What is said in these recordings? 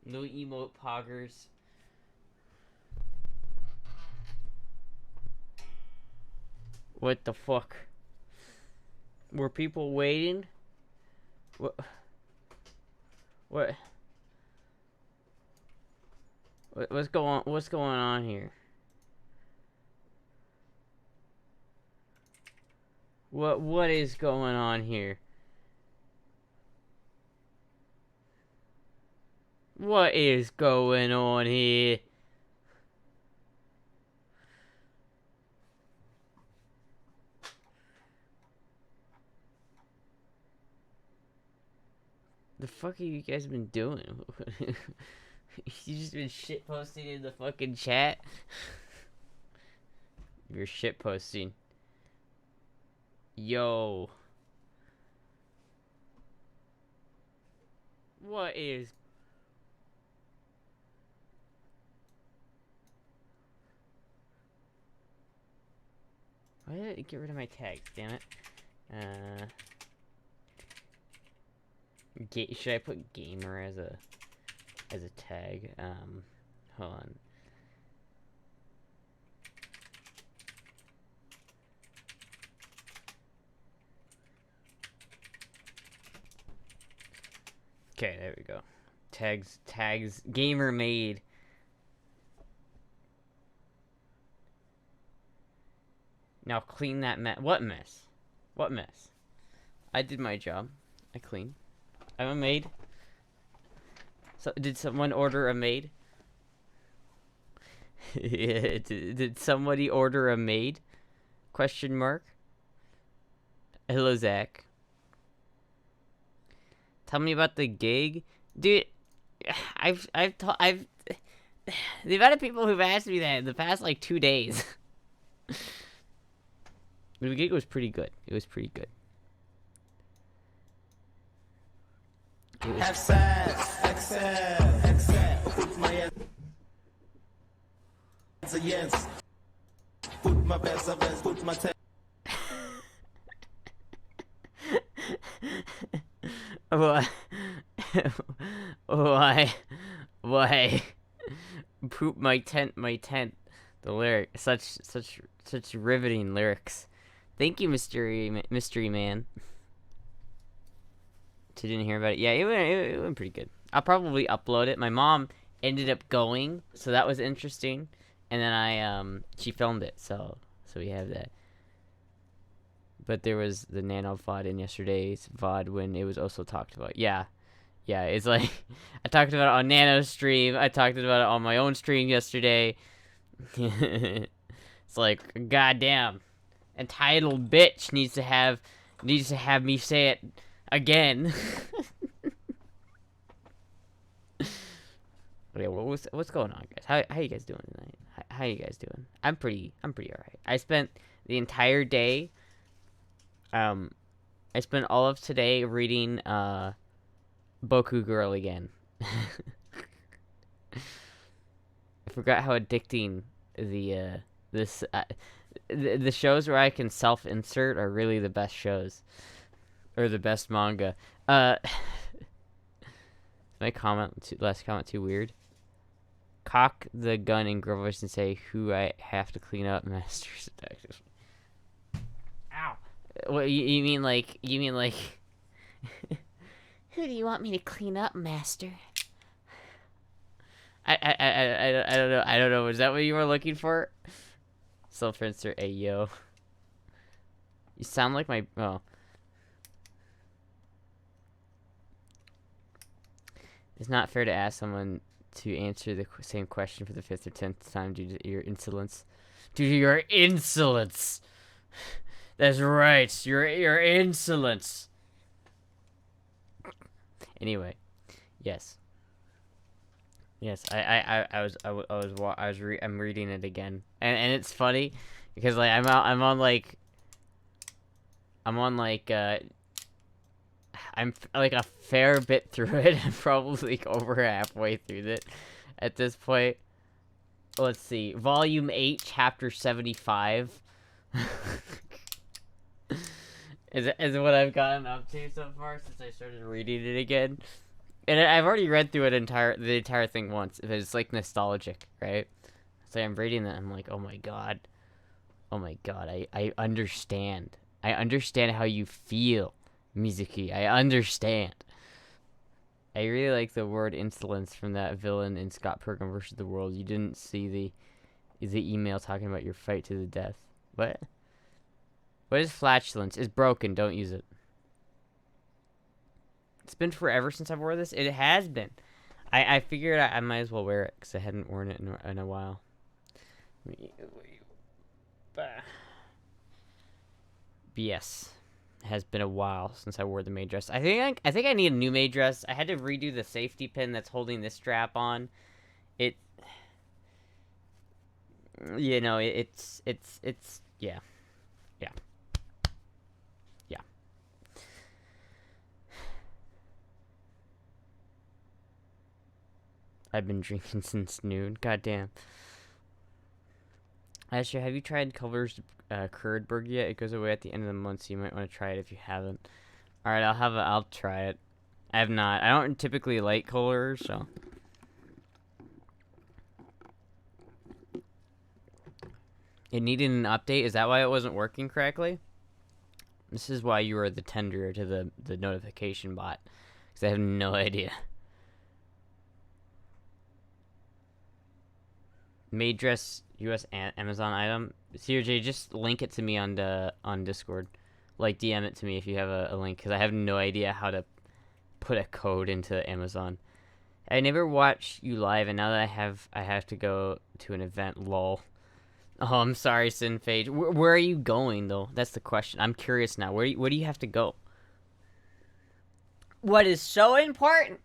No emote poggers. What the fuck? Were people waiting? What? What? What's going on here? What is going on here? What is going on here? The fuck have you guys been doing? You just been shit posting in the fucking chat? You're shit posting. Yo. What is... Why did it get rid of my tags? Damn it. Should I put gamer as a tag? Hold on. Okay, there we go. Tags, gamer made. Now clean that mess. What mess? What mess? I did my job. I cleaned. I'm a maid. So, did someone order a maid? Yeah, did somebody order a maid? Question mark. Hello, Zach. Tell me about the gig, dude. The amount of people who've asked me that in the past like 2 days. The gig was pretty good. It was pretty good. Have sex, accept. Put my hands against. Put my best against. Put my Why? Poop my tent. The lyric, such riveting lyrics. Thank you, mystery man. So didn't hear about it. Yeah, it went pretty good. I'll probably upload it. My mom ended up going, so that was interesting. And then she filmed it, so we have that. But there was the Nano VOD in yesterday's VOD when it was also talked about. Yeah, it's like, I talked about it on Nano's stream. I talked about it on my own stream yesterday. It's like, goddamn, entitled bitch needs to have me say it again. Okay, what's going on, guys? How you guys doing tonight? How you guys doing? I'm pretty alright. I spent the entire day. I spent all of today reading Boku Girl again. I forgot how addicting the shows where I can self-insert are really the best shows, or the best manga. My last comment too weird? Cock the gun in girl voice and say, "Who I have to clean up, Master Detective." Ow. What you mean like? Who do you want me to clean up, Master? I don't know. I don't know. Was that what you were looking for? Self-insert, hey yo. You sound like my... Oh. It's not fair to ask someone to answer the same question for the 5th or 10th time due to your insolence. Due to your insolence! That's right, your insolence! Anyway, yes. Yes, I'm reading it again, and it's funny because like I'm on like a fair bit through it. I'm probably like over halfway through it at this point. Let's see, volume 8, chapter 75. is what I've gotten up to so far since I started reading it again. And I've already read through the entire thing once. It's like nostalgic, right? So I'm reading that. I'm like, oh my god, I understand. I understand how you feel, Mizuki. I understand. I really like the word insolence from that villain in Scott Pilgrim vs. the World. You didn't see the email talking about your fight to the death. What? What is flatulence? It's broken. Don't use it. It's been forever since I've worn this. It has been. I figured I might as well wear it because I hadn't worn it in a while. But yes, it has been a while since I wore the maid dress. I think I need a new maid dress. I had to redo the safety pin that's holding this strap on. It, you know, it's yeah, yeah, yeah. I've been drinking since noon. Goddamn. Astra, have you tried Culver's curd burger yet? It goes away at the end of the month, so you might want to try it if you haven't. All right, I'll try it. I have not. I don't typically like Culver's, so. It needed an update. Is that why it wasn't working correctly? This is why you are the tenderer to the notification bot, because I have no idea. Maid dress US Amazon item. CRJ, just link it to me on Discord. Like DM it to me if you have a link, because I have no idea how to put a code into Amazon. I never watch you live, and now that I have to go to an event. Lol. Oh, I'm sorry, Sinphage. Where are you going though? That's the question. I'm curious now. Where do you have to go? What is so important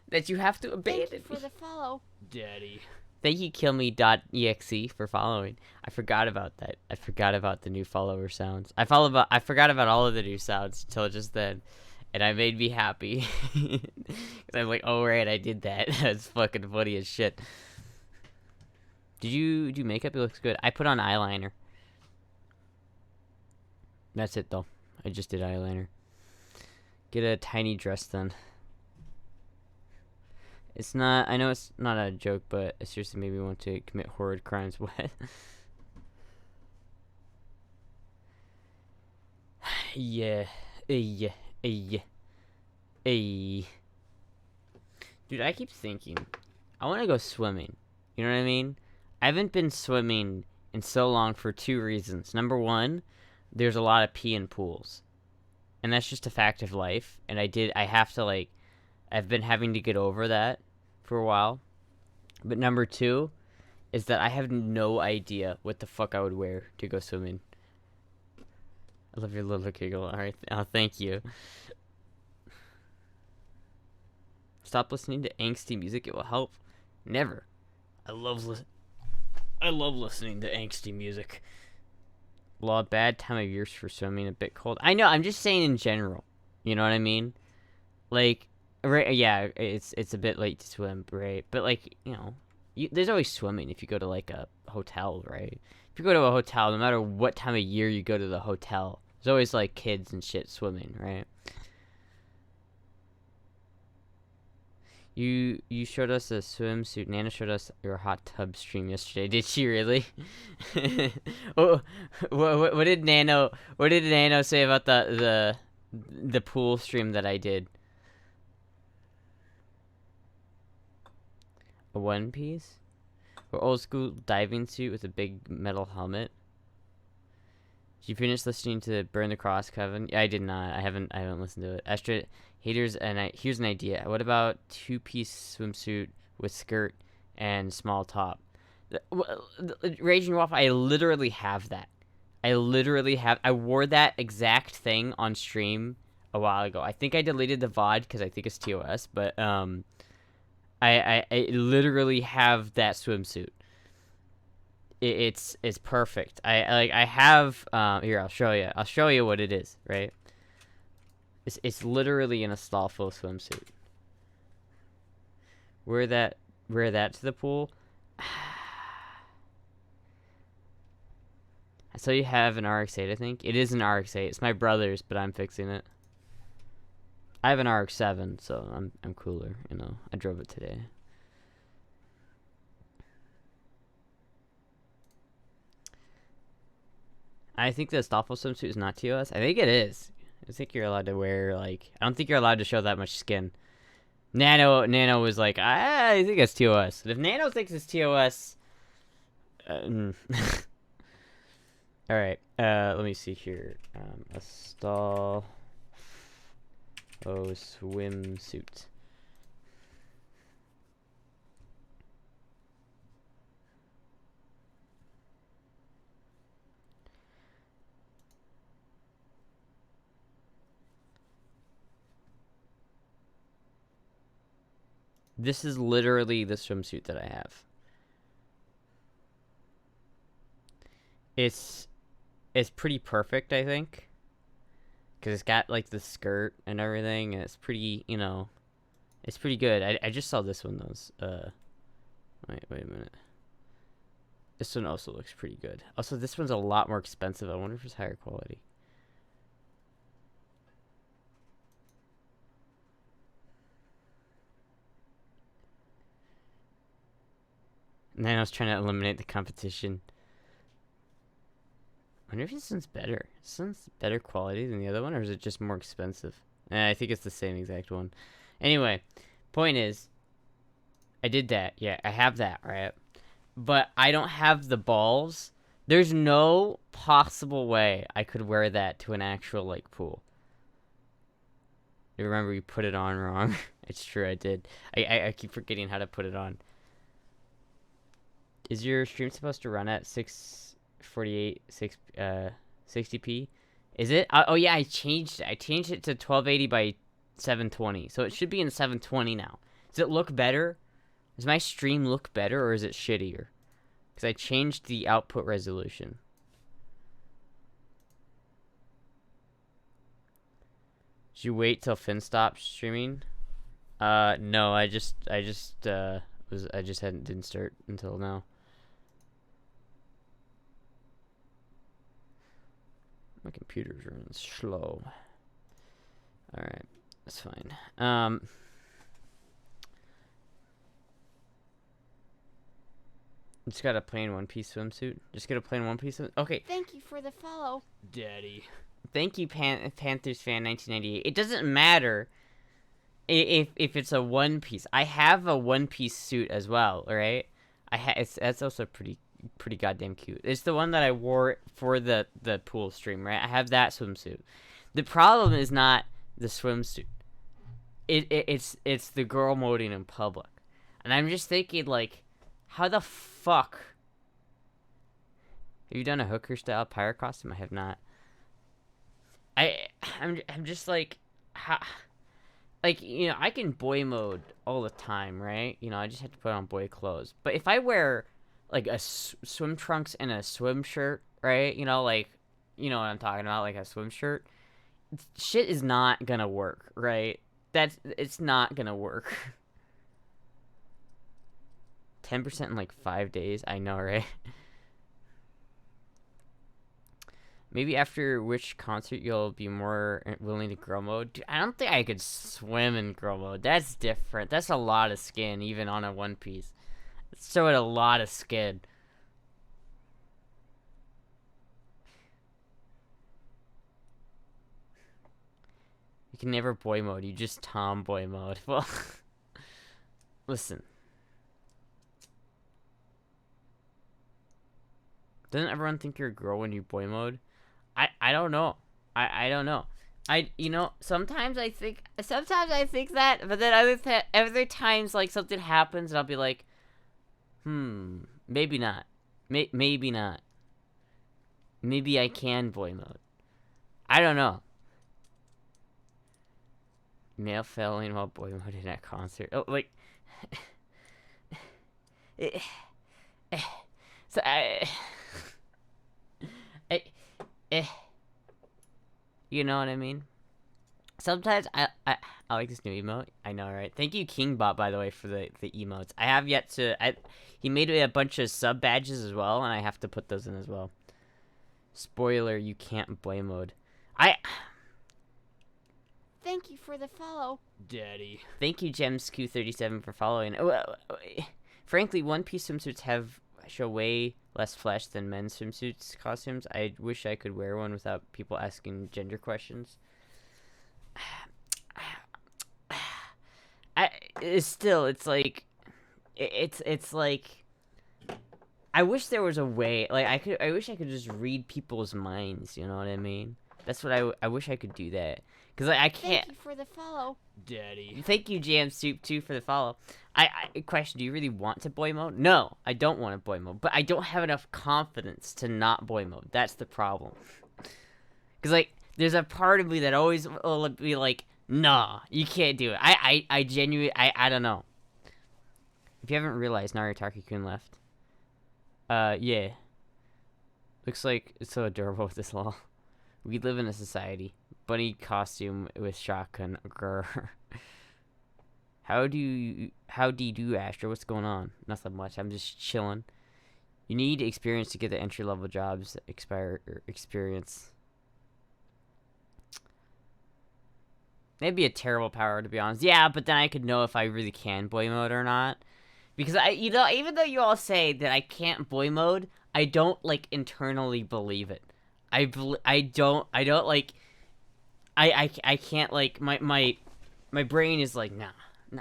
that you have to abandon Thank you for the follow, Daddy? Thank you, killme.exe, for following. I forgot about that. I forgot about the new follower sounds. I forgot about all of the new sounds till just then, and I made me happy. I was like, oh right, I did that. That's fucking funny as shit. Did you do makeup? It looks good. I put on eyeliner. That's it though. I just did eyeliner. Get a tiny dress then. It's not. I know it's not a joke, but it seriously made me want to commit horrid crimes. What? Yeah. Yeah. Yeah. Dude, I keep thinking, I want to go swimming. You know what I mean? I haven't been swimming in so long for two reasons. Number one, there's a lot of pee in pools, and that's just a fact of life. And I have to like, I've been having to get over that for a while. But number two is that I have no idea what the fuck I would wear to go swimming. I love your little giggle. Alright, thank you. Stop listening to angsty music, it will help. Never. I love listening to angsty music. Well, a bad time of years for swimming, a bit cold. I know, I'm just saying in general. You know what I mean? Like, right, yeah, it's a bit late to swim, right? But like, you know, there's always swimming if you go to like a hotel, right? If you go to a hotel, no matter what time of year you go to the hotel, there's always like kids and shit swimming, right? You showed us a swimsuit. Nana showed us your hot tub stream yesterday. Did she really? what did Nano say about the pool stream that I did? A one piece? Or old school diving suit with a big metal helmet? Did you finish listening to Burn the Cross, Kevin? I did not. I haven't listened to it. Astra haters, and here's an idea. What about two-piece swimsuit with skirt and small top? Raging Wolf, I literally have that. I wore that exact thing on stream a while ago. I think I deleted the VOD because I think it's TOS, but I literally have that swimsuit. It's perfect. I have here, I'll show you what it is, right? It's literally in a Stallful swimsuit. Wear that to the pool. So you have an RX-8, I think. It is an RX-8. It's my brother's, but I'm fixing it. I have an RX-7, so I'm cooler. You know, I drove it today. I think the Stoffel swimsuit is not TOS. I think it is. I think you're allowed to wear, like... I don't think you're allowed to show that much skin. Nano was like, I think it's TOS. But if Nano thinks it's TOS... Alright, let me see here. A stall... Oh, swimsuit. This is literally the swimsuit that I have. It's pretty perfect, I think. Because it's got, like, the skirt and everything, and it's pretty, you know... It's pretty good. I just saw this one, though. Wait a minute. This one also looks pretty good. Also, this one's a lot more expensive. I wonder if it's higher quality. And then I was trying to eliminate the competition. I wonder if this one's better. This one's better quality than the other one, or is it just more expensive? I think it's the same exact one. Anyway, point is, I did that. Yeah, I have that, right? But I don't have the balls. There's no possible way I could wear that to an actual, like, pool. You remember you put it on wrong. It's true, I did. I keep forgetting how to put it on. Is your stream supposed to run at 648 60p? Is it? Oh yeah, I changed it. I changed it to 1280 by 720. So it should be in 720 now. Does it look better? Does my stream look better, or is it shittier? Because I changed the output resolution. Did you wait till Finn stopped streaming? No, I just didn't start until now. My computer's running slow. Alright, that's fine. Just got a plain one-piece swimsuit. Just get a plain one-piece swimsuit. Okay. Thank you for the follow, Daddy. Thank you, Panthers fan 1998. It doesn't matter if it's a one-piece. I have a one-piece suit as well, alright? That's also pretty goddamn cute. It's the one that I wore for the pool stream, right? I have that swimsuit. The problem is not the swimsuit. It's the girl moding in public. And I'm just thinking, like, how the fuck? Have you done a hooker style pirate costume? I have not. I'm just like, how, like, you know, I can boy mode all the time, right? You know, I just have to put on boy clothes. But if I wear like a swim trunks and a swim shirt, right? You know, like, you know what I'm talking about, like a swim shirt. Shit is not gonna work, right? It's not gonna work. 10% in like 5 days. I know, right? Maybe after which concert you'll be more willing to girl mode. Dude, I don't think I could swim in girl mode. That's different. That's a lot of skin, even on a one piece. It's showing a lot of skin. You can never boy mode. You just tomboy mode. Well, listen. Doesn't everyone think you're a girl when you boy mode? I don't know. I don't know. You know, sometimes I think that, but then other times, like, something happens and I'll be like, maybe not. Maybe not. Maybe I can boy mode. I don't know. Male failing while boy moding at concert. Oh, like, so you know what I mean? Sometimes I like this new emote. I know, right? Thank you, Kingbot, by the way, for the emotes. I have yet to. He made me a bunch of sub badges as well, and I have to put those in as well. Spoiler, you can't boy mode. I Thank you for the follow. Daddy. Thank you, GemsQ37, for following. Frankly, One Piece swimsuits show way less flesh than men's swimsuits costumes. I wish I could wear one without people asking gender questions. It's like, it's like, I wish there was a way, like, I wish I could just read people's minds, you know what I mean? That's what I wish I could do that. Because I can't. Thank you for the follow. Daddy. Thank you, Jam Soup 2, for the follow. Question, do you really want to boy mode? No, I don't want to boy mode, but I don't have enough confidence to not boy mode. That's the problem. Because, like, there's a part of me that always will be like, nah, you can't do it. I genuinely, I don't know. If you haven't realized, Naritaki-kun left. Yeah. Looks like it's so adorable with this lol. We live in a society. Bunny costume with shotgun. Grr. How do you do, Astra? What's going on? Nothing much. I'm just chilling. You need experience to get the entry level jobs. Experience. That'd be a terrible power, to be honest. Yeah, but then I could know if I really can boy mode or not. Because even though you all say that I can't boy mode, I don't like internally believe it. I don't like. I can't, like, my brain is like, nah,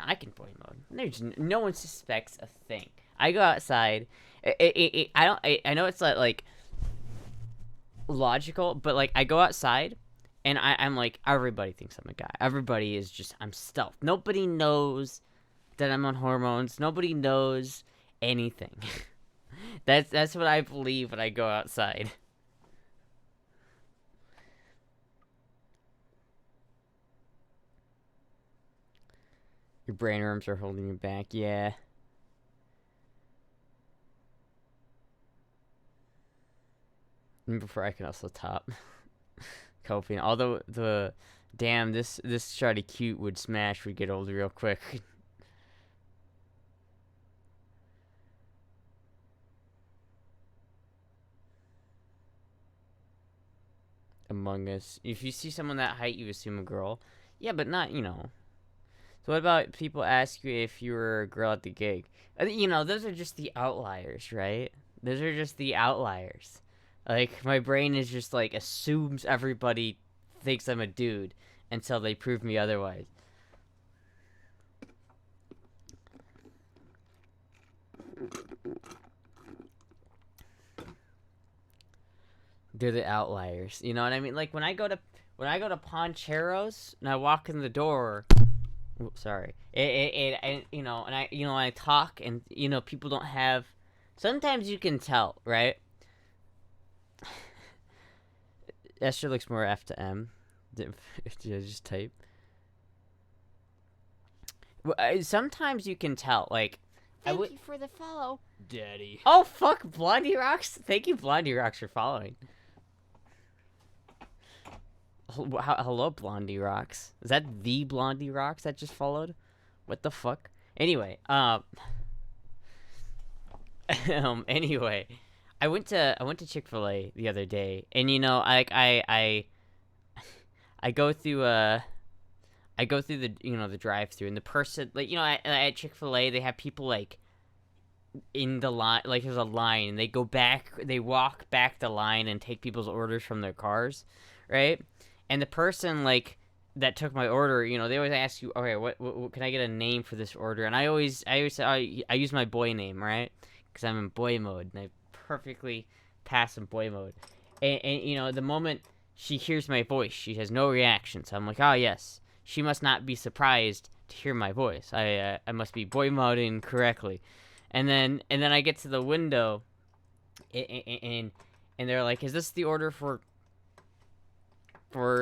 I can boy mode. There's no one suspects a thing. I go outside. I know it's not, like, logical, but, like, I go outside, and I'm like, everybody thinks I'm a guy. Everybody is just, I'm stealth. Nobody knows that I'm on hormones. Nobody knows anything. That's what I believe when I go outside. Your brain worms are holding you back, yeah. And before I can also top. Coping. Although damn, this shoddy cute would smash would get old real quick. Among Us. If you see someone that height, you assume a girl. Yeah, but not, you know. So what about people ask you if you were a girl at the gig? You know, those are just the outliers, right? Those are just the outliers. Like, my brain is just, like, assumes everybody thinks I'm a dude until they prove me otherwise. They're the outliers. You know what I mean? Like, when I go to Poncheros and I walk in the door. Oops, sorry. And you know, and I talk, and you know, people don't have. Sometimes you can tell, right? Esther looks more F to M. Did I just type? Sometimes you can tell, like. Thank you for the follow. Daddy. Oh fuck, Blondie Rocks! Thank you, Blondie Rocks, for following. Hello, Blondie Rocks. Is that the Blondie Rocks that just followed? What the fuck? Anyway, anyway, I went to Chick-fil-A the other day, and you know, I go through the the drive-through, and the person, like, you know, at Chick-fil-A they have people like in the line, like there's a line, and they walk back the line and take people's orders from their cars, right? And the person, like, that took my order, you know, they always ask you, okay, what can I get a name for this order? And I always say, I use my boy name, right? Because I'm in boy mode, and I perfectly pass in boy mode. And you know, the moment she hears my voice, she has no reaction. So I'm like, oh yes, she must not be surprised to hear my voice. I must be boy moding correctly. And then I get to the window, and they're like, is this the order for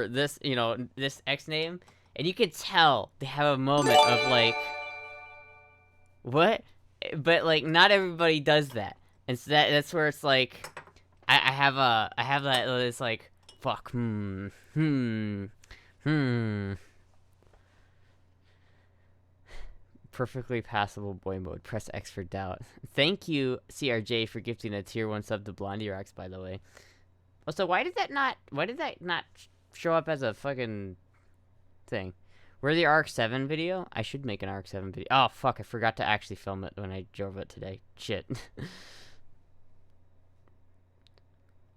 this, you know, this X name? And you could tell they have a moment of like, what? But like, not everybody does that, and so that's where it's like, I have that, it's like, fuck, perfectly passable boy mode. Press X for doubt. Thank you, CRJ, for gifting a tier 1 sub to Blondie Rocks, by the way. Also, why did that not show up as a fucking thing? Where's the RX-7 video? I should make an RX-7 video. Oh, fuck, I forgot to actually film it when I drove it today. Shit.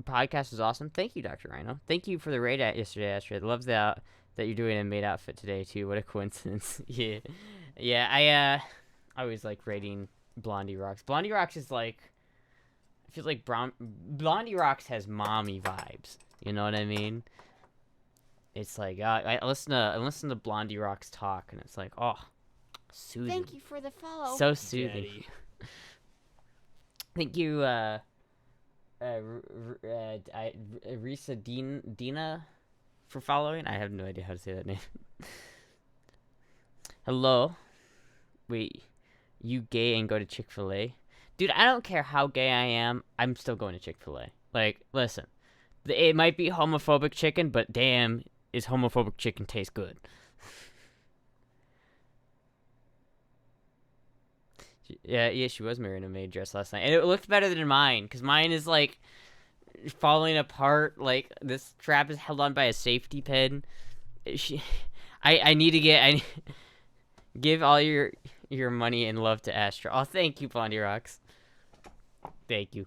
Podcast was awesome. Thank you, Dr. Rhino. Thank you for the raid at yesterday, Astra. I love that you're doing a maid outfit today, too. What a coincidence. Yeah. Yeah, I always like raiding Blondie Rocks. Blondie Rocks is like... I feel like Blondie Rocks has mommy vibes. You know what I mean? It's like I listen to Blondie Rocks talk, and it's like, oh, soothing. Thank you for the follow. So soothing. Thank you, Risa Dina, for following. I have no idea how to say that name. Hello. Wait, you gay and go to Chick-fil-A? Dude, I don't care how gay I am. I'm still going to Chick-fil-A. Like, listen, it might be homophobic chicken, but damn, is homophobic chicken taste good. Yeah, she was wearing a maid dress last night, and it looked better than mine, because mine is like falling apart. Like, this strap is held on by a safety pin. I need to give all your money and love to Astra. Oh, thank you, Blondie Rocks. Thank you.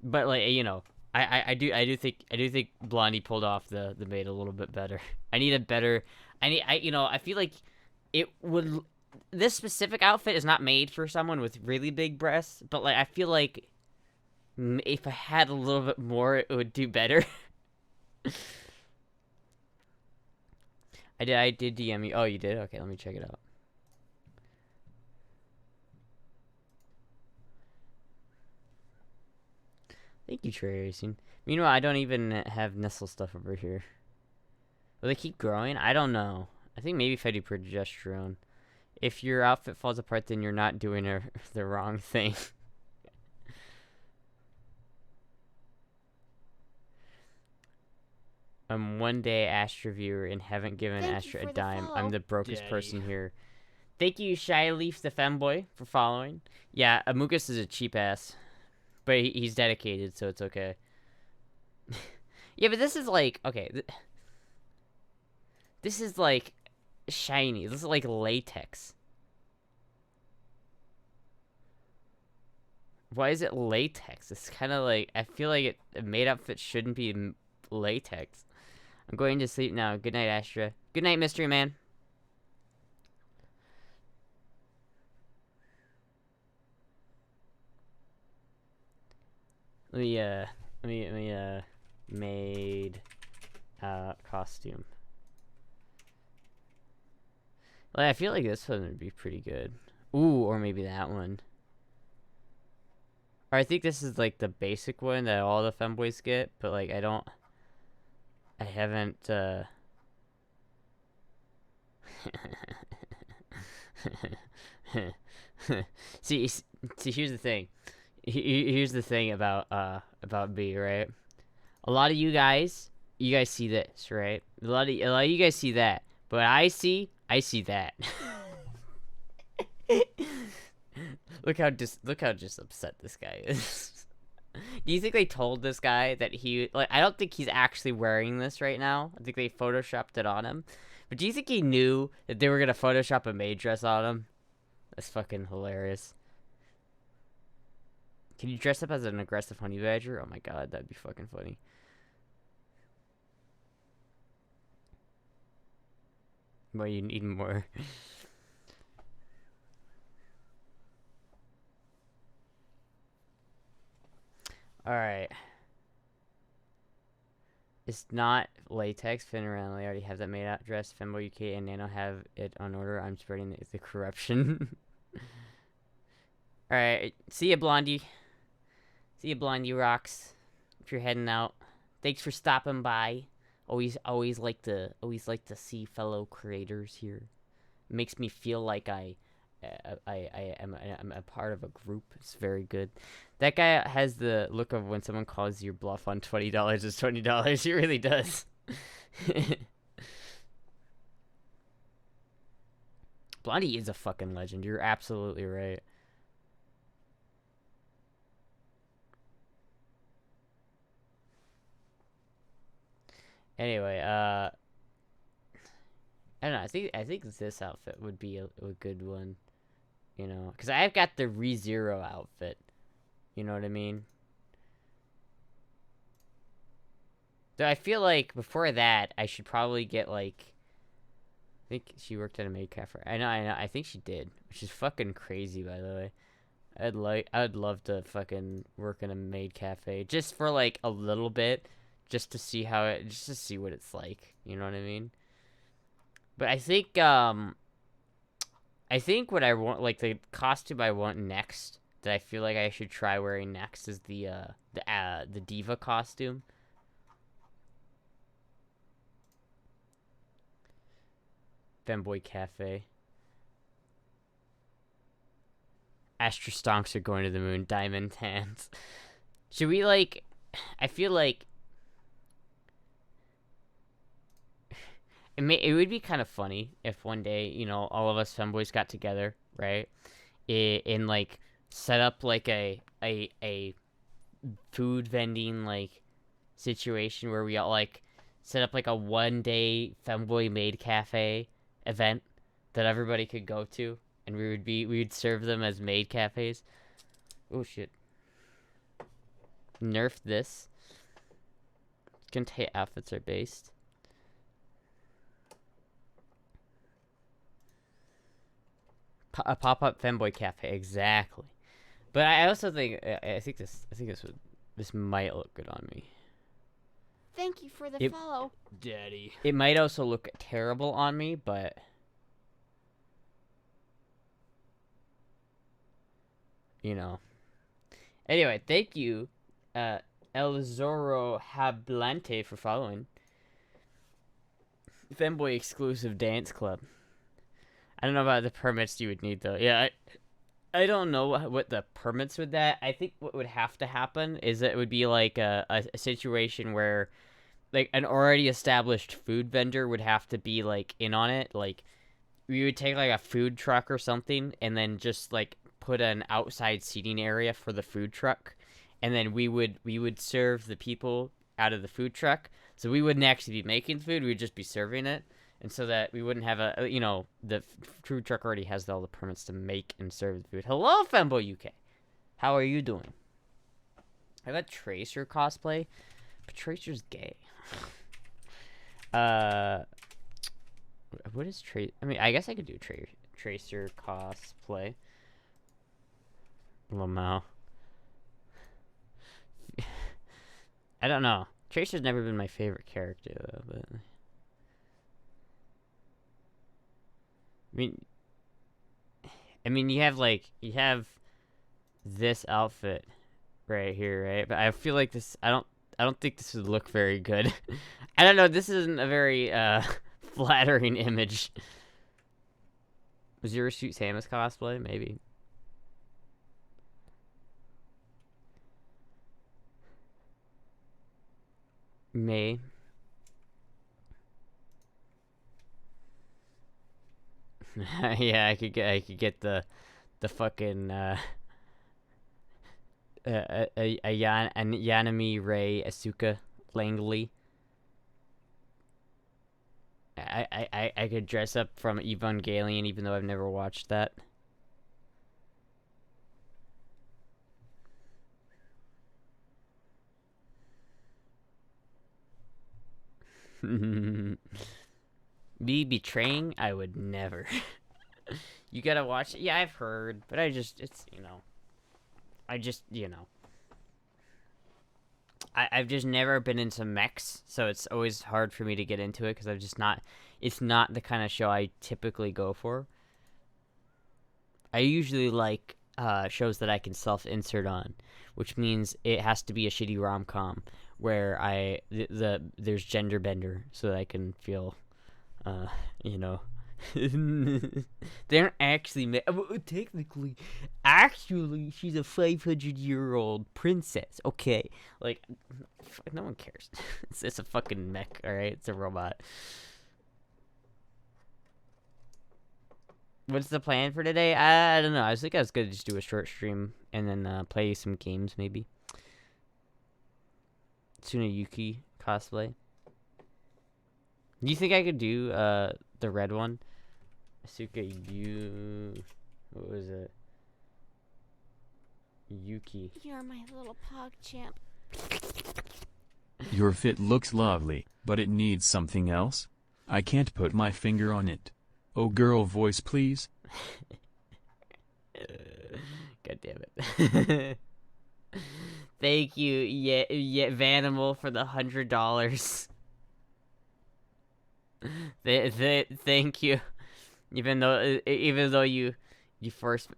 But like, you know, I do think Blondie pulled off the maid a little bit better. I feel like it would. This specific outfit is not made for someone with really big breasts, but like I feel like if I had a little bit more, it would do better. I did DM you. Oh, you did? Okay, let me check it out. Thank you, Trey Racing. Meanwhile, I don't even have Nestle stuff over here. Will they keep growing? I don't know. I think maybe if I do progesterone. If your outfit falls apart, then you're not doing the wrong thing. I'm one day Astra viewer and haven't given Astra a dime. I'm the brokest person here. Thank you, Shy Leaf the Femboy, for following. Yeah, Amugus is a cheap ass. But he's dedicated, so it's okay. Yeah, but this is like... Okay. This is like... shiny. This is like latex. Why is it latex? It's kind of like... I feel like a maid outfit shouldn't be latex. I'm going to sleep now. Good night, Astra. Good night, Mystery Man. Let me maid costume. Like, I feel like this one would be pretty good. Ooh, or maybe that one. Or I think this is like the basic one that all the femboys get, but like I haven't see, here's the thing. Here's the thing about me, right? A lot of you guys see this, right? A lot of you guys see that, but I see that. Look how just upset this guy is. Do you think they told this guy that he like? I don't think he's actually wearing this right now. I think they photoshopped it on him. But do you think he knew that they were gonna photoshop a maid dress on him? That's fucking hilarious. Can you dress up as an aggressive honey badger? Oh my god, that'd be fucking funny. Well, you need more. Alright. It's not latex. Fin around. I already have that made out dress. Femboy UK and Nano have it on order. I'm spreading the corruption. Alright. See ya, Blondie. See ya, Blondie Rocks. If you're heading out. Thanks for stopping by. Always like to see fellow creators here. It makes me feel like I'm a part of a group. It's very good. That guy has the look of when someone calls your bluff on $20 is $20. He really does. Blondie is a fucking legend. You're absolutely right. Anyway, I don't know. I think this outfit would be a good one. You know, because I've got the ReZero outfit. You know what I mean? Though I feel like before that, I should probably get like. I think she worked at a maid cafe. I know. I think she did, which is fucking crazy, by the way. I'd love to fucking work in a maid cafe just for like a little bit, just to see just to see what it's like. You know what I mean? But I think what I want, like the costume I want next, that I feel like I should try wearing next is the diva costume. Femboy Cafe. Astra stonks are going to the moon. Diamond hands. Should we like? I feel like it would be kind of funny if one day, you know, all of us femboys got together, right? And like set up like a food vending like situation where we all like set up like a 1 day femboy maid cafe event that everybody could go to, and we'd serve them as maid cafes. Oh shit. Nerf this. Gentay outfits are based. A pop-up femboy cafe, exactly. But I also think this might look good on me. Thank you for the follow. Daddy. It might also look terrible on me, but you know. Anyway, thank you, El Zorro Hablante, for following. Femboy exclusive dance club. I don't know about the permits you would need though. Yeah, I don't know what the permits with that. I think what would have to happen is that it would be like a situation where like an already established food vendor would have to be like in on it. Like we would take like a food truck or something and then just like put an outside seating area for the food truck, and then we would serve the people out of the food truck. So we wouldn't actually be making food, we'd just be serving it. And so that we wouldn't have the food truck already has all the permits to make and serve the food. Hello, Femboy UK. How are you doing? I got Tracer cosplay, but Tracer's gay. What is Tracer? I mean, I guess I could do Tracer cosplay. Lamau. I don't know. Tracer's never been my favorite character though, but. I mean, you have this outfit right here, right? But I feel like this. I don't think this would look very good. I don't know. This isn't a very flattering image. Was Zero Suit Samus cosplay? Maybe. May. Yeah, I could get the fucking Yanami Ray Asuka Langley. I could dress up from Evangelion even though I've never watched that. Me betraying? I would never. You gotta watch it. Yeah, I've heard, but it's I've just never been into mechs, so it's always hard for me to get into it because it's not the kind of show I typically go for. I usually like shows that I can self-insert on, which means it has to be a shitty rom-com where there's gender bender so that I can feel they aren't actually technically she's a 500-year-old princess. Okay, like no one cares. It's a fucking mech, all right? It's a robot. What's the plan for today? I don't know. I was thinking I was gonna just do a short stream and then play some games maybe. Tsunayuki cosplay. Do you think I could do the red one? Asuka, what was it? Yuki. You're my little pog champ. Your fit looks lovely, but it needs something else. I can't put my finger on it. Oh, girl voice, please. God damn it. Thank you, Vanimal, for the $100. Thank you. Even though you forced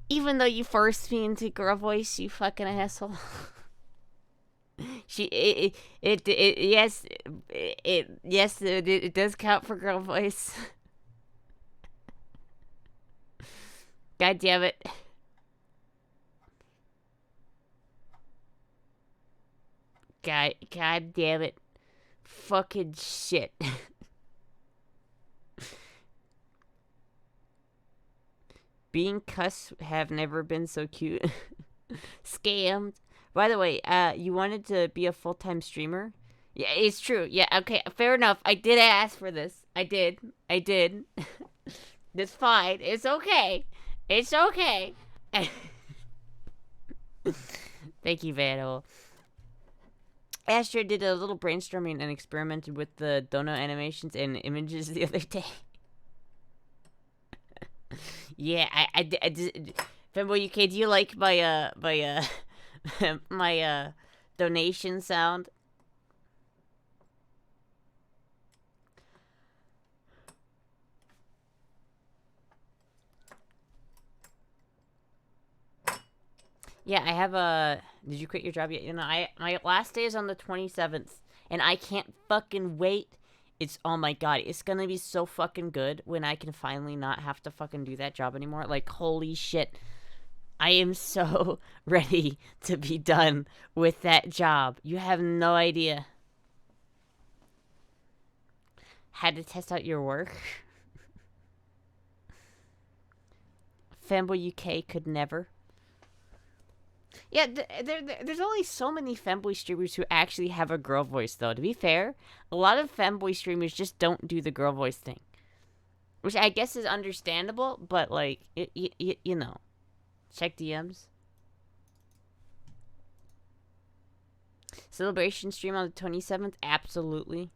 even though you forced me into girl voice, you fucking asshole. Yes, it does count for girl voice. God damn it. God damn it. Fucking shit. Being cuss have never been so cute. Scammed. By the way, you wanted to be a full-time streamer? Yeah, it's true. Yeah, okay, fair enough. I did ask for this. I did. It's fine. It's okay. It's okay. Thank you, Vano. Astra did a little brainstorming and experimented with the donut animations and images the other day. Yeah, I did. Femboy UK, do you like my my donation sound? Yeah, I have a. Did you quit your job yet? You know, my last day is on the 27th, and I can't fucking wait. Oh my god, it's gonna be so fucking good when I can finally not have to fucking do that job anymore. Like, holy shit. I am so ready to be done with that job. You have no idea. Had to test out your work. Femboy UK could never. Yeah, there's only so many femboy streamers who actually have a girl voice, though. To be fair, a lot of femboy streamers just don't do the girl voice thing. Which I guess is understandable, but, like, you know. Check DMs. Celebration stream on the 27th? Absolutely.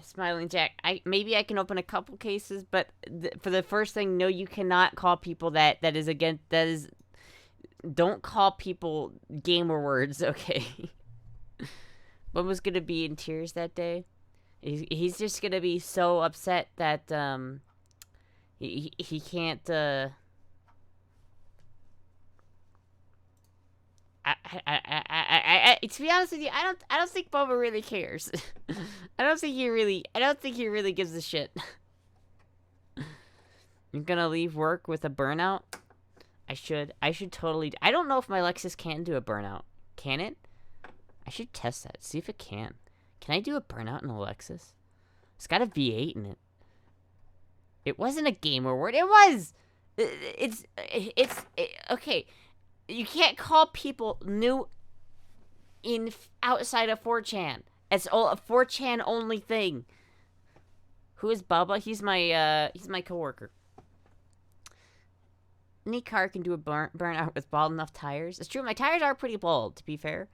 Smiling Jack, maybe I can open a couple cases, but for the first thing, no, you cannot call people that is don't call people gamer words, okay? Bum was gonna be in tears that day. He's just gonna be so upset that he can't to be honest with you, I don't think Bubba really cares. I don't think he really gives a shit. You're gonna leave work with a burnout? I should totally. I don't know if my Lexus can do a burnout. Can it? I should test that. See if it can. Can I do a burnout in a Lexus? It's got a V8 in it. It wasn't a gamer word. It was. It's okay. You can't call people new outside of 4chan. It's all a 4chan only thing. Who is Bubba? He's my coworker. Any car can do a burnout with bald enough tires. It's true. My tires are pretty bald, to be fair.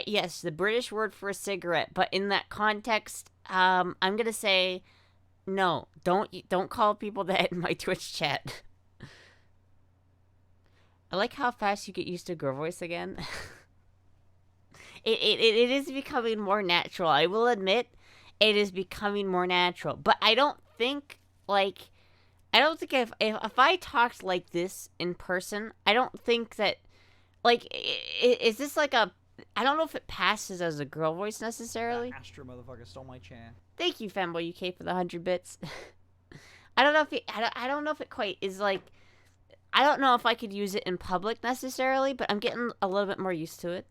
Yes, the British word for a cigarette, but in that context, I'm gonna say no. Don't call people that in my Twitch chat. I like how fast you get used to girl voice again. It is becoming more natural. I will admit, it is becoming more natural. But I don't think if I talked like this in person, I don't think that, like, is this like a, I don't know if it passes as a girl voice necessarily. That Astra motherfucker stole my chair. Thank you, Femboy UK, for the 100 bits. I don't know if I don't know if it quite is like. I don't know if I could use it in public necessarily, but I'm getting a little bit more used to it.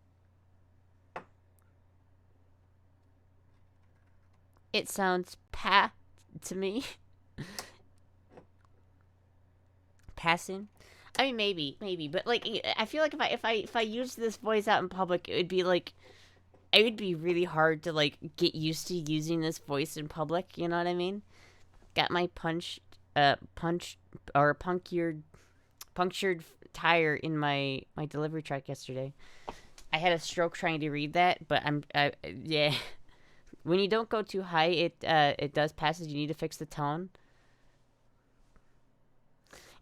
It sounds to me. Passing. I mean, maybe, but like, I feel like if I used this voice out in public, it would be like, it would be really hard to like get used to using this voice in public. You know what I mean? Got my punctured tire in my delivery truck yesterday. I had a stroke trying to read that, but yeah. When you don't go too high, it does pass. You need to fix the tone.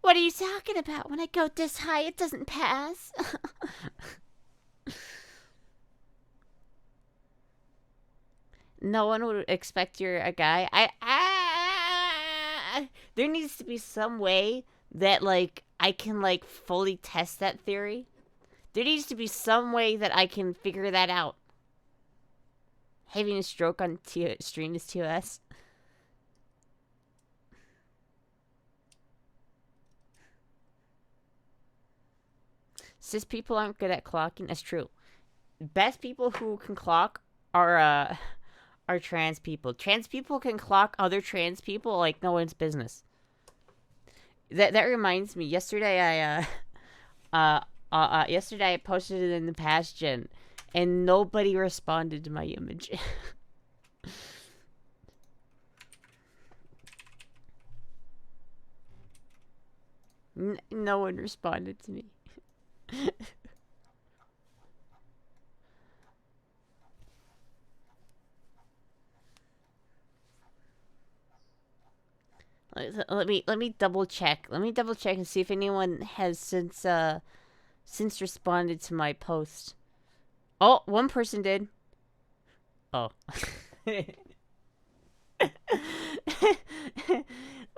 What are you talking about? When I go this high, it doesn't pass. No one would expect you're a guy. There needs to be some way that, like, I can, like, fully test that theory. There needs to be some way that I can figure that out. Having a stroke on stream is TOS. Cis people aren't good at clocking. That's true. Best people who can clock are trans people. Trans people can clock other trans people like no one's business. That reminds me. Yesterday I posted it in the past gen, and nobody responded to my image. No one responded to me. Let me double check. Let me double check and see if anyone has since responded to my post. Oh, one person did. Oh.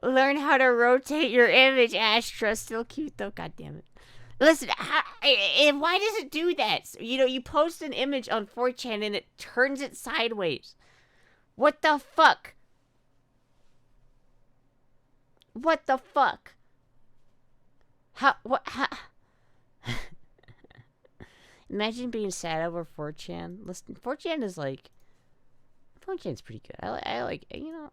Learn how to rotate your image, Astra. Still cute though. God damn it. Listen, why does it do that? You know, you post an image on 4chan and it turns it sideways. What the fuck? What the fuck? How? Imagine being sad over 4chan. Listen, 4chan is like... 4chan's pretty good. I like, you know...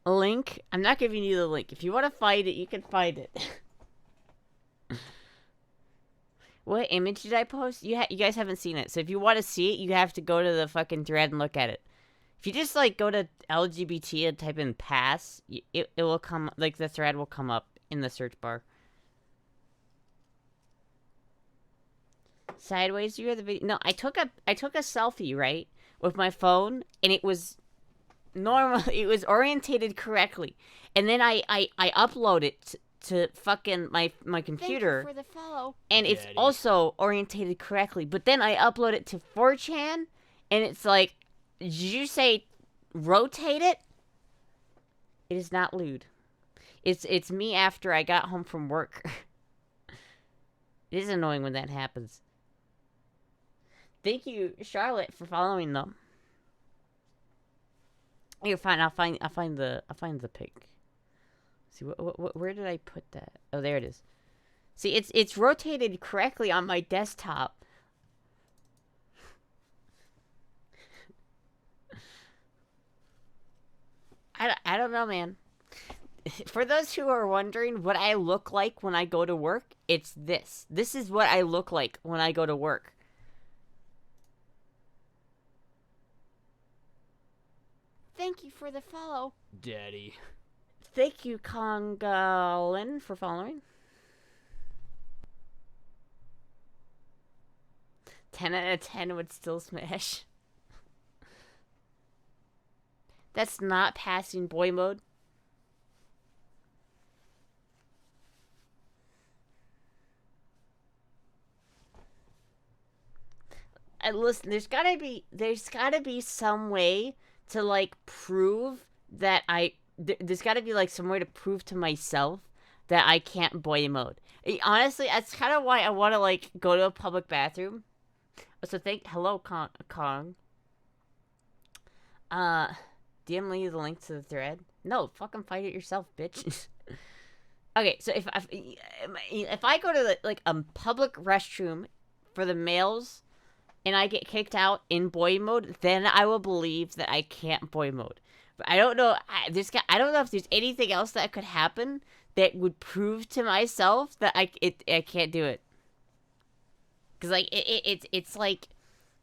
Link. I'm not giving you the link. If you want to find it, you can find it. What image did I post? You guys haven't seen it. So if you want to see it, you have to go to the fucking thread and look at it. If you just, like, go to LGBT and type in pass, it will come... Like, the thread will come up in the search bar. Sideways, you're the video... No, I took a selfie, right? With my phone, and it was... normal. It was orientated correctly, and then I upload it to fucking my computer. Thank you for the follow. And it's also orientated correctly. But then I upload it to 4chan, and it's like, did you say rotate it? It is not lewd. It's me after I got home from work. It is annoying when that happens. Thank you, Charlotte, for following them. You're fine. I'll find the pic. See where did I put that? Oh, there it is. See, it's rotated correctly on my desktop. I don't know, man. For those who are wondering what I look like when I go to work, it's this. This is what I look like when I go to work. Thank you for the follow. Daddy. Thank you, Kongalin, for following. 10 out of 10 would still smash. That's not passing boy mode. Listen, there's gotta be some way to, like, prove that there's gotta be, like, some way to prove to myself that I can't boy mode. Honestly, that's kind of why I want to, like, go to a public bathroom. So hello, Kong. DM me the link to the thread. No, fucking find it yourself, bitch. Okay, so if I go to, like, a public restroom for the males, and I get kicked out in boy mode, then I will believe that I can't boy mode. But I don't know. I don't know if there's anything else that could happen that would prove to myself that I can't do it. Cause like it's like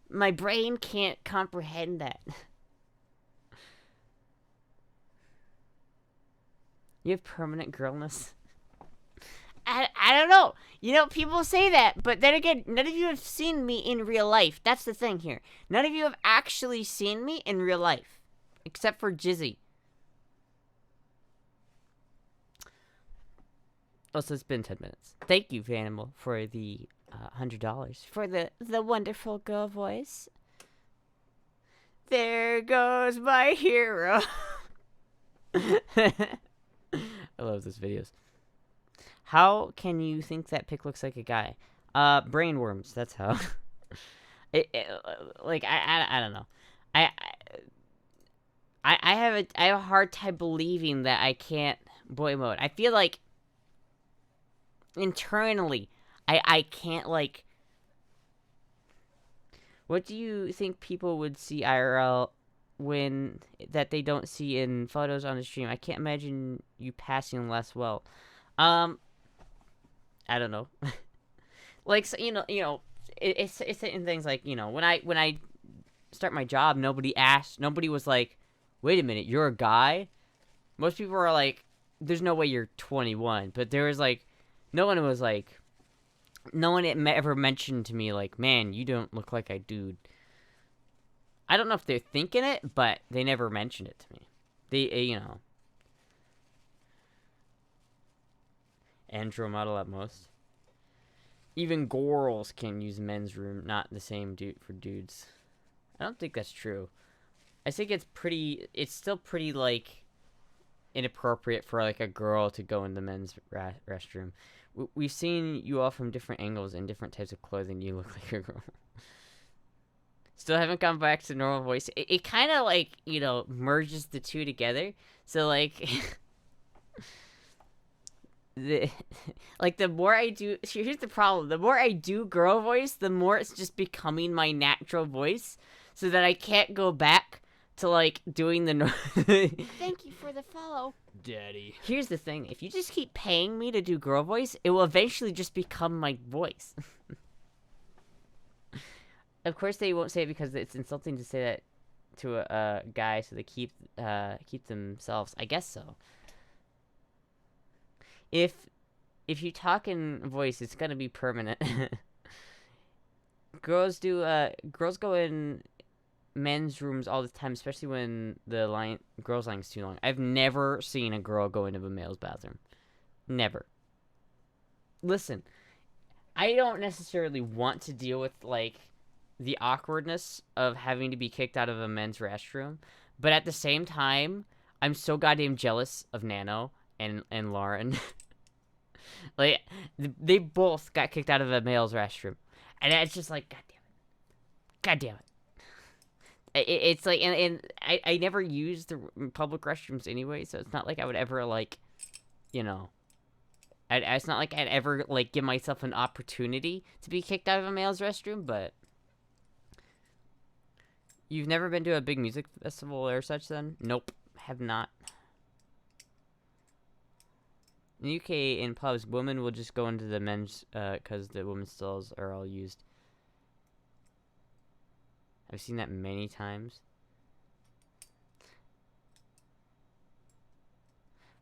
my brain can't comprehend that. You have permanent girlness. I don't know. You know, people say that, but then again, none of you have seen me in real life. That's the thing here. None of you have actually seen me in real life. Except for Jizzy. Oh, so it's been 10 minutes. Thank you, Vanimal, for the $100. For the wonderful girl voice. There goes my hero. I love those videos. How can you think that pic looks like a guy? Brainworms. That's how. Like I don't know. I have a hard time believing that I can't boy mode. I feel like internally I can't like. What do you think people would see IRL when that they don't see in photos on the stream? I can't imagine you passing less well. I don't know. Like, so, it's in things like, when I start my job, nobody was like, wait a minute, you're a guy? Most people are like, there's no way you're 21. But there was like, no one ever mentioned to me like, man, you don't look like a dude. I don't know if they're thinking it, but they never mentioned it to me. They, Andro model at most. Even girls can use men's room, not the same for dudes. I don't think that's true. I think it's still pretty, like, inappropriate for, like, a girl to go in the men's restroom. We've seen you all from different angles and different types of clothing. You look like a girl. Still haven't gone back to normal voice. It kind of, like, merges the two together. So, like... the more I do, here's the problem. The more I do girl voice, the more it's just becoming my natural voice, so that I can't go back to like doing the. Thank you for the follow, Daddy. Here's the thing: if you just keep paying me to do girl voice, it will eventually just become my voice. Of course, they won't say it because it's insulting to say that to a guy, so they keep themselves. I guess so. If you talk in voice, it's gonna be permanent. Girls go in men's rooms all the time, especially when the girls' line's too long. I've never seen a girl go into a male's bathroom. Never. Listen, I don't necessarily want to deal with like the awkwardness of having to be kicked out of a men's restroom, but at the same time, I'm so goddamn jealous of Nano and Lauren. Like, they both got kicked out of a male's restroom. And it's just like, God damn it. It's like, and I never use the public restrooms anyway, so it's not like I would ever, like, it's not like I'd ever, like, give myself an opportunity to be kicked out of a male's restroom, but... You've never been to a big music festival or such, then? Nope, have not. In the UK, in pubs, women will just go into the men's, because the women's stalls are all used. I've seen that many times.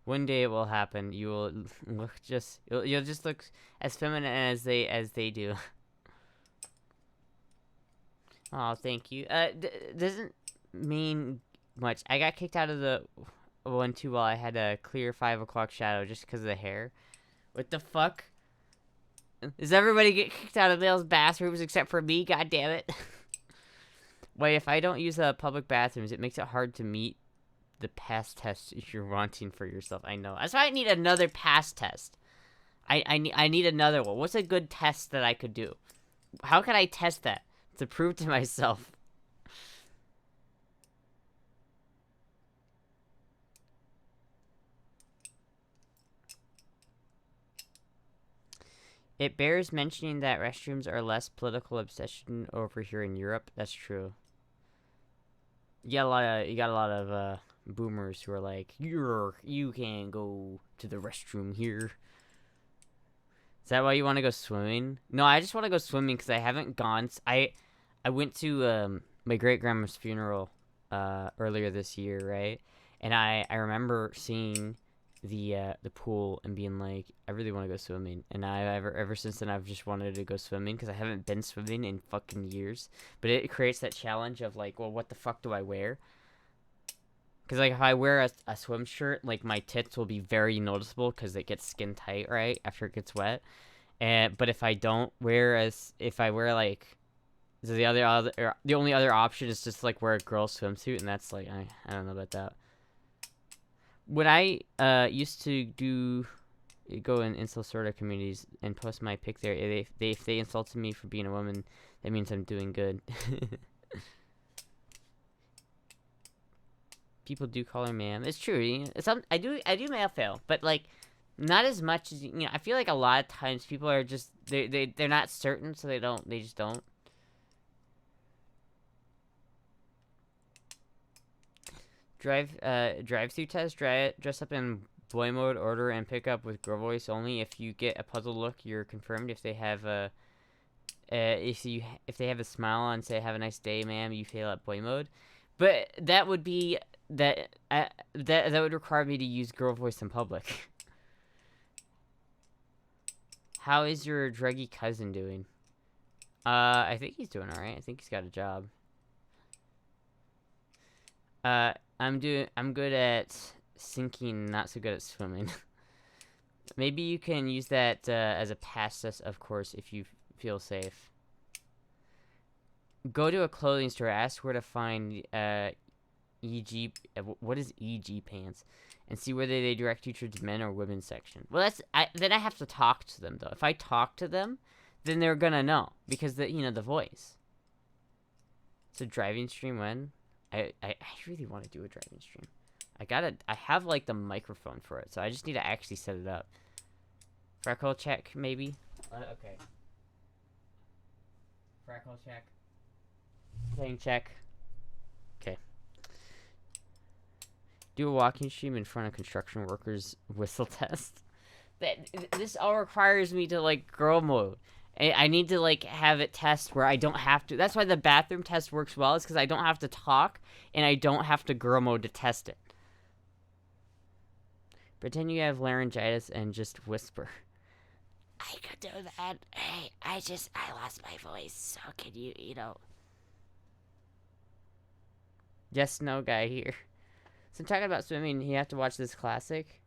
One day it will happen. You will look you'll just look as feminine as they do. Oh, thank you. Doesn't mean much. I got kicked out of the one too while I had a clear 5 o'clock shadow just because of the hair. What the fuck? Does everybody get kicked out of male's bathrooms except for me? God damn it. Wait, if I don't use public bathrooms, it makes it hard to meet the pass test you're wanting for yourself. I know. That's why I need another pass test. I need another one. What's a good test that I could do? How can I test that to prove to myself? It bears mentioning that restrooms are less political obsession over here in Europe. That's true. You got a lot of boomers who are like, you can't go to the restroom here. Is that why you want to go swimming? No, I just want to go swimming because I haven't gone. I went to my great grandma's funeral earlier this year, right? And I remember seeing the pool and being like, I really want to go swimming. And ever since then I've just wanted to go swimming because I haven't been swimming in fucking years. But it creates that challenge of like, well, what the fuck do I wear? Because like if I wear a swim shirt, like my tits will be very noticeable because it gets skin tight right after it gets wet. But if I don't wear if I wear like, so the only other option is just like wear a girl swimsuit, and that's like I don't know about that. When I used to go in incel sort of communities and post my pic there, if they insulted me for being a woman, that means I'm doing good. People do call her ma'am. It's true. I do male fail, but like not as much as I feel like a lot of times people are just they're not certain, so they just don't. Drive-through test. Dress up in boy mode, order and pick up with girl voice only. If you get a puzzled look, you're confirmed. If they have if they have a smile on, say have a nice day, ma'am, you fail at boy mode. But that would be that would require me to use girl voice in public. How is your druggy cousin doing? I think he's doing alright. I think he's got a job. I'm good at sinking, not so good at swimming. Maybe you can use that as a pass test, of course, if you feel safe. Go to a clothing store, ask where to find EG. What is EG pants? And see whether they direct you to the men or women's section. Well, then I have to talk to them though. If I talk to them, then they're gonna know because the voice. So driving stream when? I really want to do a driving stream. I have like the microphone for it, so I just need to actually set it up. Freckle check maybe. Okay. Freckle check. Playing check. Okay. Do a walking stream in front of construction workers whistle test. This all requires me to like girl mode. I need to like have it test where I don't have to. That's why the bathroom test works well, is because I don't have to talk and I don't have to girl mode to test it. Pretend you have laryngitis and just whisper. I could do that. Hey, I lost my voice, so can you, Yes, no guy here. So I'm talking about swimming. You have to watch this classic.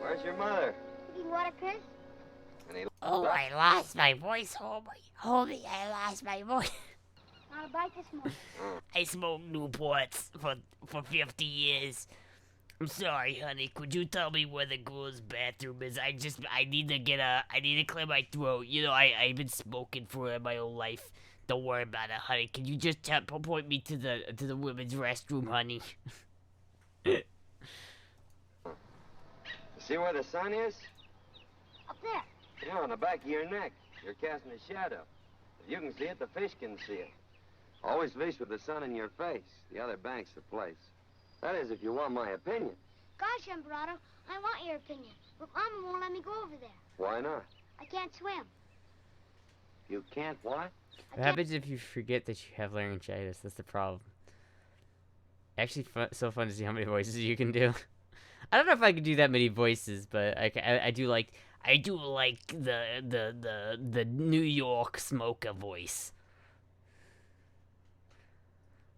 Where's your mother? You want a kiss? Oh, I lost my voice, homie, I lost my voice. Want a bite this morning? I smoked Newports for 50 years. I'm sorry, honey. Could you tell me where the girls' bathroom is? I need to clear my throat. I've been smoking for my whole life. Don't worry about it, honey. Can you just point me to the women's restroom, honey? See where the sun is? Up there. Yeah, on the back of your neck. You're casting a shadow. If you can see it, the fish can see it. Always fish with the sun in your face. The other bank's the place. That is, if you want my opinion. Gosh, Emperado, I want your opinion. But Mama won't let me go over there. Why not? I can't swim. You can't what? What happens if you forget that you have laryngitis? That's the problem. Actually, so fun to see how many voices you can do. I don't know if I could do that many voices, but I do like the New York smoker voice.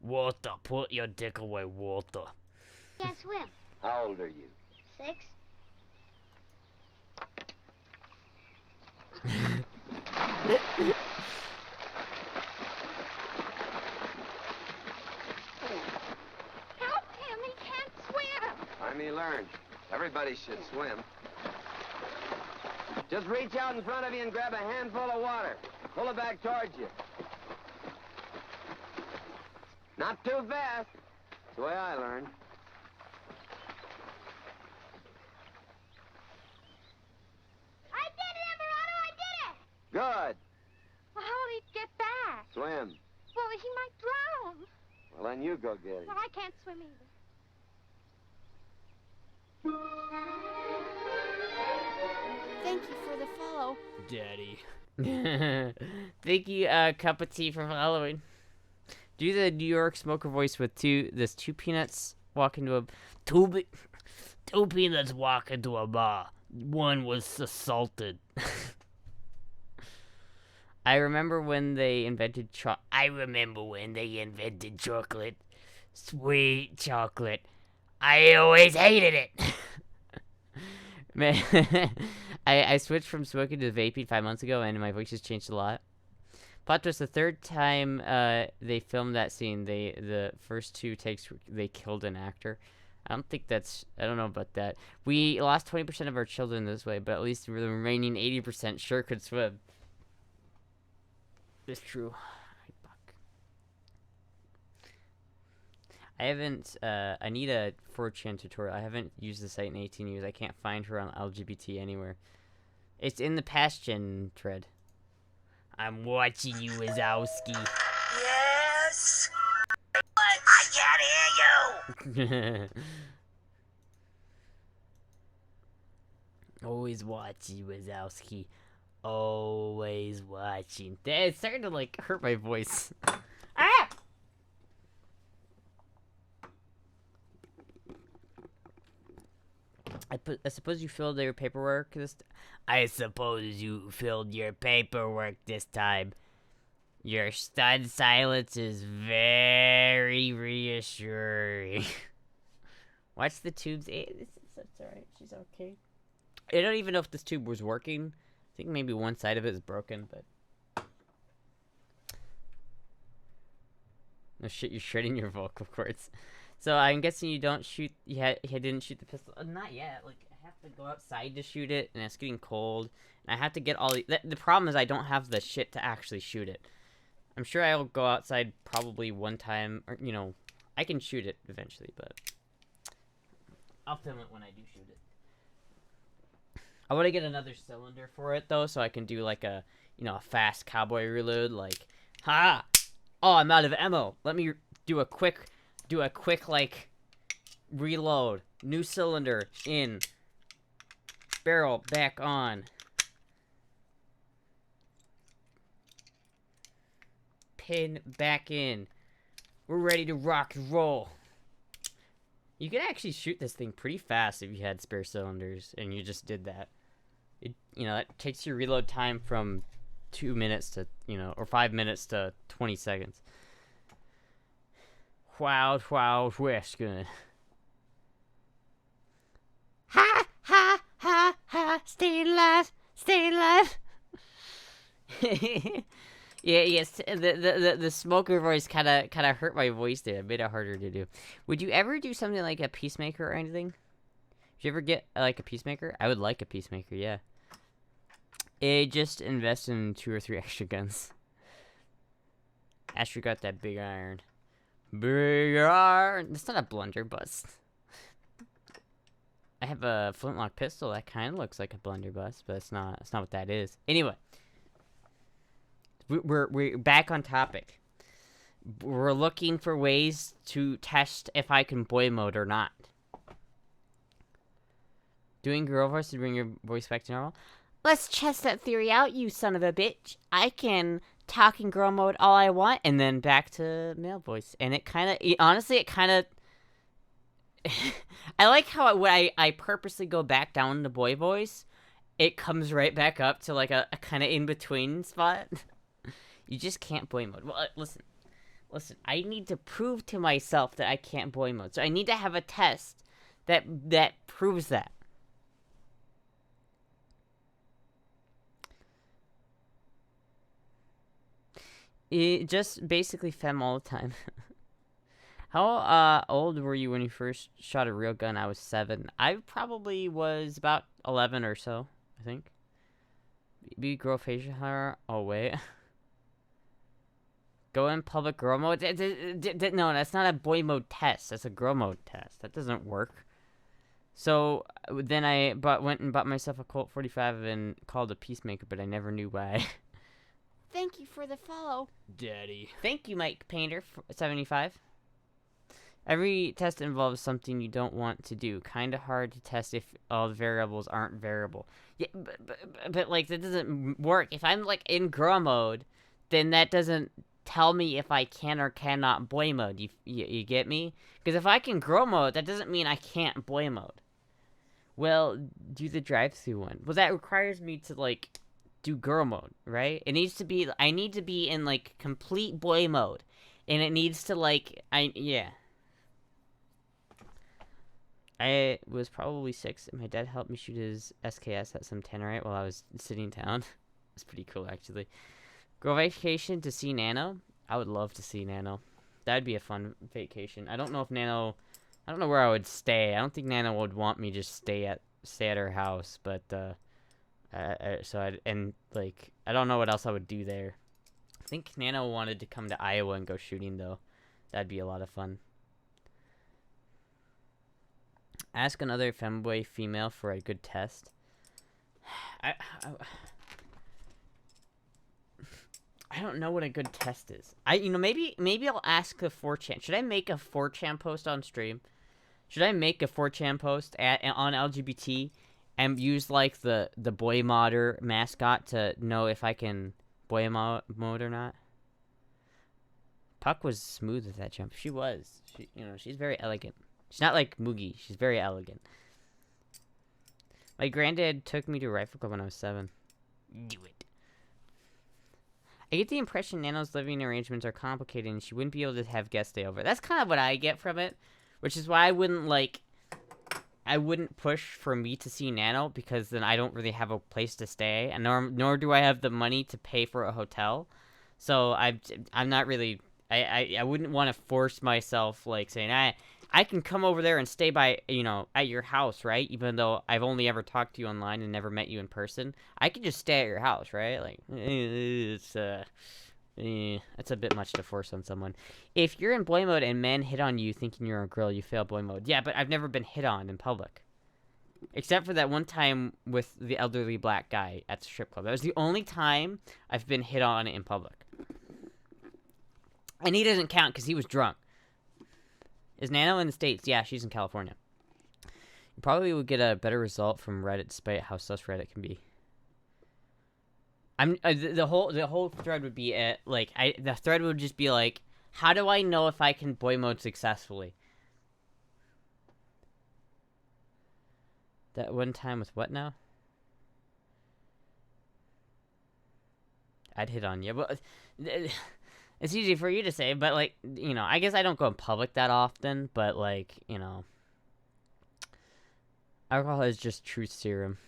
Walter, put your dick away, Walter. Can't swim. How old are you? 6. Help him, he can't swim. Time he learned. Everybody should swim. Just reach out in front of you and grab a handful of water. Pull it back towards you. Not too fast. It's the way I learned. I did it, Everardo! I did it! Good. Well, how will he get back? Swim. Well, he might drown. Well, then you go get him. Well, I can't swim either. Thank you for the follow. Daddy. Thank you, cup of tea for following. Do the New York smoker voice with two peanuts walk into a two peanuts walk into a bar. One was assaulted. I remember when they invented chocolate. Sweet chocolate. I always hated it. Man, I switched from smoking to vaping 5 months ago, and my voice has changed a lot. Plot twist: the third time they filmed that scene, the first 2 takes they killed an actor. I don't know about that. We lost 20% of our children this way, but at least the remaining 80% sure could swim. It's true. I haven't, I need a 4chan tutorial. I haven't used the site in 18 years. I can't find her on LGBT anywhere. It's in the past gen thread. I'm watching you, Wazowski. Yes? I can't hear you! Always watching, Wazowski. Always watching. It's starting to, like, hurt my voice. Ah! I suppose you filled your paperwork this I suppose you filled your paperwork this time. Your stunned silence is very reassuring. Watch the tubes. That's alright. She's okay. I don't even know if this tube was working. I think maybe one side of it is broken, but... No shit, you're shredding your vocal cords. So I'm guessing you don't shoot. You didn't shoot the pistol. Not yet. Like I have to go outside to shoot it, and it's getting cold. And I have to get all the problem is I don't have the shit to actually shoot it. I'm sure I'll go outside probably one time, or I can shoot it eventually, but I'll film it when I do shoot it. I want to get another cylinder for it though, so I can do like a a fast cowboy reload. Like, ha! Oh, I'm out of ammo. Let me do a quick like reload. New cylinder in. Barrel back on. Pin back in. We're ready to rock and roll. You could actually shoot this thing pretty fast if you had spare cylinders and you just did that. That takes your reload time from 2 minutes to, or 5 minutes to 20 seconds. Wow, West good. Ha, ha, ha, ha, stay alive. Yes, the smoker voice kind of hurt my voice there. It made it harder to do. Would you ever do something like a Peacemaker or anything? Did you ever get like a Peacemaker? I would like a Peacemaker, yeah. Just invest in 2 or 3 extra guns. Astra got that big iron. Big iron. It's not a blunderbuss. I have a flintlock pistol that kind of looks like a blunderbuss, but it's not. It's not what that is. Anyway, we're back on topic. We're looking for ways to test if I can boy mode or not. Doing girl voice to bring your voice back to normal. Let's test that theory out, you son of a bitch. I can talk in girl mode all I want, and then back to male voice. And it kind of, honestly, it kind of... I like how when I purposely go back down to boy voice, it comes right back up to like a kind of in-between spot. You just can't boy mode. Well, listen, I need to prove to myself that I can't boy mode. So I need to have a test that proves that. It just basically fem all the time. How old were you when you first shot a real gun? I was 7. I probably was about 11 or so, I think. Maybe grow facial hair. Oh, wait. Go in public girl mode. No, that's not a boy mode test. That's a girl mode test. That doesn't work. So then I went and bought myself a Colt 45 and called a Peacemaker, but I never knew why. Thank you for the follow. Daddy. Thank you, Mike Painter 75. Every test involves something you don't want to do. Kind of hard to test if all the variables aren't variable. Yeah, but like that doesn't work. If I'm like in girl mode, then that doesn't tell me if I can or cannot boy mode. You get me? Because if I can girl mode, that doesn't mean I can't boy mode. Well, do the drive-through one. Well, that requires me to like do girl mode, right? It needs to be. I need to be in like complete boy mode, and it needs to like yeah. I was probably 6, and my dad helped me shoot his SKS at some Tannerite while I was sitting down. It's pretty cool, actually. Go vacation to see Nano? I would love to see Nano. That'd be a fun vacation. I don't know if Nano... I don't know where I would stay. I don't think Nano would want me just stay at her house, but, I don't know what else I would do there. I think Nano wanted to come to Iowa and go shooting, though. That'd be a lot of fun. Ask another femboy female for a good test. I don't know what a good test is. Maybe I'll ask the 4chan. Should I make a 4chan post on stream? Should I make a 4chan post on LGBT and use like the boy modder mascot to know if I can boy mode or not? Puck was smooth with that jump. She was. She's very elegant. She's not like Moogie. She's very elegant. My granddad took me to Rifle Club when I was 7. Do it. I get the impression Nano's living arrangements are complicated and she wouldn't be able to have guests stay over. That's kind of what I get from it, which is why I wouldn't push for me to see Nano, because then I don't really have a place to stay, and nor do I have the money to pay for a hotel. So I'm not really... I wouldn't want to force myself, like, saying, I can come over there and stay by, at your house, right? Even though I've only ever talked to you online and never met you in person. I could just stay at your house, right? Like, it's a bit much to force on someone. If you're in boy mode and men hit on you thinking you're a girl, you fail boy mode. Yeah, but I've never been hit on in public. Except for that one time with the elderly black guy at the strip club. That was the only time I've been hit on in public. And he doesn't count because he was drunk. Is Nano in the States? Yeah, she's in California. You probably would get a better result from Reddit despite how sus Reddit can be. The whole thread would be the thread would just be like, how do I know if I can boy mode successfully? That one time with what now? I'd hit on you, but it's easy for you to say, but I guess I don't go in public that often, but alcohol is just truth serum.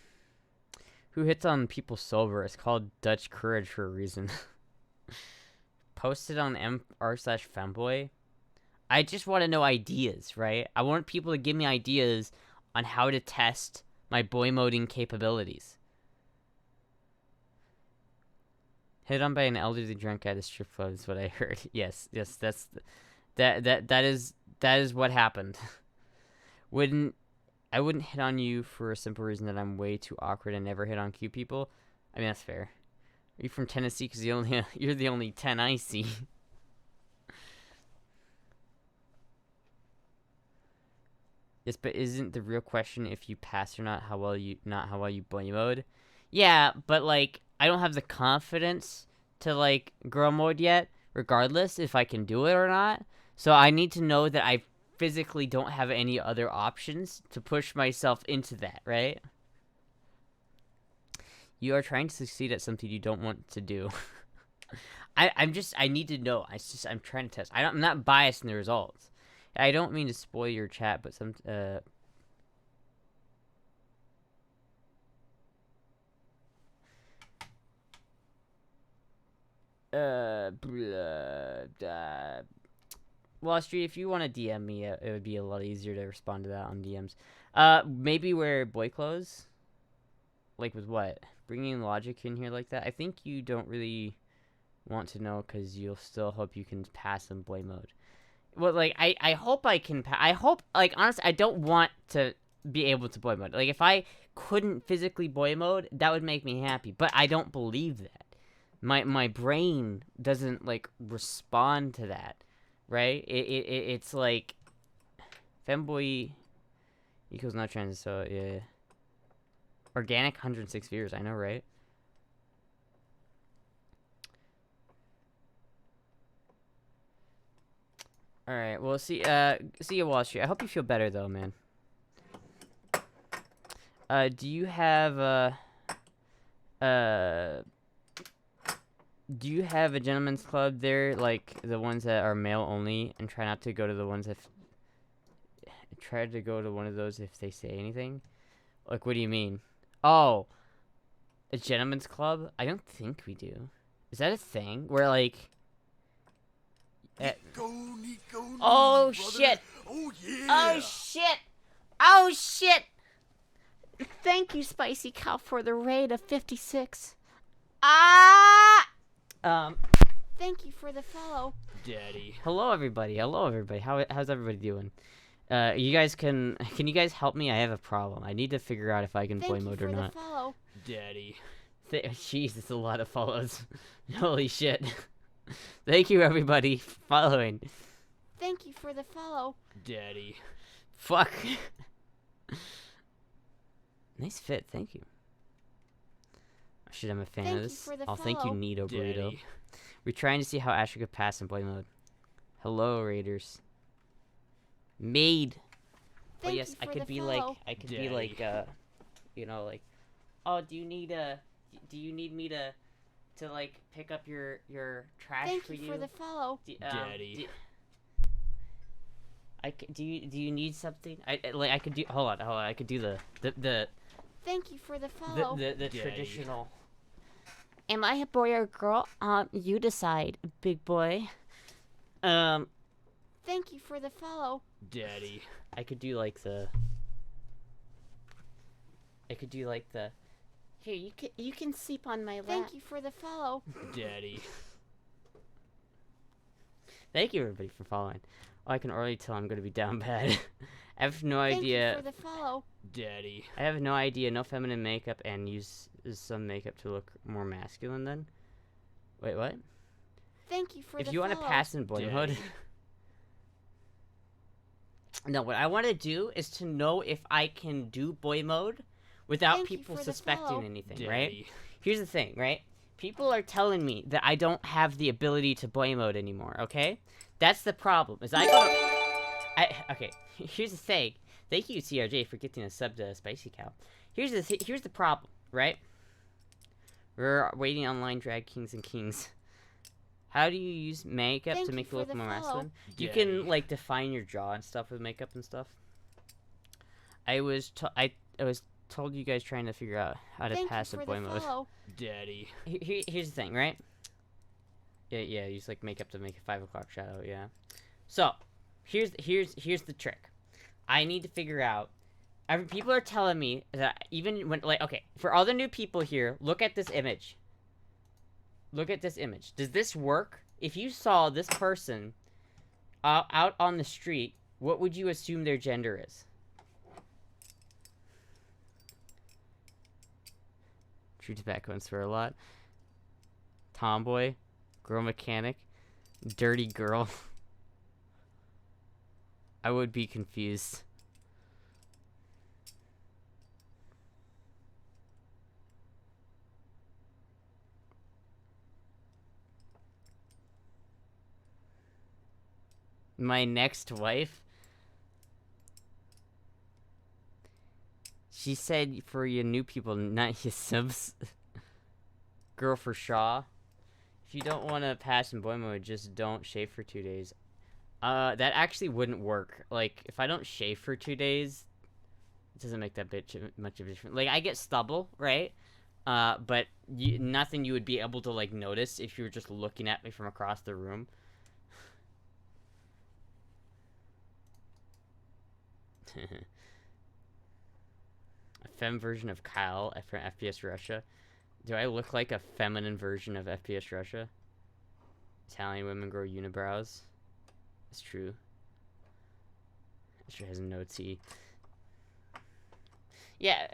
Who hits on people sober? It's called Dutch courage for a reason. Posted on r/femboy. I just want to know ideas, right? I want people to give me ideas on how to test my boy moding capabilities. Hit on by an elderly drunk at a strip club is what I heard. Yes, that is what happened. I wouldn't hit on you for a simple reason that I'm way too awkward and never hit on cute people. I mean, that's fair. Are you from Tennessee? Because you're the only 10 I see. Yes, but isn't the real question if you pass or not how well you boy mode? Yeah, but I don't have the confidence to girl mode yet, regardless if I can do it or not. So I need to know that I physically don't have any other options to push myself into that, right? You are trying to succeed at something you don't want to do. I need to know. I'm trying to test. I'm not biased in the results. I don't mean to spoil your chat, but Wall Street, if you want to DM me, it would be a lot easier to respond to that on DMs. Maybe wear boy clothes? With what? Bringing logic in here like that? I think you don't really want to know because you'll still hope you can pass in boy mode. Well, like, I hope I can I hope, like, honestly, I don't want to be able to boy mode. Like, if I couldn't physically boy mode, that would make me happy. But I don't believe that. My brain doesn't, like, respond to that, right? It's like, femboy equals not trans, so, yeah. Organic, 106 viewers, I know, right? Alright, well, see you, Wall Street. I hope you feel better, though, man. Do you have a gentleman's club there, like the ones that are male only, and try not to go to the ones that try to go to one of those if they say anything? Like, what do you mean? Oh, a gentleman's club? I don't think we do. Is that a thing where, like, oh shit! Oh yeah! Oh shit! Oh shit! Thank you, Spicy Cow, for the raid of 56. Ah! Thank you for the follow. Daddy. Hello, everybody. Hello, everybody. How's everybody doing? You guys can you guys help me? I have a problem. I need to figure out if I can play mode or not. Follow. Daddy. Jeez, it's a lot of follows. Holy shit. Thank you, everybody, for following. Thank you for the follow. Daddy. Fuck. Nice fit, thank you. I should I'm a fan Thank of you this. for the Oh, thank you, follow. Neato Burrito. Daddy. We're trying to see how Astra could pass in play mode. Hello, Raiders. Maid. Oh Thank yes, you I for could the be follow. like, I could be Daddy. like, you know, like, oh, do you need me to like pick up your trash Thank for you you? for the follow. Daddy. Do you need something? I could do. Hold on. I could do the Thank you for the follow. the Daddy. traditional. Am I a boy or a girl? You decide, big boy. Thank you for the follow. Daddy. I could do like the. Here, you can sleep on my lap. Thank you for the follow. Daddy. Thank you, everybody, for following. Oh, I can already tell I'm gonna be down bad. I have no Thank idea. you for the follow. Daddy. I have no idea. No feminine makeup and use some makeup to look more masculine. Then. Wait, what? Thank you for If the you want to follow. pass in boy mode. Daddy. No, what I want to do is to know if I can do boy mode without Thank you people for the suspecting follow. anything, Daddy. right? Here's the thing, right? People are telling me that I don't have the ability to boy mode anymore, okay? That's the problem. Is okay, here's the thing. Thank you, CRJ, for getting a sub to Spicy Cow. Here's the problem, right? We're waiting online drag kings and kings. How do you use makeup Thank to you make for you look the more follow. masculine? You Daddy. can like define your jaw and stuff with makeup and stuff. I was told you guys trying to figure out how to Thank pass you a for boy the mode. follow. Daddy. Here's the thing, right? Yeah, use like makeup to make a 5 o'clock shadow. Yeah. So here's the trick. I need to figure out. People are telling me that even when okay, for all the new people here, look at this image. Look at this image. Does this work? If you saw this person out on the street, what would you assume their gender is? Chew tobacco and swear a lot. Tomboy, girl mechanic, dirty girl. I would be confused. My next wife? She said for your new people, not your subs. Girl for Shaw. If you don't want to pass in boy mode, just don't shave for 2 days. That actually wouldn't work. Like, if I don't shave for 2 days, it doesn't make that much of a difference. Like, I get stubble, right? But nothing you would be able to, like, notice if you were just looking at me from across the room. A femme version of Kyle from FPS Russia. Do I look like a feminine version of FPS Russia? Italian women grow unibrows. It's true. Astra has no tea. Yeah,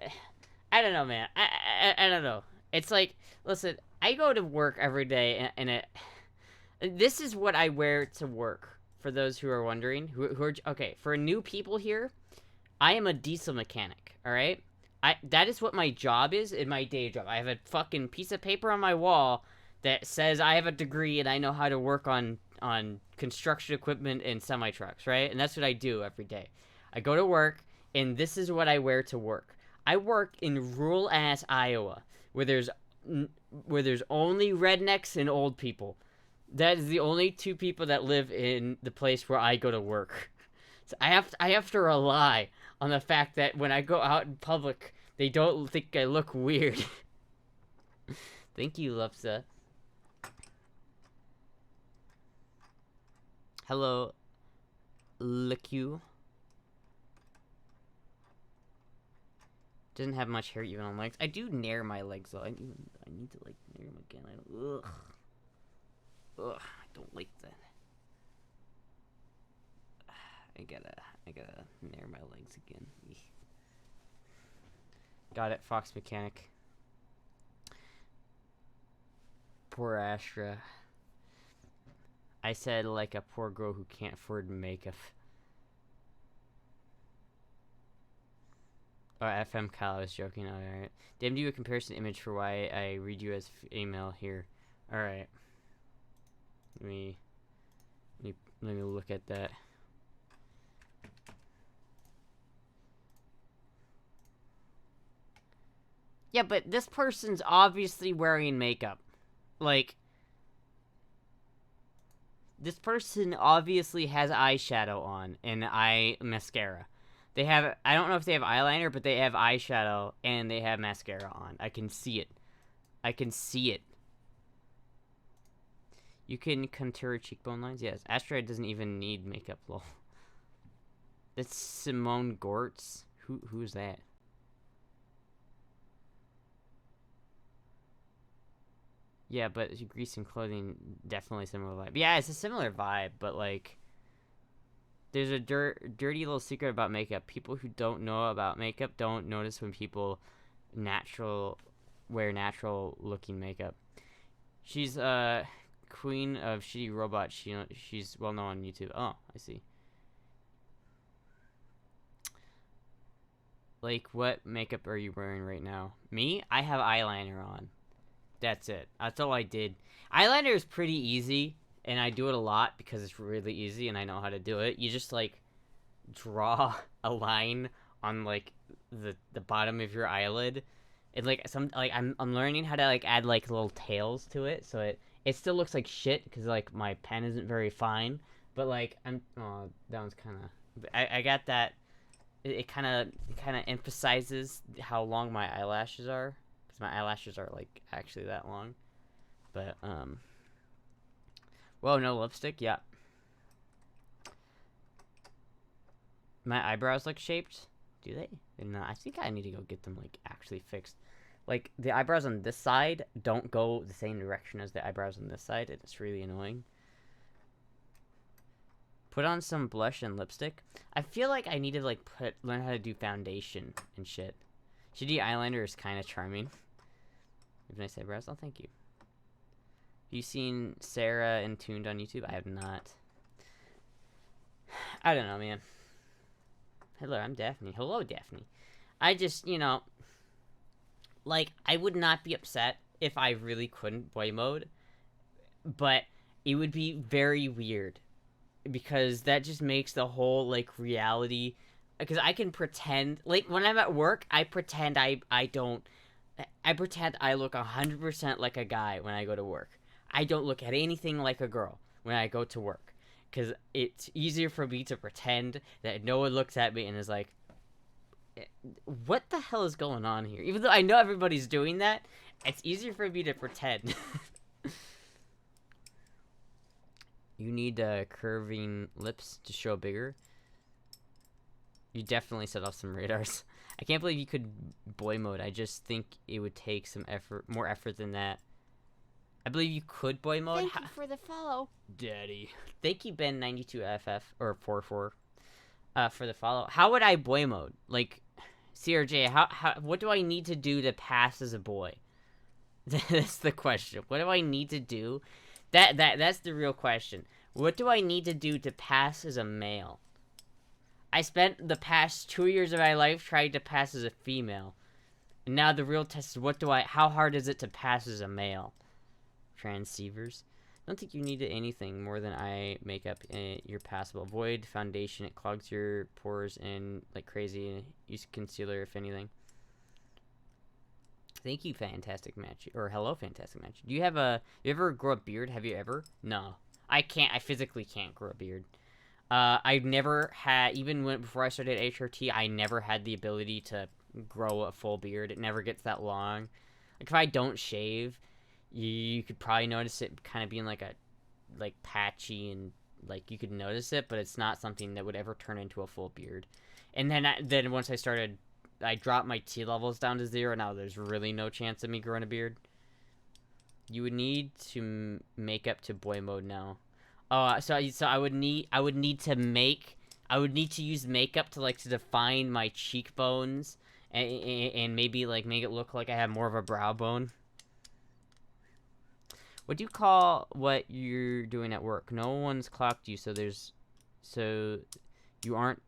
I don't know, man. I don't know. It's like, listen, I go to work every day, and this is what I wear to work. For those who are wondering, who are okay, for new people here, I am a diesel mechanic. All right, that is what my job is in my day job. I have a fucking piece of paper on my wall that says I have a degree and I know how to work on construction equipment and semi trucks, right? And that's what I do every day. I go to work, and this is what I wear to work. I work in rural ass Iowa, where there's only rednecks and old people. That is the only two people that live in the place where I go to work. So I have to rely on the fact that when I go out in public, they don't think I look weird. Thank you, Lupsa. Hello, Liku. Doesn't have much hair even on legs. I do nair my legs though. I need to like nair them again. Ugh, I don't like that. I gotta nair my legs again. Got it, Fox Mechanic. Poor Astra. I said like a poor girl who can't afford makeup. Oh, FM Kyle, I was joking. Oh, alright. Damn, do a comparison image for why I read you as female here. Alright. Let me look at that. Yeah, but this person's obviously wearing makeup. Like, this person obviously has eyeshadow on and mascara. They have, I don't know if they have eyeliner, but they have eyeshadow and they have mascara on. I can see it. I can see it. You can contour cheekbone lines? Yes. Astra doesn't even need makeup, lol. That's Simone Gortz. Who's that? Yeah, but grease and clothing, definitely similar vibe. Yeah, it's a similar vibe, but like, there's a dirty little secret about makeup. People who don't know about makeup don't notice when people wear natural looking makeup. She's queen of shitty robots. She's well known on YouTube. Oh, I see. Like, what makeup are you wearing right now? Me? I have eyeliner on. That's it. That's all I did. Eyeliner is pretty easy, and I do it a lot because it's really easy and I know how to do it. You just like draw a line on like the bottom of your eyelid. It's like I'm learning how to like add like little tails to it, so it still looks like shit because like my pen isn't very fine. But like that one's kind of. I got that. It kind of emphasizes how long my eyelashes are. My eyelashes are like actually that long, but whoa, no lipstick. Yeah, my eyebrows look shaped. Do they? No, I think I need to go get them like actually fixed. Like the eyebrows on this side don't go the same direction as the eyebrows on this side, and it's really annoying. Put on some blush and lipstick. I feel like I need to like learn how to do foundation and shit. Shitty eyeliner is kind of charming. Have nice eyebrows. Oh, thank you. Have you seen Sarah and Tuned on YouTube? I have not. I don't know, man. Hello, I'm Daphne. Hello, Daphne. I just, like, I would not be upset if I really couldn't boy mode, but it would be very weird because that just makes the whole, like, reality. Because I can pretend, like, when I'm at work, I pretend I pretend I look 100% like a guy when I go to work. I don't look at anything like a girl when I go to work. Because it's easier for me to pretend that no one looks at me and is like, what the hell is going on here? Even though I know everybody's doing that, it's easier for me to pretend. You need curving lips to show bigger. You definitely set off some radars. I can't believe you could boy mode. I just think it would take some effort, more effort than that. I believe you could boy mode. Thank you for the follow. Daddy. Thank you, Ben92FF, or 44, for the follow. How would I boy mode? Like, CRJ, what do I need to do to pass as a boy? That's the question. What do I need to do? That's the real question. What do I need to do to pass as a male? I spent the past 2 years of my life trying to pass as a female. And now the real test is how hard is it to pass as a male? Transceivers. I don't think you need anything more than eye makeup. You're passable. Avoid foundation. It clogs your pores in like crazy. Use concealer if anything. Thank you, Fantastic Match. Or hello, Fantastic Match. Do you ever grow a beard? Have you ever? No. I physically can't grow a beard. I've never had, before I started HRT, I never had the ability to grow a full beard. It never gets that long. Like, if I don't shave, you could probably notice it kind of being like patchy, and like you could notice it, but it's not something that would ever turn into a full beard. And then once I dropped my T levels down to 0. Now there's really no chance of me growing a beard. You would need to make up to boy mode now. Oh, so I would need to use makeup to define my cheekbones and maybe like make it look like I have more of a brow bone. What do you call what you're doing at work? No one's clocked you, so you aren't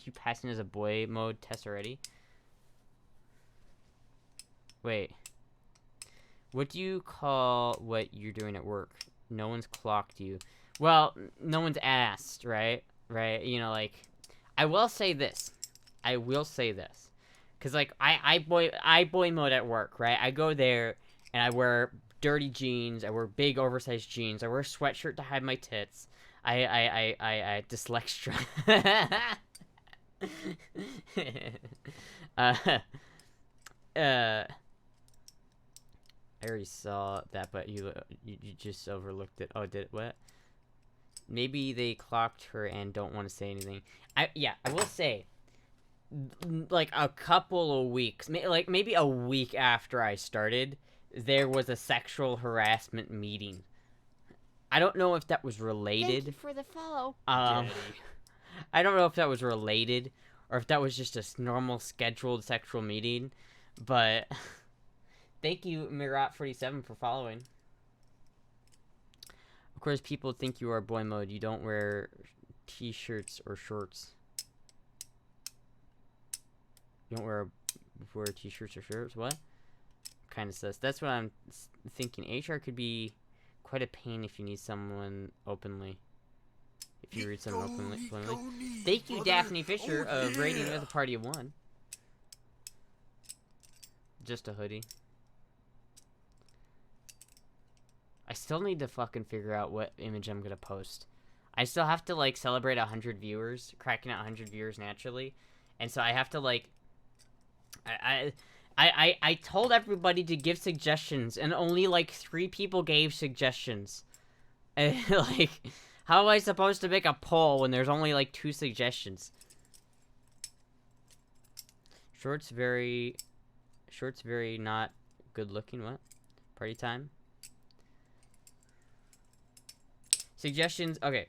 you passing as a boy mode test already? Wait. What do you call what you're doing at work? No one's clocked you. Well, no one's asked, right? Right? You know, like, I will say this. Because, like, I boy mode at work, right? I go there, and I wear dirty jeans. I wear big, oversized jeans. I wear a sweatshirt to hide my tits. I dyslexia. I already saw that, but you just overlooked it. Oh, did it? What? Maybe they clocked her and don't want to say anything. I will say, like a couple of weeks, like maybe a week after I started, there was a sexual harassment meeting. I don't know if that was related. Thank you for the follow. I don't know if that was related or if that was just a normal scheduled sexual meeting, but thank you, Mirat47, for following. Of course, people think you are boy mode. You don't wear t-shirts or shorts. You don't wear t-shirts or shirts? What? Kind of sus. That's what I'm thinking. HR could be quite a pain if you need someone openly. If you read someone openly. Thank you, Daphne Fisher, of rating with a party of 1. Just a hoodie. I still need to fucking figure out what image I'm gonna post. I still have to, like, celebrate 100 viewers, cracking out 100 viewers naturally. And so I have to, like, I told everybody to give suggestions, and only, like, 3 people gave suggestions. And, like, how am I supposed to make a poll when there's only, like, 2 suggestions? Shorts very not good looking. What? Party time? Suggestions. Okay.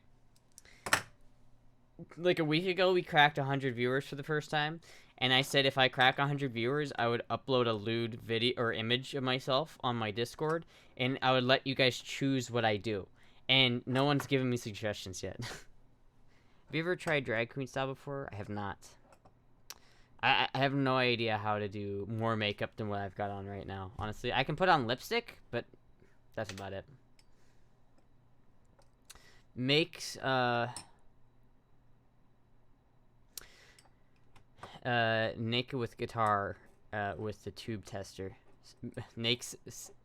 Like a week ago, we cracked 100 viewers for the first time. And I said if I crack 100 viewers, I would upload a lewd video or image of myself on my Discord. And I would let you guys choose what I do. And no one's given me suggestions yet. Have you ever tried drag queen style before? I have not. I have no idea how to do more makeup than what I've got on right now. Honestly, I can put on lipstick, but that's about it. Makes naked with guitar with the tube tester. Makes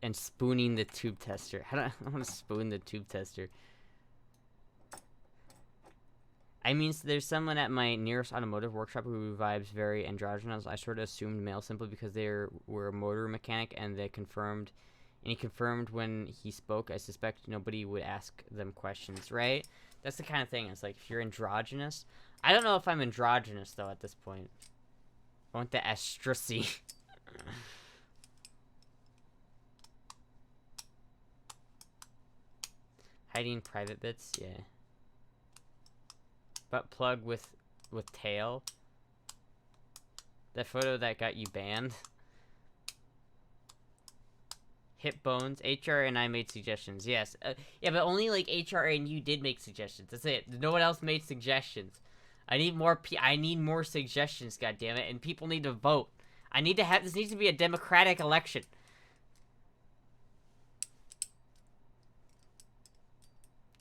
and spooning the tube tester. How do I want to spoon the tube tester? I mean, so there's someone at my nearest automotive workshop who vibes very androgynous. I sort of assumed male simply because they were a motor mechanic, and he confirmed when he spoke. I suspect nobody would ask them questions, right? That's the kind of thing. It's like, if you're androgynous. I don't know if I'm androgynous, though, at this point. I want the astracy. Hiding private bits, yeah. Butt plug with tail. The photo that got you banned. Hip bones. HR and I made suggestions. Yes. Yeah, but only like HR and you did make suggestions. That's it. No one else made suggestions. I need more suggestions, God damn it, and people need to vote. This needs to be a democratic election.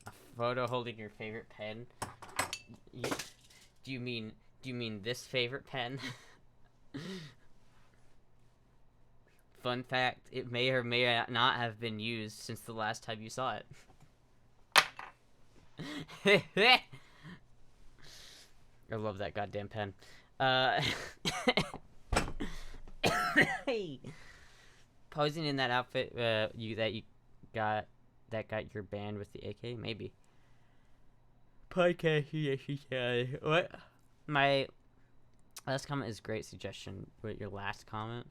A photo holding your favorite pen. Do you mean this favorite pen? Fun fact, it may or may not have been used since the last time you saw it. I love that goddamn pen. Posing in that outfit that got your band with the AK, maybe. Podcast, what? My last comment is great suggestion. What your last comment?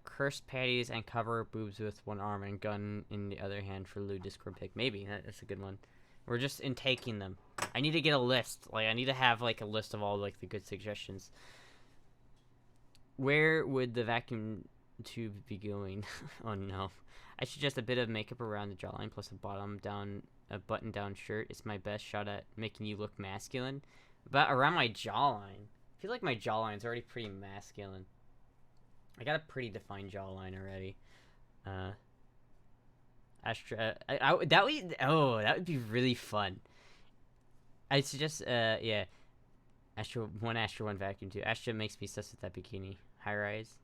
Curse patties and cover boobs with one arm and gun in the other hand for lewd Discord pic. Maybe that's a good one. We're just intaking them. I need to get a list. Like I need to have like a list of all like the good suggestions. Where would the vacuum tube be going? Oh no. I suggest a bit of makeup around the jawline plus a button down shirt. It's my best shot at making you look masculine. But around my jawline. I feel like my jawline's already pretty masculine. I got a pretty defined jawline already. Astra, that would be really fun. I suggest, yeah. Astra 1 vacuum 2. Astra makes me sus with that bikini. High rise.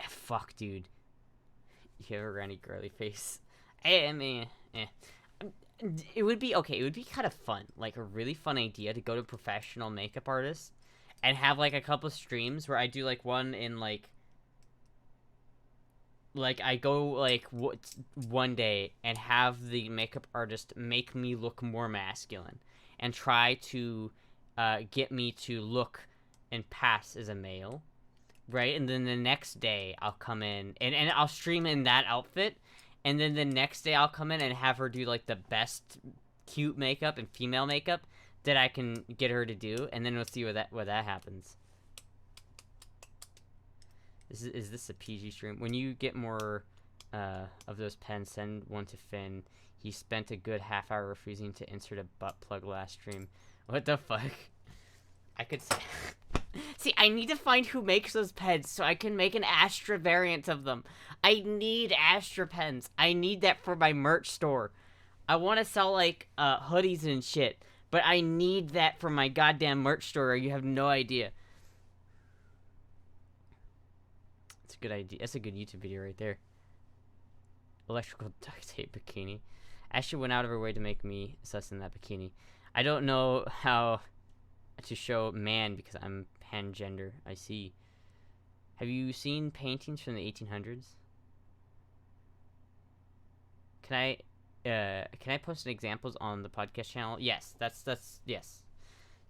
Fuck, dude. You have a randy girly face. I mean, it would be okay. It would be kind of fun, like a really fun idea to go to a professional makeup artist and have like a couple streams where I do like one in like I go like one day and have the makeup artist make me look more masculine and try to get me to look and pass as a male, right? And then the next day I'll come in and I'll stream in that outfit, and then the next day I'll come in and have her do like the best cute makeup and female makeup that I can get her to do, and then we'll see what that happens. Is this a PG stream? When you get more of those pens, send one to Finn. He spent a good half hour refusing to insert a butt plug last stream. What the fuck? I could say... See, I need to find who makes those pens so I can make an Astra variant of them. I need Astra pens. I need that for my merch store. I want to sell, like, hoodies and shit. But I need that for my goddamn merch store. You have no idea. It's a good idea. That's a good YouTube video right there. Electrical duct tape bikini. Ashley went out of her way to make me sus in that bikini. I don't know how to show man because I'm pangender. I see. Have you seen paintings from the 1800s? Can I post some examples on the podcast channel? Yes, that's yes.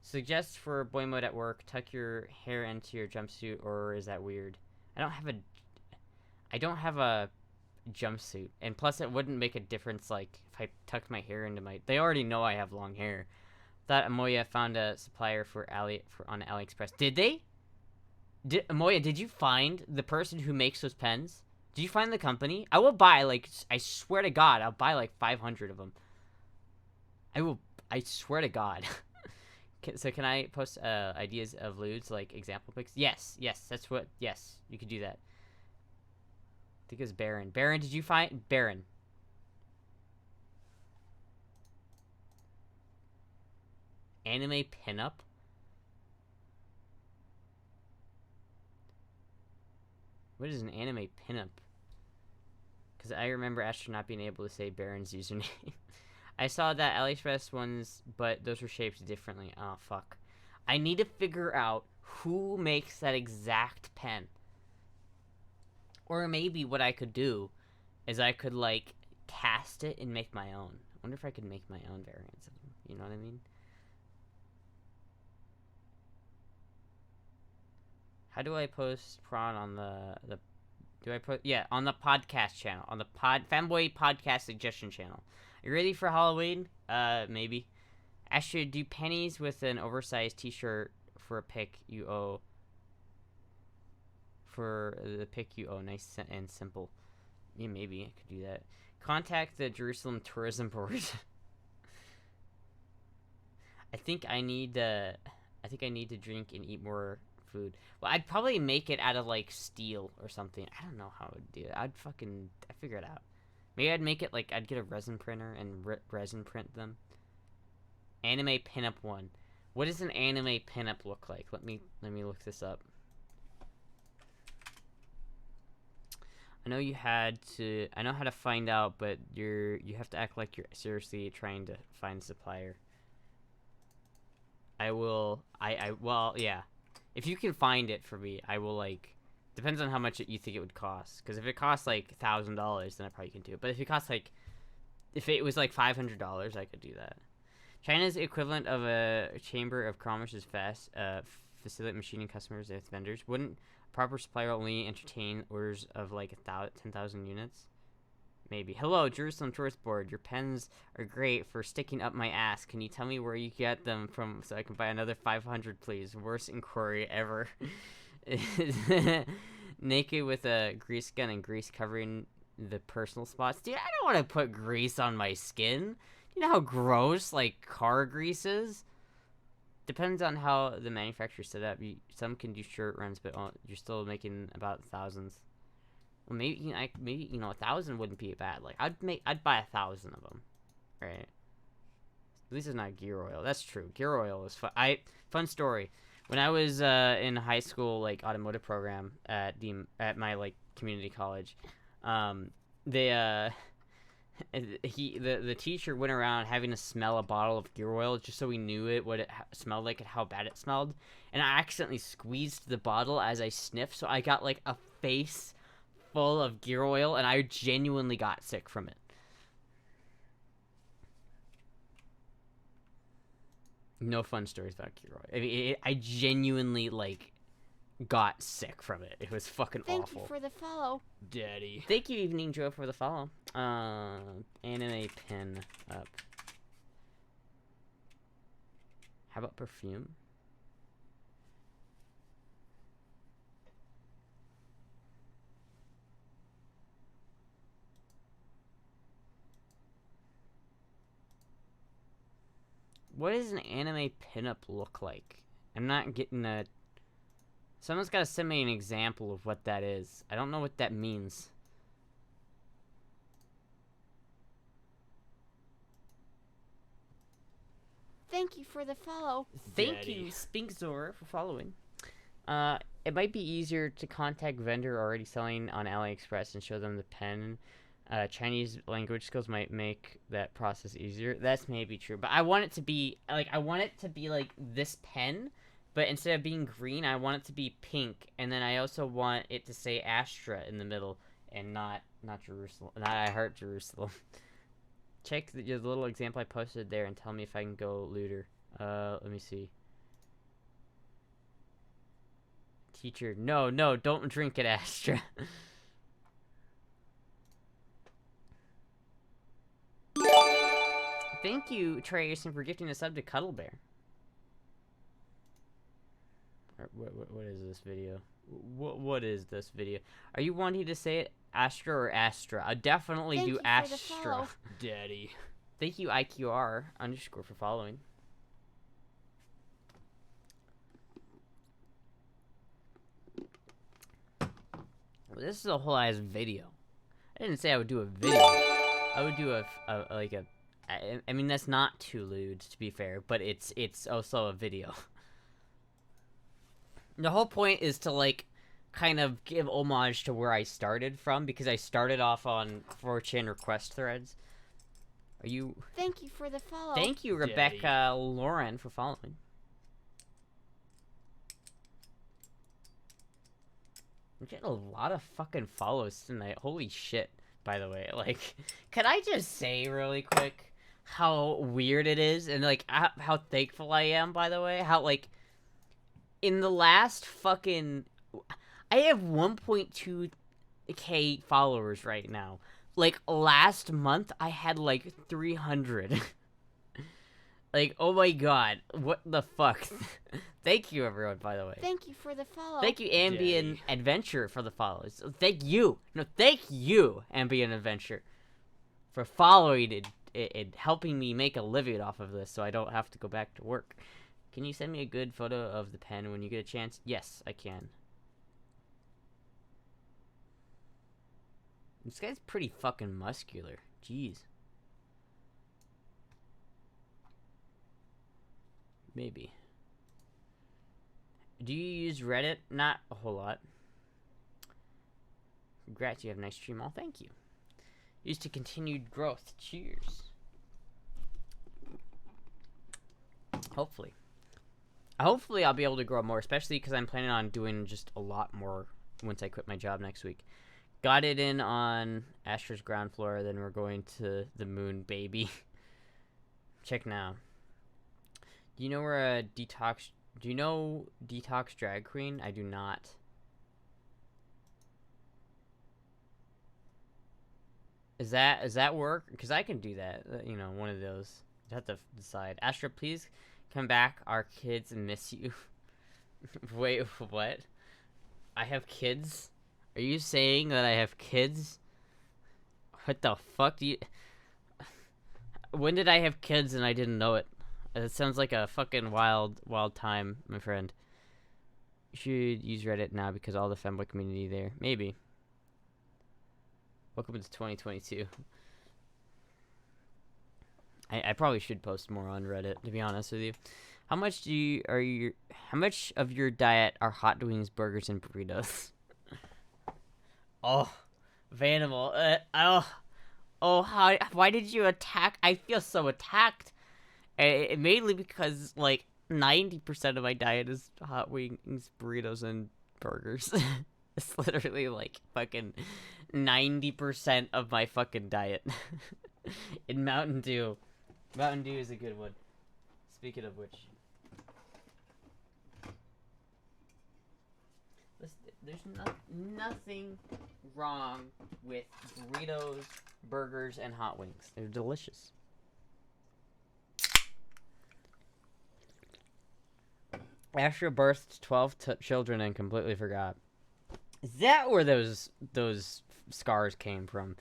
Suggest for boy mode at work, tuck your hair into your jumpsuit, or is that weird? I don't have a jumpsuit, and plus it wouldn't make a difference like if I tucked my hair into my. They already know I have long hair. Thought Amoya found a supplier on AliExpress. Did they? Amoya, did you find the person who makes those pens? Did you find the company? I will buy, like, I swear to God, I'll buy, like, 500 of them. I swear to God. So can I post ideas of lewds, like, example pics? Yes, that's what, yes, you could do that. I think it was Baron. Baron, did you find, Baron? Anime pinup? What is an anime pinup? Because I remember Astra not being able to say Baron's username. I saw that AliExpress ones, but those were shaped differently. Oh, fuck. I need to figure out who makes that exact pen. Or maybe what I could do is I could, like, cast it and make my own. I wonder if I could make my own variants of them. You know what I mean? How do I post prawn on the Do I put... Yeah, on the podcast channel. On the Fanboy podcast suggestion channel. Are you ready for Halloween? Maybe. Astra, do pennies with an oversized t-shirt for a pic you owe. For the pic you owe. Nice and simple. Yeah, maybe I could do that. Contact the Jerusalem Tourism Board. I think I need to drink and eat more food. Well, I'd probably make it out of like steel or something. I don't know how I would do it. I'd figure it out. Maybe I'd make it like I'd get a resin printer and resin print them. Anime pinup one. What does an anime pinup look like? Let me look this up. I know how to find out, but you have to act like you're seriously trying to find a supplier. Well, yeah. If you can find it for me, I will, like... Depends on how much you think it would cost. Because if it costs, like, $1,000, then I probably can do it. But if it costs, like... If it was, like, $500, I could do that. China's equivalent of a chamber of commerce is fast. Facilitate machining customers with vendors. Wouldn't a proper supplier only entertain orders of, like, 10,000 units? Maybe. Hello, Jerusalem Tourist Board. Your pens are great for sticking up my ass. Can you tell me where you get them from so I can buy another 500, please? Worst inquiry ever. Naked with a grease gun and grease covering the personal spots. Dude, I don't want to put grease on my skin. You know how gross, like, car grease is? Depends on how the manufacturer's set up. Some can do shirt runs, but you're still making about thousands. Well, maybe 1,000 wouldn't be bad. Like I'd buy 1,000 of them, right? At least it's not gear oil. That's true. Gear oil is fun. Fun story. When I was in high school, like automotive program at my like community college, the teacher went around having to smell a bottle of gear oil just so we knew what it smelled like and how bad it smelled. And I accidentally squeezed the bottle as I sniffed, so I got like a face full of gear oil, and I genuinely got sick from it. No fun stories about gear oil. I mean, I genuinely, like, got sick from it. It was fucking awful. Thank you for the follow. Daddy. Thank you, Evening Joe, for the follow. Anime pin up. How about perfume? What does an anime pinup look like? I'm not getting a... Someone's got to send me an example of what that is. I don't know what that means. Thank you for the follow. Thank you, Spinkzor, for following. It might be easier to contact vendor already selling on AliExpress and show them the pen. Chinese language skills might make that process easier. That's maybe true, but I want it to be like this pen, but instead of being green, I want it to be pink, and then I also want it to say Astra in the middle and not Jerusalem. Not I Heart Jerusalem. Check the little example I posted there and tell me if I can go looter. Let me see. Teacher, no, don't drink it, Astra. Thank you, Treyerson, for gifting a sub to Cuddle Bear. What is this video? What is this video? Are you wanting to say it Astra or Astra? I definitely do Astra. Daddy. Thank you, IQR _ for following. Well, this is a whole ass video. I didn't say I would do a video. I would do I mean, that's not too lewd, to be fair, but it's also a video. The whole point is to, like, kind of give homage to where I started from, because I started off on 4chan request threads. Are you... Thank you for the follow. Thank you, Rebecca Lauren, for following. I'm getting a lot of fucking follows tonight. Holy shit, by the way. Like, can I just say really quick how weird it is? And, like, how thankful I am, by the way? How, like, in the last fucking... I have 1.2 K followers right now. Like, last month, I had, like, 300. Like, oh my god. What the fuck? Thank you, everyone, by the way. Thank you for the follow. Thank you, Ambient Adventure, for the follows. Thank you. No, thank you, Ambient Adventure, for following and helping me make a living off of this so I don't have to go back to work. Can you send me a good photo of the pen when you get a chance? Yes, I can. This guy's pretty fucking muscular. Jeez. Maybe. Do you use Reddit? Not a whole lot. Congrats, you have a nice stream. Oh, thank you. Used to continued growth. Cheers. Hopefully. Hopefully I'll be able to grow more, especially because I'm planning on doing just a lot more once I quit my job next week. Got it in on Astra's ground floor, then we're going to the moon, baby. Check now. Do you know where a detox... Do you know Detox Drag Queen? I do not. Is that work? Because I can do that. You know, one of those. You have to decide. Astra, please come back. Our kids miss you. Wait, what? I have kids? Are you saying that I have kids? What the fuck do you... When did I have kids and I didn't know it? It sounds like a fucking wild time, my friend. You should use Reddit now because all the femboy community there. Maybe. Welcome to 2022. I probably should post more on Reddit, to be honest with you. How much how much of your diet are hot wings, burgers, and burritos? Oh, Vanimal. Why did you attack? I feel so attacked. Mainly because, like, 90% of my diet is hot wings, burritos, and burgers. It's literally, like, fucking 90% of my fucking diet. In Mountain Dew. Mountain Dew is a good one. Speaking of which. There's nothing wrong with burritos, burgers, and hot wings. They're delicious. Astra birthed 12 children and completely forgot. Is that where those scars came from?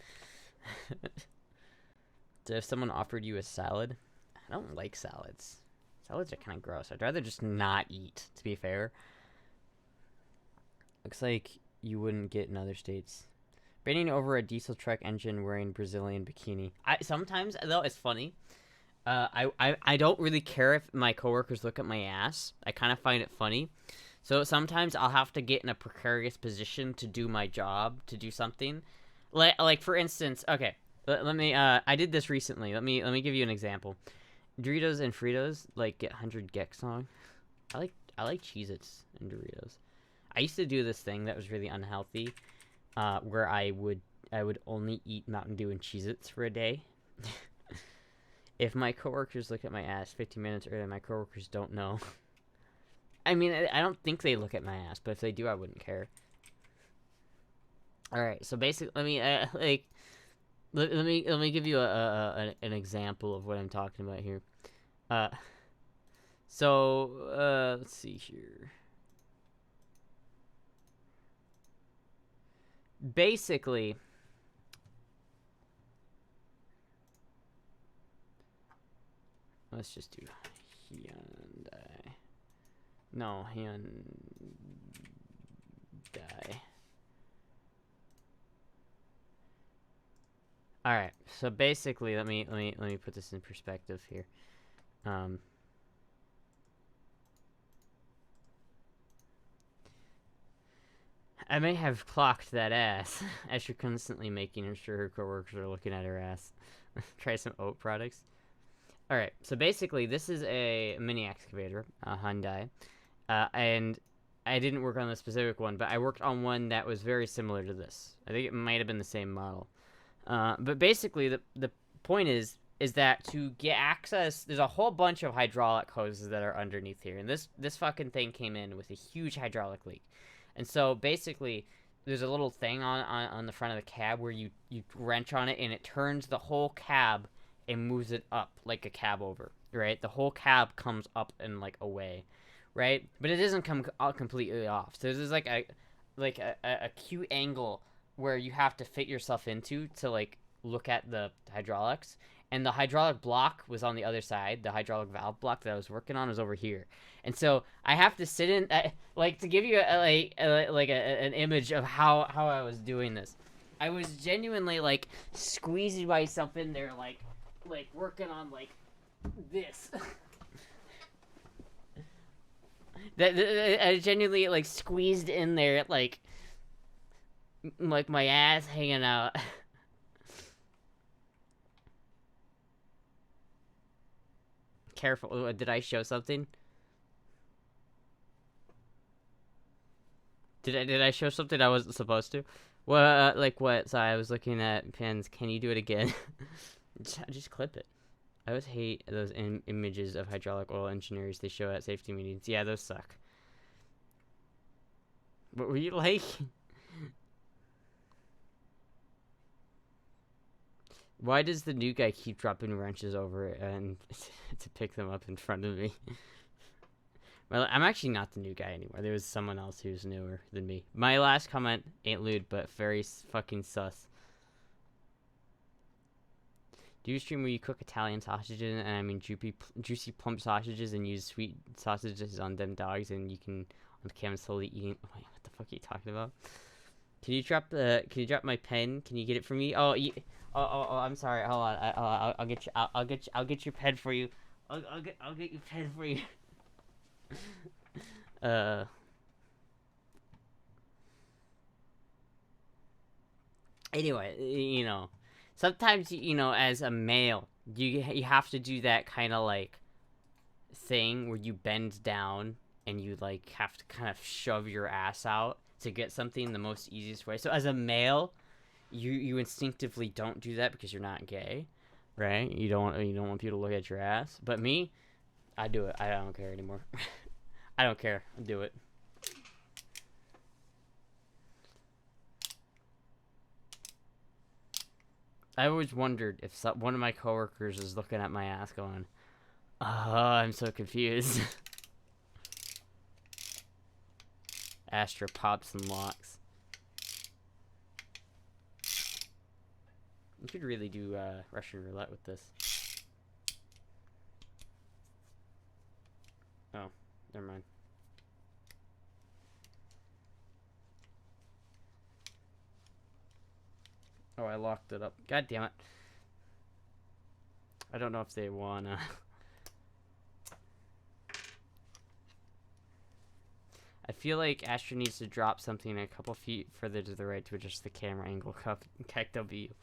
So if someone offered you a salad, I don't like salads. Salads are kind of gross. I'd rather just not eat, to be fair. Looks like you wouldn't get in other states. Bending over a diesel truck engine wearing Brazilian bikini. Sometimes, though, it's funny. I don't really care if my coworkers look at my ass. I kind of find it funny. So sometimes I'll have to get in a precarious position to do my job, to do something. Like for instance, okay, let me, I did this recently. Let me give you an example. Doritos and Fritos, like, get 100 Gex song. I like Cheez-Its and Doritos. I used to do this thing that was really unhealthy, where I would only eat Mountain Dew and Cheez-Its for a day. If my coworkers look at my ass 15 minutes earlier, my coworkers don't know. I mean, I don't think they look at my ass, but if they do, I wouldn't care. All right, so basically, let me give you an example of what I'm talking about here. Let's see here. Basically, let's just do Hyundai. No, Hyundai. All right. So basically, let me put this in perspective here. I may have clocked that ass as you're constantly making sure her coworkers are looking at her ass. Try some oat products. Alright, so basically this is a mini excavator, a Hyundai. And I didn't work on the specific one, but I worked on one that was very similar to this. I think it might have been the same model. But basically the point is that to get access, there's a whole bunch of hydraulic hoses that are underneath here. And this fucking thing came in with a huge hydraulic leak. And so basically, there's a little thing on the front of the cab where you wrench on it and it turns the whole cab and moves it up like a cab over, right? The whole cab comes up and like away, right? But it doesn't come completely off. So there's like a cute angle where you have to fit yourself into to like look at the hydraulics. And the hydraulic block was on the other side. The hydraulic valve block that I was working on was over here. And so I have to sit in, like, to give you an image of how I was doing this. I was genuinely like squeezing myself in there, like working on like this. I genuinely like squeezed in there, like my ass hanging out. Careful! Did I show something? Did I show something I wasn't supposed to? What? Like what? So I was looking at pins. Can you do it again? just clip it. I always hate those images of hydraulic oil engineers they show at safety meetings. Yeah, those suck. What were you like? Why does the new guy keep dropping wrenches over it and to pick them up in front of me? Well, I'm actually not the new guy anymore. There was someone else who's newer than me. My last comment ain't lewd, but very fucking sus. Do you stream where you cook Italian sausages, and I mean juicy plump sausages, and use sweet sausages on them dogs, and you can on camera slowly eating? Oh, wait, what the fuck are you talking about? Can you drop my pen? Can you get it for me? Oh, I'm sorry. Hold on. I'll get your pen for you. I'll get your pen for you. Anyway, you know, sometimes, you know, as a male, you have to do that kind of like thing where you bend down and you like have to kind of shove your ass out to get something the most easiest way. So as a male, you instinctively don't do that because you're not gay, right? You don't want people to look at your ass. But me, I do it. I don't care anymore. I don't care. I do it. I always wondered if one of my coworkers is looking at my ass going, "Oh, I'm so confused." Astra pops and locks. You could really do Russian roulette with this. Oh, never mind. Oh, I locked it up. God damn it. I don't know if they wanna. I feel like Astra needs to drop something a couple feet further to the right to adjust the camera angle. Kek W.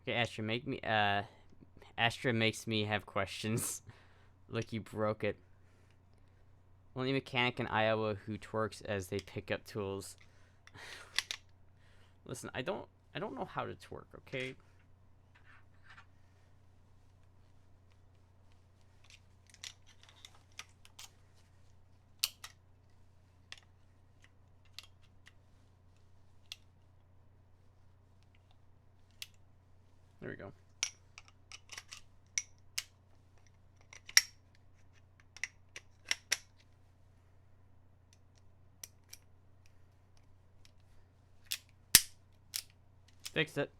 Okay, Astra, Astra makes me have questions. Look, you broke it. Only mechanic in Iowa who twerks as they pick up tools. Listen, I don't know how to twerk, okay? There we go. Fixed it.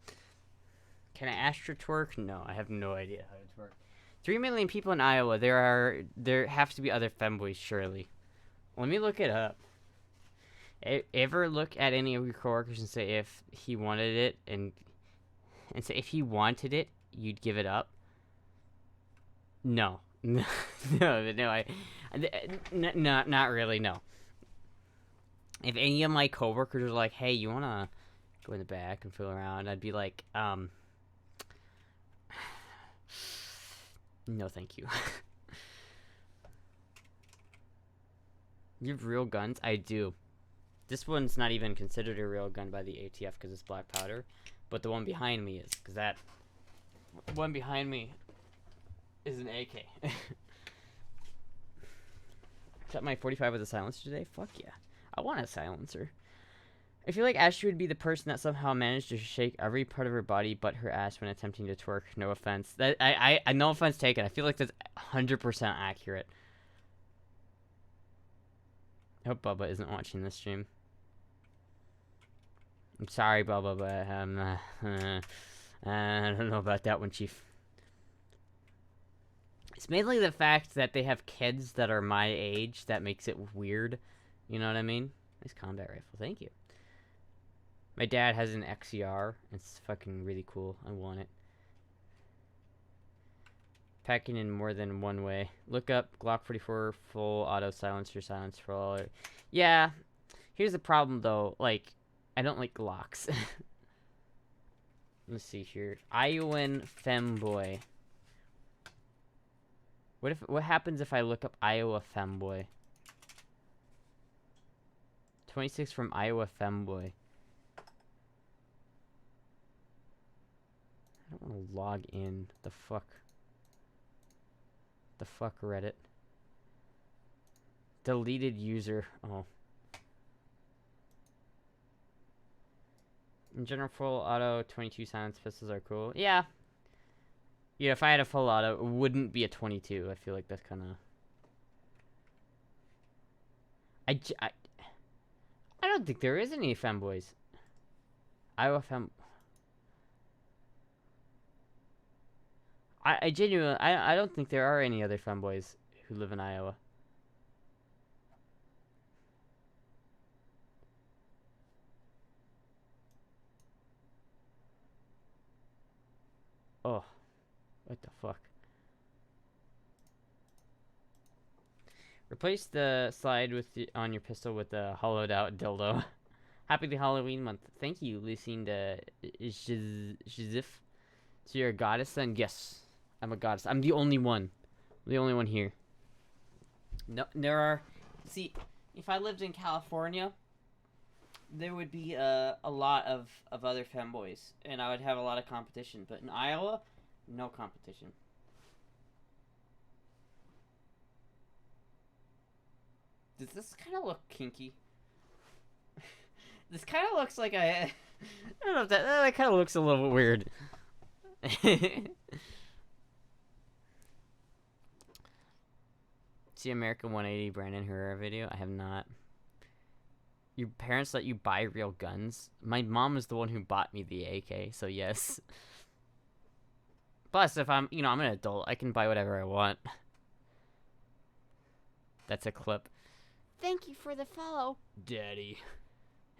Can I Astra twerk? No, I have no idea how to twerk. 3 million people in Iowa. There have to be other femboys, surely. Let me look it up. Ever look at any of your coworkers and say if he wanted it and say if he wanted it, you'd give it up? No. No, not really, no. If any of my coworkers are like, hey, you wanna go in the back and feel around, I'd be like, no thank you. You have real guns? I do. This one's not even considered a real gun by the ATF because it's black powder, but the one behind me is, because that one behind me is an AK. Set my 45 with a silencer today? Fuck yeah. I want a silencer. I feel like Astra would be the person that somehow managed to shake every part of her body but her ass when attempting to twerk. No offense. That I no offense taken. I feel like that's 100% accurate. I hope Bubba isn't watching this stream. I'm sorry, Bubba, but I don't know about that one, Chief. It's mainly the fact that they have kids that are my age that makes it weird. You know what I mean? Nice combat rifle. Thank you. My dad has an XCR. It's fucking really cool. I want it. Packing in more than one way. Look up Glock 44 full auto silencer, silence for all. Yeah. Here's the problem though. Like, I don't like Glocks. Let's see here. Iowan Femboy. What happens if I look up Iowa Femboy? 26 from Iowa Femboy. I don't want to log in. The fuck? The fuck, Reddit? Deleted user. Oh. In general, full auto 22 silence pistols are cool. Yeah. Yeah, if I had a full auto, it wouldn't be a 22. I feel like that's kind of... I don't think there is any femboys. Iowa fem... I genuinely... I don't think there are any other femboys who live in Iowa. Oh. What the fuck? Replace the slide with on your pistol with a hollowed out dildo. Happy Halloween month. Thank you, Lucinda Shizif. So you're a goddess then? Yes. I'm a goddess. I'm the only one. I'm the only one here. No, there are... See, if I lived in California, there would be a lot of other femboys. And I would have a lot of competition. But in Iowa, no competition. Does this kind of look kinky? This kind of looks like I don't know if that kind of looks a little bit weird. See American 180 Brandon Herrera video? I have not. Your parents let you buy real guns? My mom is the one who bought me the AK, so yes. Plus, if I'm an adult, I can buy whatever I want. That's a clip. Thank you for the follow. Daddy.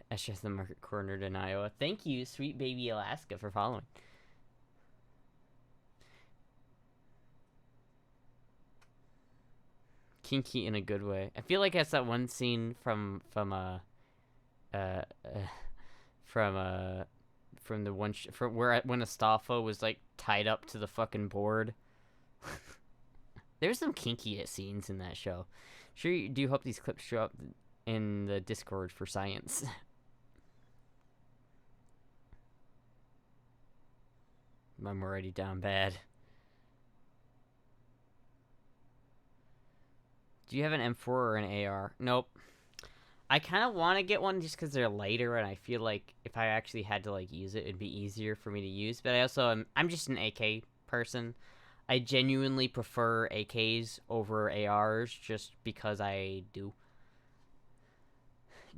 That's just the market cornered in Iowa. Thank you, sweet baby Alaska, for following. Kinky in a good way. I feel like that's that one scene from the one from where when Astolfo was like tied up to the fucking board. There's some kinky scenes in that show. Sure, you do hope these clips show up in the Discord for science. I'm already down bad. Do you have an M4 or an AR? Nope. I kind of want to get one just because they're lighter, and I feel like if I actually had to like use it, it'd be easier for me to use. But I also I'm just an AK person. I genuinely prefer AKs over ARs just because I do.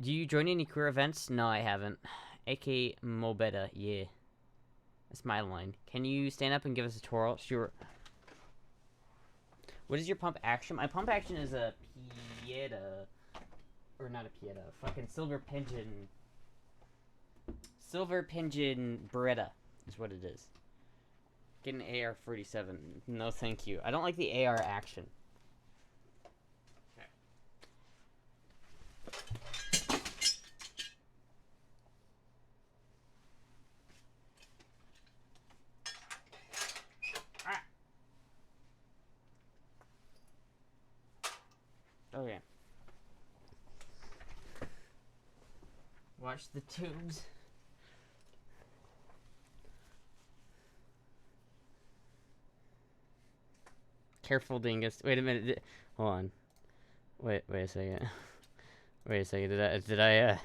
Do you join any career events? No, I haven't. AK Mobetta, yeah. That's my line. Can you stand up and give us a tutorial? Sure. What is your pump action? My pump action is a Pieta. Or not a Pieta. Fucking Silver Pigeon. Silver Pigeon Beretta is what it is. Get an AR-47. No, thank you. I don't like the AR action. Okay. Watch the tubes. Careful, dingus. Wait a minute. Hold on. Wait a second. Wait a second.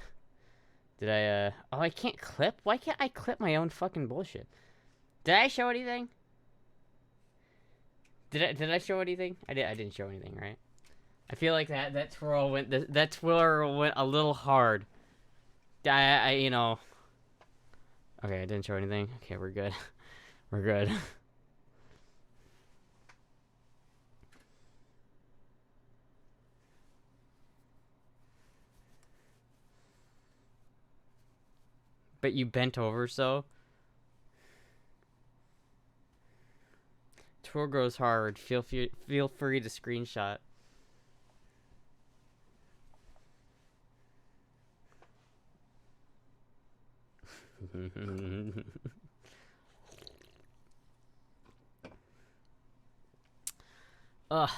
Oh, I can't clip? Why can't I clip my own fucking bullshit? Did I show anything? Did I show anything? I didn't show anything, right? I feel like that twirl went a little hard. You know. Okay, I didn't show anything. Okay, we're good. We're good. But you bent over, so twirl goes hard. Feel free to screenshot. Ugh.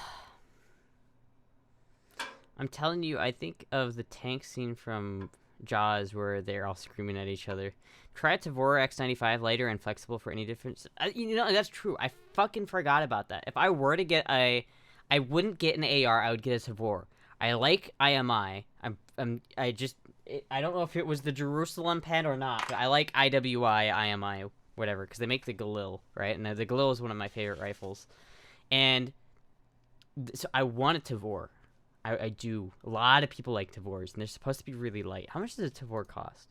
I'm telling you, I think of the tank scene from Jaws where they're all screaming at each other. Try it to Tavor X95 lighter and flexible for any difference. You know, that's true. I fucking forgot about that. If I were to get I wouldn't get an AR. I would get a Tavor. I like IMI. I don't know if it was the Jerusalem pen or not, but I like IWI, IMI, whatever, because they make the Galil, right? And the Galil is one of my favorite rifles. And so I want a Tavor. I do. A lot of people like Tavors, and they're supposed to be really light. How much does a Tavor cost?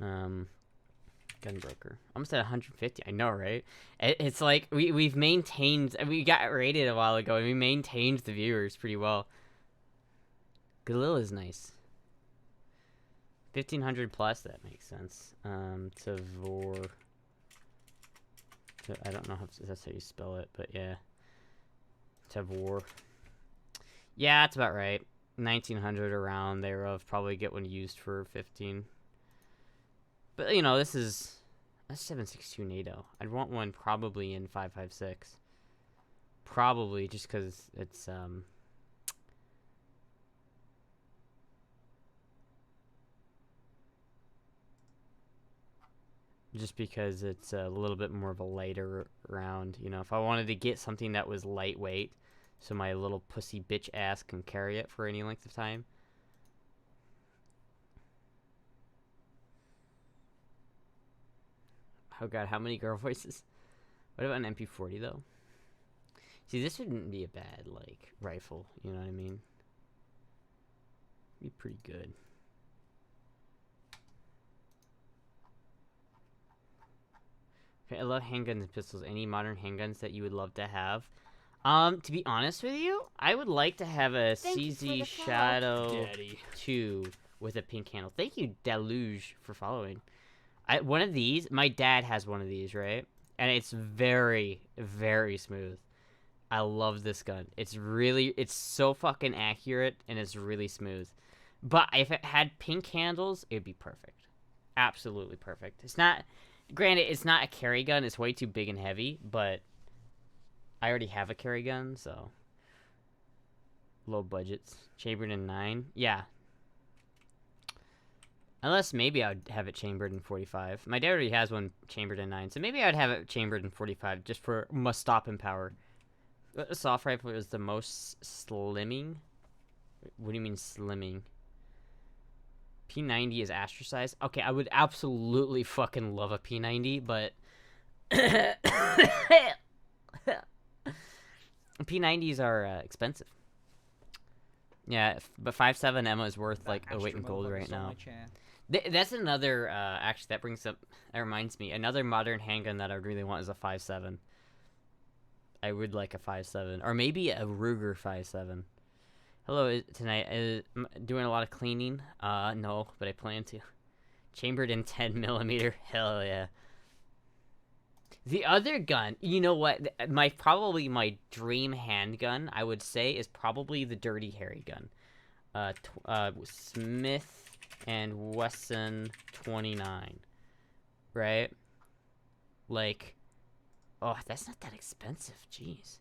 Gunbroker. Almost at 150. I know, right? It's like we've maintained. We got rated a while ago, and we maintained the viewers pretty well. Galil is nice. 1500 plus. That makes sense. Tavor. I don't know if that's how you spell it, but yeah. Tavor. Yeah, that's about right. 1900 around thereof. Probably get one used for 15. But, you know, this is a 7.62 NATO. I'd want one probably in 5.56. Probably just because it's, just because it's a little bit more of a lighter round. You know, if I wanted to get something that was lightweight, so my little pussy bitch ass can carry it for any length of time. Oh god, how many girl voices? What about an MP40 though? See, this wouldn't be a bad, like, rifle, you know what I mean? Be pretty good. Okay, I love handguns and pistols. Any modern handguns that you would love to have? To be honest with you, I would like to have a CZ Shadow 2 with a pink handle. Thank you, Deluge, for following. One of these, my dad has one of these, right? And it's very, very smooth. I love this gun. It's so fucking accurate, and it's really smooth. But if it had pink handles, it would be perfect. Absolutely perfect. It's not, granted, it's not a carry gun. It's way too big and heavy, but I already have a carry gun, so low budgets. Chambered in 9, yeah. Unless maybe I would have it chambered in 45. My dad already has one chambered in 9, so maybe I'd have it chambered in 45 just for must-stop power. The soft rifle is the most slimming. What do you mean slimming? P90 is Astra size. Okay, I would absolutely fucking love a P90, but P90s are expensive. Yeah, but 5.7 ammo is worth like a weight in gold right now. That's another, actually, that reminds me, another modern handgun that I really want is a 5.7. I would like a 5.7, or maybe a Ruger 5.7. Hello, tonight, doing a lot of cleaning? No, but I plan to. Chambered in 10mm, hell yeah. The other gun, you know what, probably my dream handgun, I would say, is probably the Dirty Harry gun. Smith and Wesson 29, right? Like, oh, that's not that expensive, jeez.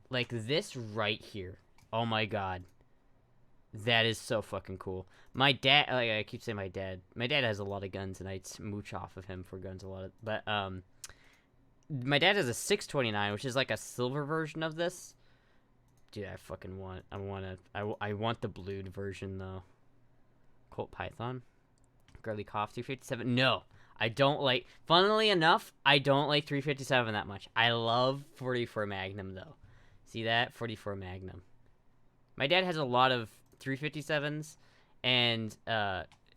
Like, this right here, oh my god. That is so fucking cool. My dad, like, I keep saying my dad has a lot of guns, and I smooch off of him for guns a lot, but, my dad has a 629, which is like a silver version of this. Dude, I want the blued version though. Colt Python, Girly Cough 357. No, I don't like. Funnily enough, I don't like 357 that much. I love 44 Magnum though. See that 44 Magnum. My dad has a lot of 357s, and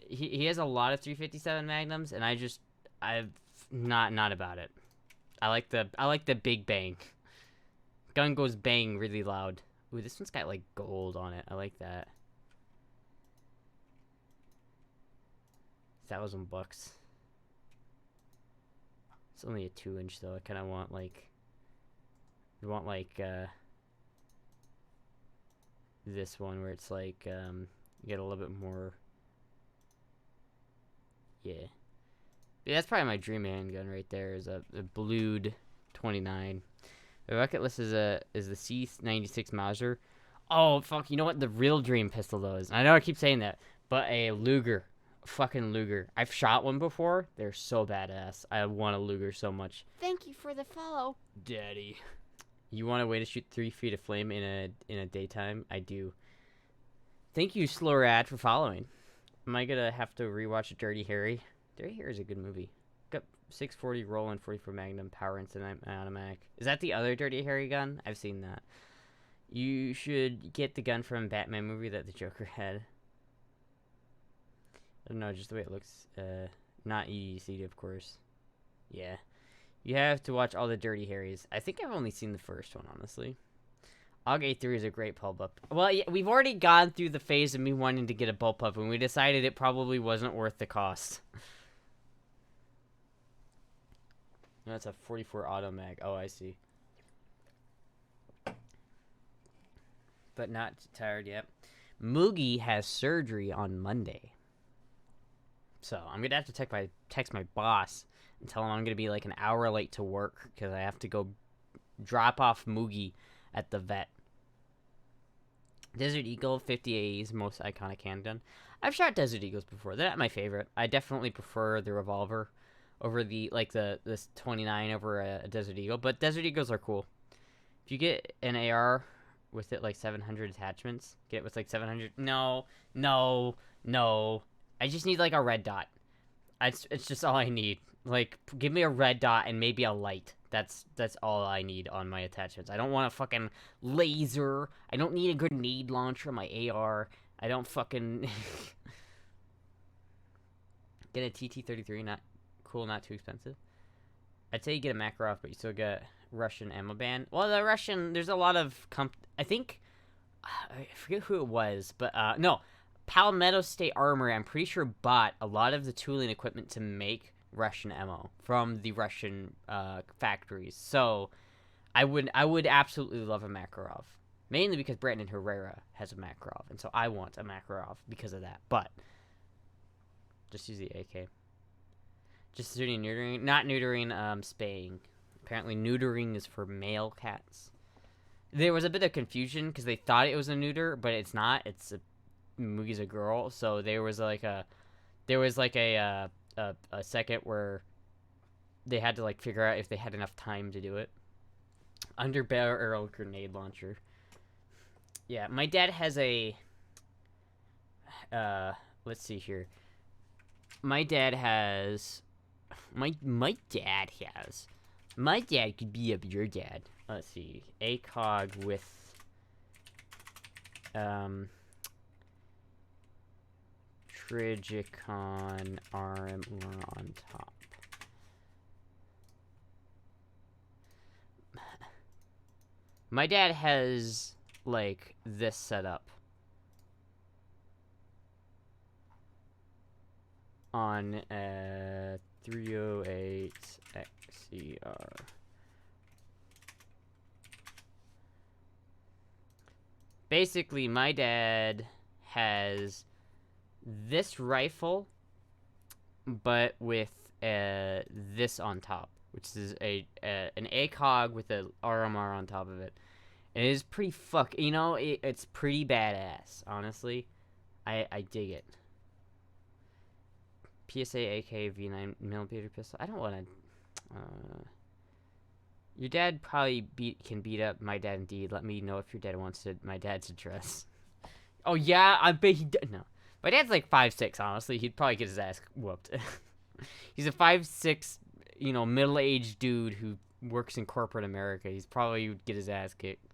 he has a lot of 357 Magnums, and I'm not about it. I like the big bang. Gun goes bang really loud. Ooh, this one's got like gold on it. I like that. $1,000. It's only a 2-inch though. I kind of want like. You want like this one where it's like you get a little bit more. Yeah. Yeah, that's probably my dream handgun right there. Is a blued 29. My bucket list is the C96 Mauser. Oh fuck! You know what the real dream pistol though is? I know I keep saying that, but a Luger, fucking Luger. I've shot one before. They're so badass. I want a Luger so much. Thank you for the follow. Daddy, you want a way to shoot 3 feet of flame in a daytime? I do. Thank you, Slorad, for following. Am I gonna have to rewatch Dirty Harry? Dirty Harry is a good movie. Got 640 Roland 44 Magnum power incident automatic. Is that the other Dirty Harry gun? I've seen that. You should get the gun from Batman movie that the Joker had. I don't know, just the way it looks. Not EDC, of course. Yeah. You have to watch all the Dirty Harrys. I think I've only seen the first one, honestly. AUG A3 is a great bullpup. Well, yeah, we've already gone through the phase of me wanting to get a bullpup, and we decided it probably wasn't worth the cost. That's a 44 auto mag. Oh, I see. But not tired yet. Moogie has surgery on Monday. So I'm going to have to text my boss and tell him I'm going to be like an hour late to work because I have to go drop off Moogie at the vet. Desert Eagle 50AE's most iconic handgun. I've shot Desert Eagles before. They're not my favorite. I definitely prefer the revolver over this 29 over a Desert Eagle, but Desert Eagles are cool. If you get an AR with it like 700 attachments, get it with like 700. No. I just need like a red dot. It's just all I need. Like, give me a red dot and maybe a light. That's all I need on my attachments. I don't want a fucking laser. I don't need a grenade launcher on my AR. I don't fucking get a TT-33. Not cool, not too expensive. I'd say you get a Makarov, but you still get Russian ammo ban. Well, the Russian, there's a lot of I think I forget who it was, but no, Palmetto State Armory. I'm pretty sure bought a lot of the tooling equipment to make Russian ammo from the Russian factories. So I would absolutely love a Makarov, mainly because Brandon Herrera has a Makarov, and so I want a Makarov because of that. But just use the AK. Just neutering, not neutering, spaying. Apparently neutering is for male cats. There was a bit of confusion because they thought it was a neuter, but it's not. Moogie's a girl, so there was a second where they had to like figure out if they had enough time to do it. Underbarrel grenade launcher. Yeah, my dad has a let's see here. My dad could be up your dad. Let's see. ACOG with Trigicon armor on top. My dad has like this setup on 308 XCR. Basically, my dad has this rifle, but with this on top, which is an ACOG with an RMR on top of it. And it is pretty it's pretty badass, honestly. I dig it. PSA AK V9 millimeter pistol. I don't want to. Your dad probably can beat up my dad indeed. Let me know if your dad wants my dad's address. Oh yeah, I bet he no. My dad's like 5'6", honestly. He'd probably get his ass whooped. He's a 5'6", middle-aged dude who works in corporate America. He's probably would get his ass kicked.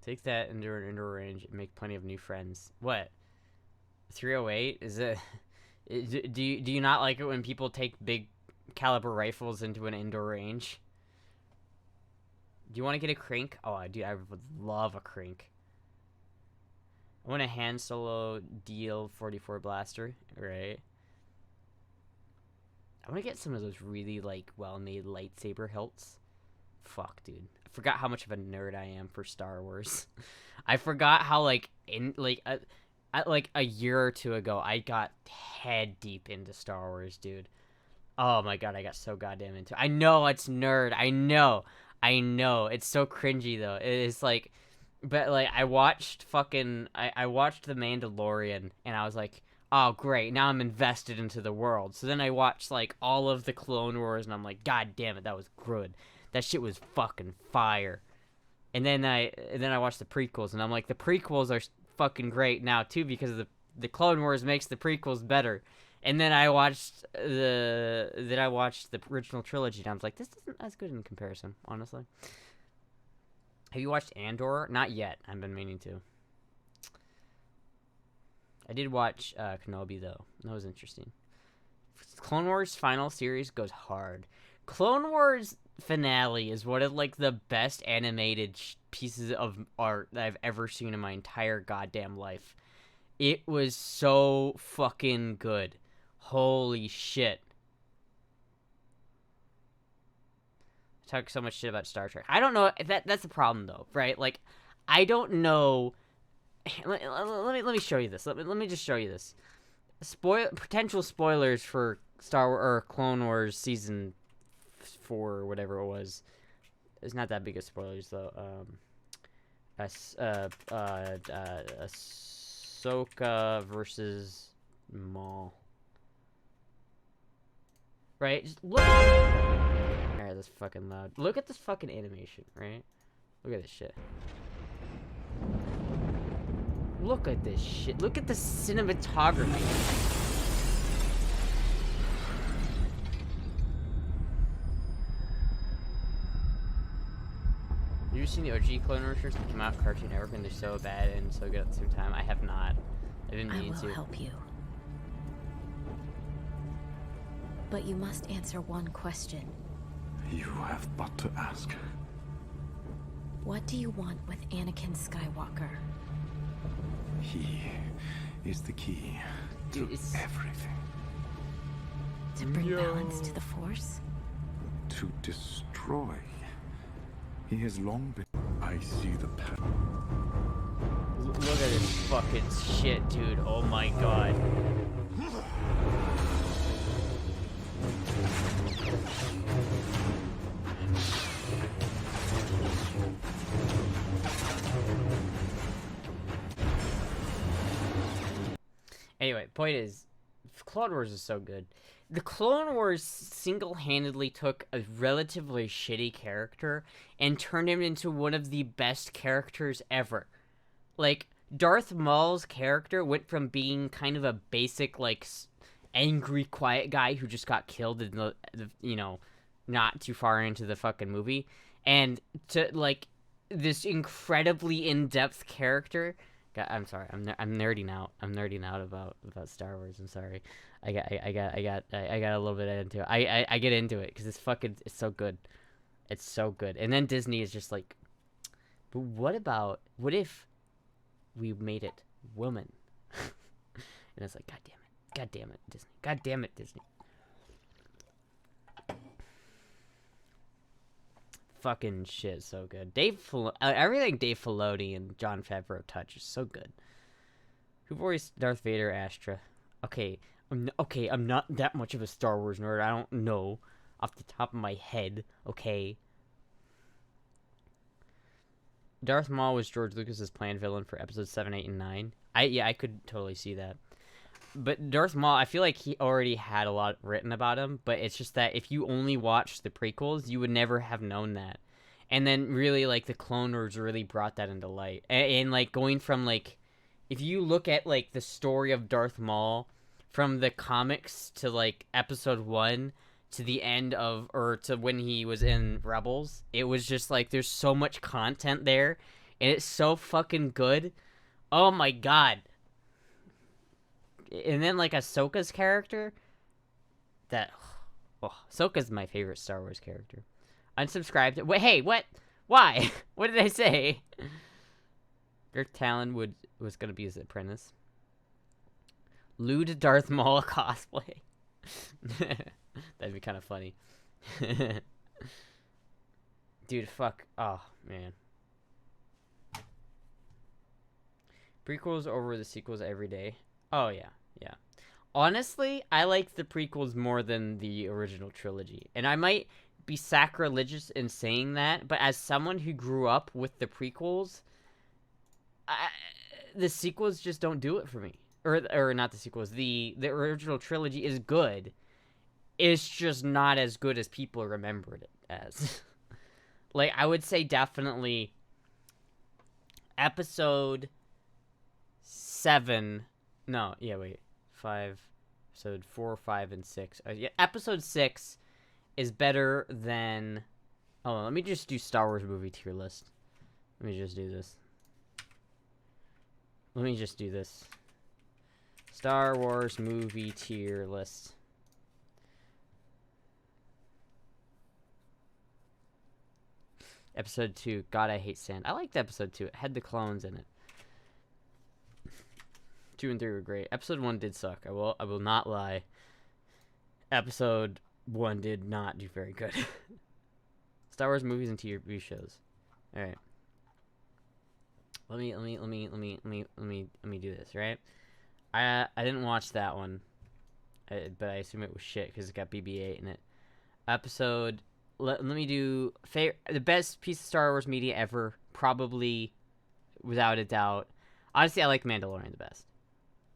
Take that into an indoor range and make plenty of new friends. What? 308? Is it? Do you not like it when people take big caliber rifles into an indoor range? Do you want to get a crank? Oh, dude, I would love a crank. I want a hand solo deal 44 blaster, right? I want to get some of those really like well-made lightsaber hilts. Fuck, dude. I forgot how much of a nerd I am for Star Wars. I forgot how like a year or two ago I got head deep into Star Wars, dude. Oh my god, I got so goddamn into it. I know it's nerd. I know. It's so cringy though. It is like, but like I watched I watched The Mandalorian and I was like, oh great, now I'm invested into the world. So then I watched like all of the Clone Wars and I'm like, god damn it, that was good. That shit was fucking fire. And then I watched the prequels and I'm like, the prequels are fucking great now too because the Clone Wars makes the prequels better. And then I watched the original trilogy, and I was like, this isn't as good in comparison, honestly. Have you watched Andor? Not yet. I've been meaning to. I did watch Kenobi, though. That was interesting. Clone Wars final series goes hard. Clone Wars finale is one of, like, the best animated pieces of art that I've ever seen in my entire goddamn life. It was so fucking good. Holy shit. I talk so much shit about Star Trek. I don't know. That's the problem, though, right? Like, I don't know. Let me show you this. Let me just show you this. Potential spoilers for Star Wars or Clone Wars season 4 or whatever it was. It's not that big of spoilers, though. Ahsoka versus Maul. Right? Just look at Alright, that's fucking loud. Look at this fucking animation, right? Look at this shit. Look at this shit. Look at the cinematography. You seen the OG Clone Wars shirts that came out Cartoon Network and they're so bad and so good at the same time? I have not. I didn't mean to. I will help you. But you must answer one question. You have but to ask. What do you want with Anakin Skywalker? He is the key to everything. To bring balance to the Force? To destroy. He has long been. I see the path. Look at this fucking shit, dude. Oh my god. Anyway, point is, Clone Wars is so good. The Clone Wars single-handedly took a relatively shitty character and turned him into one of the best characters ever. Like, Darth Maul's character went from being kind of a basic, like, angry, quiet guy who just got killed in the not too far into the fucking movie, and to, like, this incredibly in-depth character. God, I'm sorry, I'm nerding out. I'm nerding out about Star Wars. I'm sorry. I got a little bit into it. I get into it because it's so good. It's so good. And then Disney is just like, but what if we made it woman? And it's like, god damn it, Disney. God damn it, Disney. Fucking shit is so good. Everything Dave Filoni and Jon Favreau touch is so good. Who voiced Darth Vader, Astra? Okay, I'm not that much of a Star Wars nerd. I don't know off the top of my head. Okay. Darth Maul was George Lucas's planned villain for episodes 7, 8, and 9. I could totally see that. But Darth Maul, I feel like he already had a lot written about him, but it's just that if you only watched the prequels, you would never have known that. And then really, like, the Clone Wars really brought that into light. And like, going from, like, if you look at, like, the story of Darth Maul from the comics to, like, episode 1 to the end of, or to when he was in Rebels, it was just, like, there's so much content there, and it's so fucking good. Oh my god. And then, like, Ahsoka's character, that, oh, Ahsoka's my favorite Star Wars character. Unsubscribed. Wait, hey, what? Why? What did I say? Dirk Talon was gonna be his apprentice. Lewd Darth Maul cosplay. That'd be kind of funny. Dude, fuck. Oh, man. Prequels over the sequels every day. Oh, yeah. Yeah. Honestly, I like the prequels more than the original trilogy. And I might be sacrilegious in saying that, but as someone who grew up with the prequels, the sequels just don't do it for me. Or not the sequels. The original trilogy is good. It's just not as good as people remembered it as. Like, I would say definitely episode 7. No, yeah, wait. 5. Episode 4, 5, and 6. Yeah, episode 6 is better than... Oh, let me just do Star Wars movie tier list. Let me just do this. Star Wars movie tier list. Episode 2. God, I hate sand. I liked episode 2. It had the clones in it. 2 and 3 were great. Episode 1 did suck. I will not lie. Episode 1 did not do very good. Star Wars movies and TV shows. All right. Let me do this, right? I didn't watch that one, but I assume it was shit because it got BB-8 in it. Episode. Let me do the best piece of Star Wars media ever, probably, without a doubt. Honestly, I like Mandalorian the best.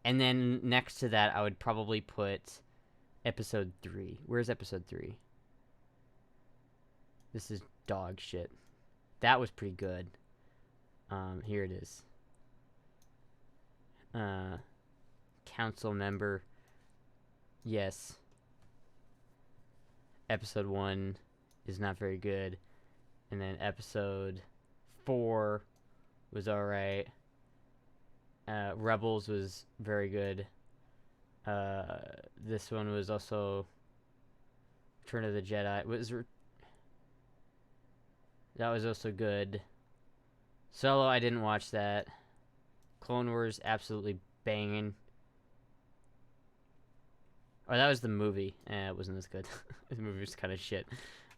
And then next to that, I would probably put episode 3. Where's episode 3? This is dog shit. That was pretty good. Here it is. Council member. Yes. Episode 1 is not very good. And then episode 4 was alright. Rebels was very good. This one was also Return of the Jedi. That was also good. Solo, I didn't watch that. Clone Wars, absolutely banging. Oh, that was the movie. It wasn't as good. The movie was kind of shit.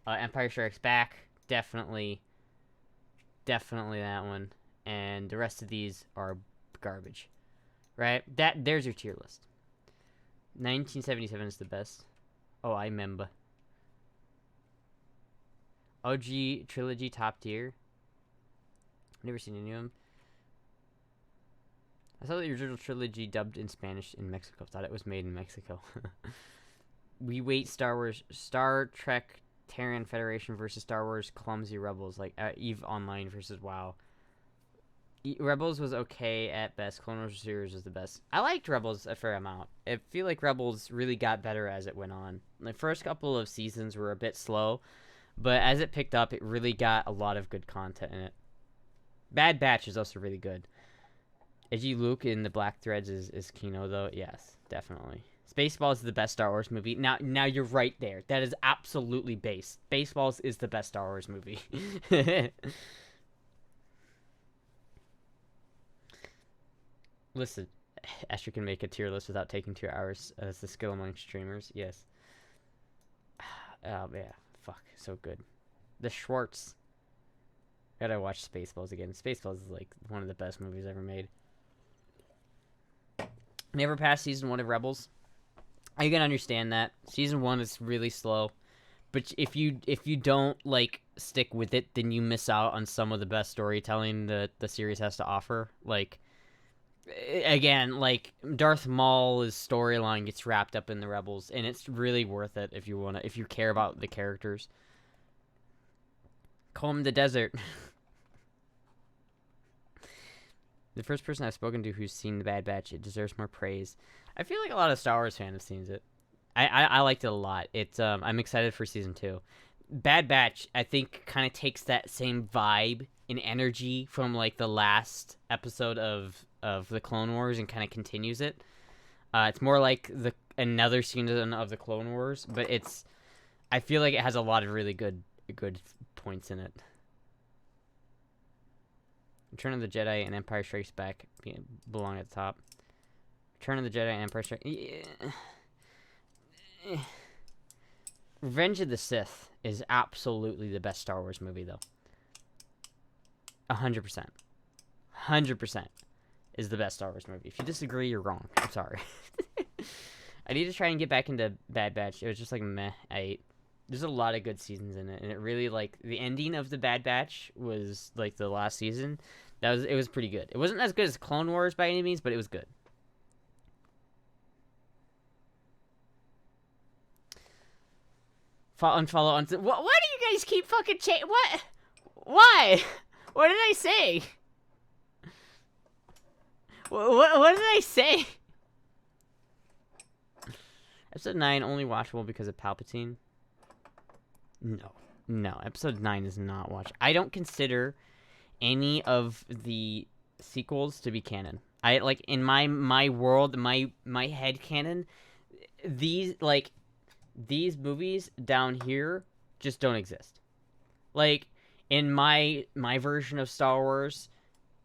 Empire Strikes Back, definitely that one. And the rest of these are garbage. Right? There's your tier list. 1977 is the best. Oh, I remember. OG trilogy top tier. Never seen any of them. I saw the original trilogy dubbed in Spanish in Mexico. Thought it was made in Mexico. We wait Star Trek Terran Federation versus Star Wars Clumsy Rebels, like EVE Online versus WoW. Rebels was okay at best. Clone Wars series was the best. I liked Rebels a fair amount. I feel like Rebels really got better as it went on. The first couple of seasons were a bit slow, but as it picked up, it really got a lot of good content in it. Bad Batch is also really good. Edgy Luke in the Black Threads is Kino, though. Yes, definitely. Spaceballs is the best Star Wars movie. Now you're right there. That is absolutely based. Spaceballs is the best Star Wars movie. Listen, Astra can make a tier list without taking 2 hours as the skill among streamers. Yes. Oh, yeah. Fuck. So good. The Schwartz. Gotta watch Spaceballs again. Spaceballs is like one of the best movies ever made. Never passed season 1 of Rebels. I can understand that. Season 1 is really slow. But if you don't like stick with it, then you miss out on some of the best storytelling that the series has to offer. Like again, like Darth Maul's storyline gets wrapped up in the Rebels, and it's really worth it if you care about the characters. Comb the desert. The first person I've spoken to who's seen The Bad Batch, it deserves more praise. I feel like a lot of Star Wars fans have seen it. I liked it a lot. It's I'm excited for season 2. Bad Batch, I think, kind of takes that same vibe and energy from like the last episode of the Clone Wars and kind of continues it. It's more like another season of the Clone Wars, but I feel like it has a lot of really good points in it. Return of the Jedi and Empire Strikes Back belong at the top. Return of the Jedi and Empire Strikes... Yeah. Revenge of the Sith is absolutely the best Star Wars movie, though. 100%. 100% is the best Star Wars movie. If you disagree, you're wrong. I'm sorry. I need to try and get back into Bad Batch. It was just like meh. There's a lot of good seasons in it, and it really, like, the ending of the Bad Batch was like the last season. It was pretty good. It wasn't as good as Clone Wars by any means, but it was good. Unfollow on. Why do you guys keep fucking what? Why? What did I say? What did I say? Episode 9 only watchable because of Palpatine. No. Episode 9 is not watchable. I don't consider any of the sequels to be canon. I like in my world, my head canon. These movies down here just don't exist. Like in my version of Star Wars,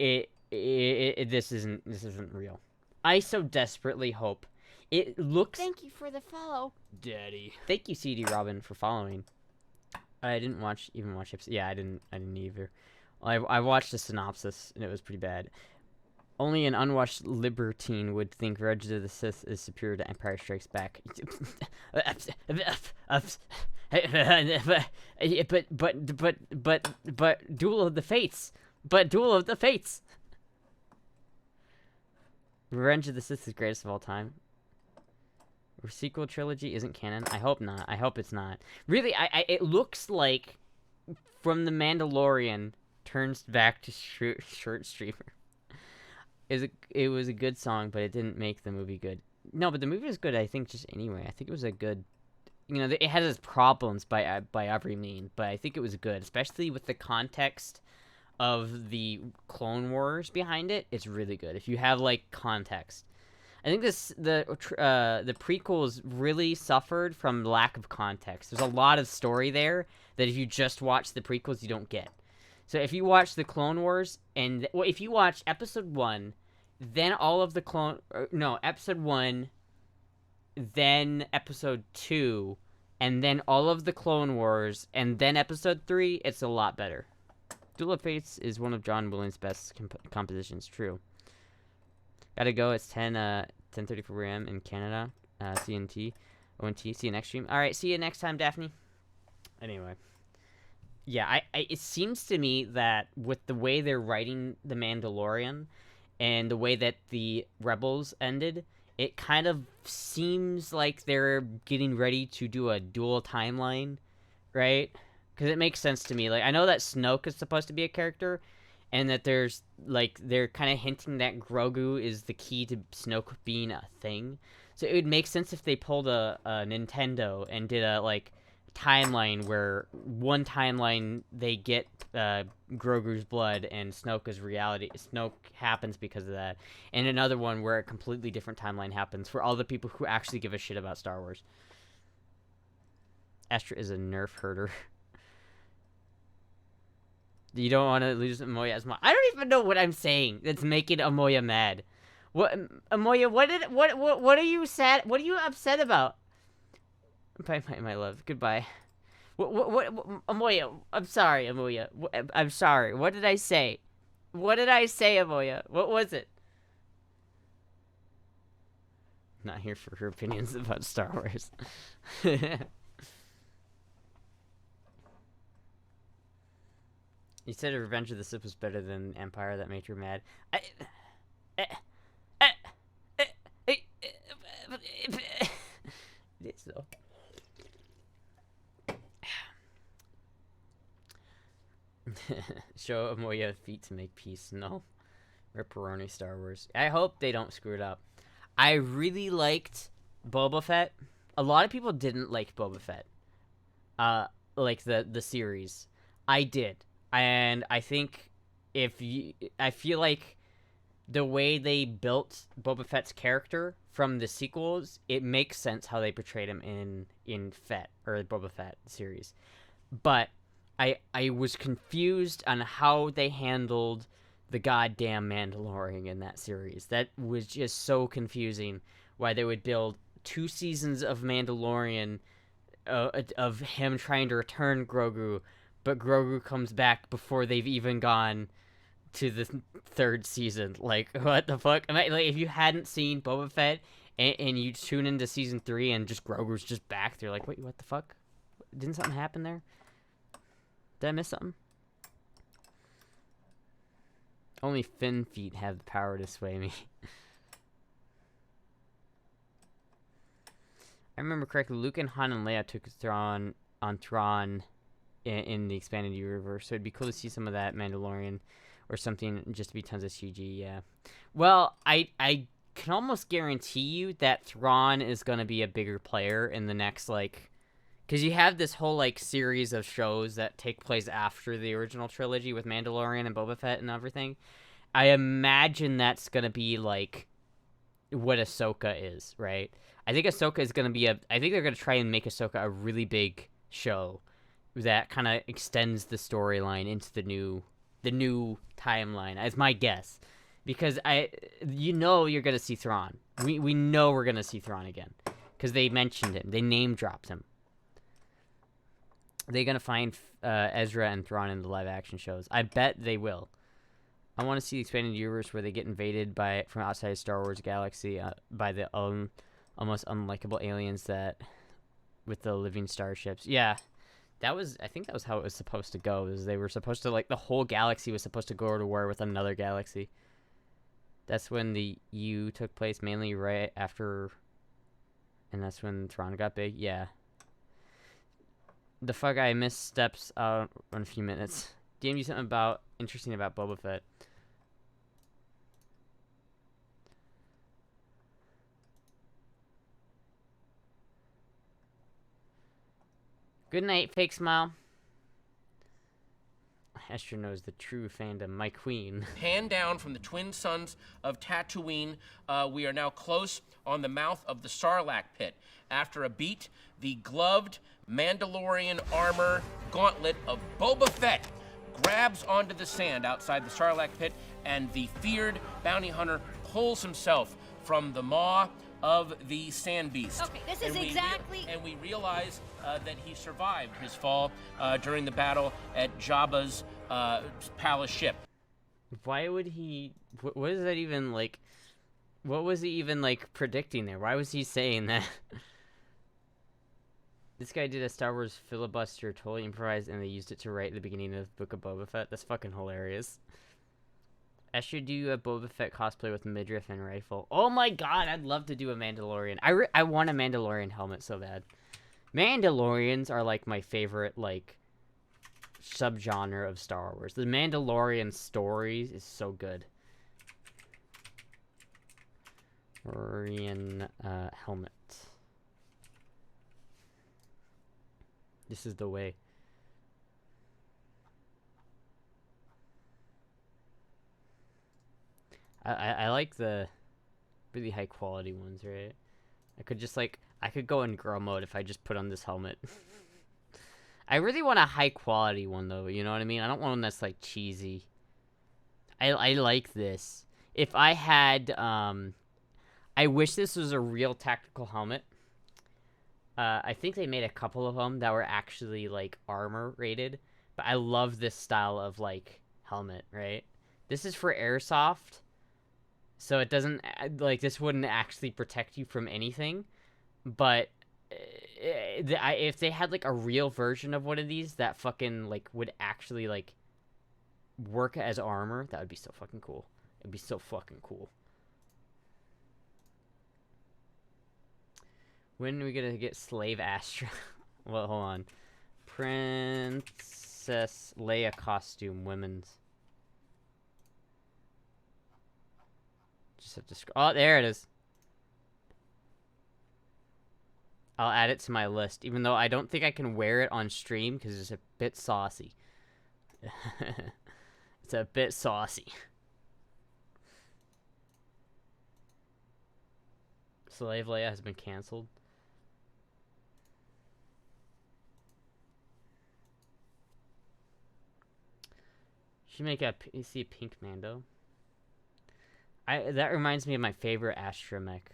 this isn't real. I so desperately hope it looks. Thank you for the follow, Daddy. Thank you, CD Robin, for following. I didn't watch episode. Yeah, I didn't either. I watched the synopsis and it was pretty bad. Only an unwashed libertine would think Revenge of the Sith is superior to Empire Strikes Back. But Duel of the Fates. Revenge of the Sith is greatest of all time. Sequel trilogy isn't canon. I hope not. I hope it's not. Really, it looks like From the Mandalorian turns back to Shirt Streamer. It was a good song, but it didn't make the movie good. No, but the movie was good, I think, just anyway. I think it was a good... it has its problems by every mean, but I think it was good, especially with the context of the Clone Wars behind it. It's really good. If you have, like, context. I think the prequels really suffered from lack of context. There's a lot of story there that if you just watch the prequels, you don't get. So if you watch the Clone Wars, if you watch Episode 1, then all of the Episode 1, then Episode 2, and then all of the Clone Wars, and then Episode 3, it's a lot better. Duel of Fates is one of John Williams' best compositions, true. Gotta go, it's 10:34 a.m. in Canada, CNT, ONT, see you next stream. Alright, see you next time, Daphne. Anyway. Yeah, it seems to me that with the way they're writing The Mandalorian and the way that the Rebels ended, it kind of seems like they're getting ready to do a dual timeline, right? Because it makes sense to me. Like, I know that Snoke is supposed to be a character, and that there's, like, they're kind of hinting that Grogu is the key to Snoke being a thing. So it would make sense if they pulled a Nintendo and did a, like, timeline where one timeline they get Grogu's blood and Snoke is reality. Snoke happens because of that. And another one where a completely different timeline happens for all the people who actually give a shit about Star Wars. Astra is a nerf herder. You don't want to lose Amoya as much. I don't even know what I'm saying that's making Amoya mad. What, Amoya? What are you sad? What are you upset about? Bye, my love. Goodbye. What, Amoya? I'm sorry, Amoya. I'm sorry. What did I say? What did I say, Amoya? What was it? Not here for her opinions about Star Wars. You said Revenge of the Sith was better than Empire. That made you mad. Show more you have feet to make peace. No. Ripperoni Star Wars. I hope they don't screw it up. I really liked Boba Fett. A lot of people didn't like Boba Fett. Like the series. I did. And I think I feel like the way they built Boba Fett's character from the sequels, it makes sense how they portrayed him in Fett, or Boba Fett series. But I was confused on how they handled the goddamn Mandalorian in that series. That was just so confusing. Why they would build 2 seasons of Mandalorian, of him trying to return Grogu, but Grogu comes back before they've even gone to the 3rd season. Like, what the fuck? Like, if you hadn't seen Boba Fett and you tune into season 3 and just Grogu's just back, they're like, wait, what the fuck? Didn't something happen there? Did I miss something? Only Finn feet have the power to sway me. I remember correctly, Luke and Han and Leia took Thrawn on Thrawn in the expanded universe, so it'd be cool to see some of that Mandalorian or something, just to be tons of CG, yeah. Well, I can almost guarantee you that Thrawn is going to be a bigger player in the next, like... Because you have this whole, like, series of shows that take place after the original trilogy with Mandalorian and Boba Fett and everything. I imagine that's going to be, like, what Ahsoka is, right? I think Ahsoka is going to be I think they're going to try and make Ahsoka a really big show that kind of extends the storyline into the new timeline, as my guess. Because you're going to see Thrawn. We know we're going to see Thrawn again. Because they mentioned him. They name-dropped him. They're going to find Ezra and Thrawn in the live-action shows. I bet they will. I want to see the expanded universe where they get invaded from outside Star Wars galaxy by the almost unlikable aliens with the living starships. Yeah, I think that was how it was supposed to go. Is they were supposed to, like, the whole galaxy was supposed to go to war with another galaxy. That's when the U took place, mainly right after, and that's when Thrawn got big. Yeah. The fuck, I missed steps out on a few minutes. DM you something interesting about Boba Fett. Good night, fake smile. Astra knows the true fandom, my queen. Hand down from the twin sons of Tatooine, we are now close on the mouth of the Sarlacc pit. After a beat, the gloved Mandalorian armor gauntlet of Boba Fett grabs onto the sand outside the Sarlacc pit, and the feared bounty hunter pulls himself from the maw of the sand beast. Okay, this is exactly... And we realize that he survived his fall during the battle at Jabba's palace ship. Why would he... What is that even, like... What was he even, like, predicting there? Why was he saying that? This guy did a Star Wars filibuster, totally improvised, and they used it to write the beginning of the Book of Boba Fett. That's fucking hilarious. I should do a Boba Fett cosplay with midriff and rifle. Oh my god, I'd love to do a Mandalorian. I want a Mandalorian helmet so bad. Mandalorians are, like, my favorite, like, subgenre of Star Wars. The Mandalorian stories is so good. Mandalorian helmet. This is the way. I like the really high quality ones, right? I could go in girl mode if I just put on this helmet. I really want a high quality one though, you know what I mean? I don't want one that's like cheesy. I like this. If I had, I wish this was a real tactical helmet. I think they made a couple of them that were actually like armor rated, but I love this style of like helmet, right? This is for airsoft. So it doesn't, like, this wouldn't actually protect you from anything. But if they had, like, a real version of one of these that fucking, like, would actually, like, work as armor, that would be so fucking cool. It'd be so fucking cool. When are we gonna get Slave Astra? Well, hold on. Prince Princess Leia costume, women's. Just have to oh, there it is. I'll add it to my list, even though I don't think I can wear it on stream because it's a bit saucy. It's a bit saucy. Slave Leia has been canceled. Should make a see a pink Mando. That reminds me of my favorite Astra mech.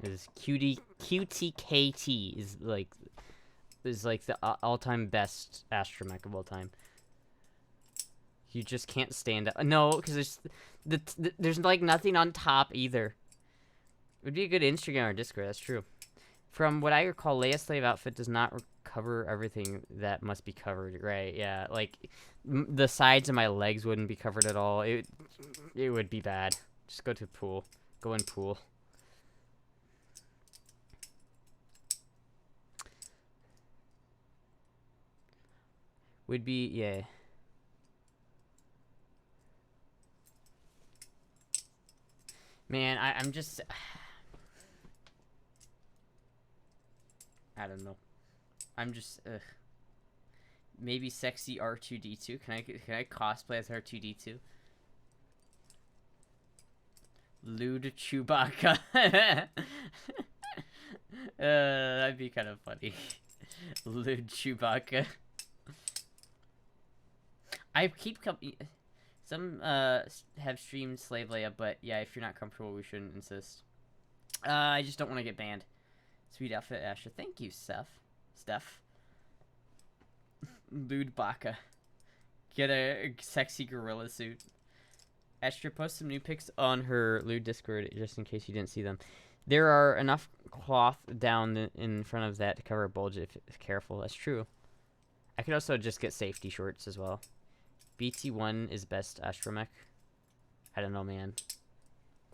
Is QTKT is like the all-time best Astra mech of all time. You just can't stand up. No, because there's like nothing on top either. It would be a good Instagram or Discord. That's true. From what I recall, Leia's slave outfit does not cover everything that must be covered. Right? Yeah, like the sides of my legs wouldn't be covered at all. It would be bad. Just go to pool. Go in pool. Would be, yeah. Man, I'm just... I don't know. I'm just, maybe sexy R2-D2. Can I cosplay as R2-D2? Lewd Chewbacca. That'd be kind of funny. Lewd Chewbacca. I keep some have streamed Slave Leia, but yeah, if you're not comfortable, we shouldn't insist. I just don't want to get banned. Sweet outfit, Asher. Thank you, Steph. Lewd Baka. Get a sexy gorilla suit. Asher, post some new pics on her Lewd Discord just in case you didn't see them. There are enough cloth down in front of that to cover a bulge if careful. That's true. I could also just get safety shorts as well. BT1 is best astromech. I don't know, man.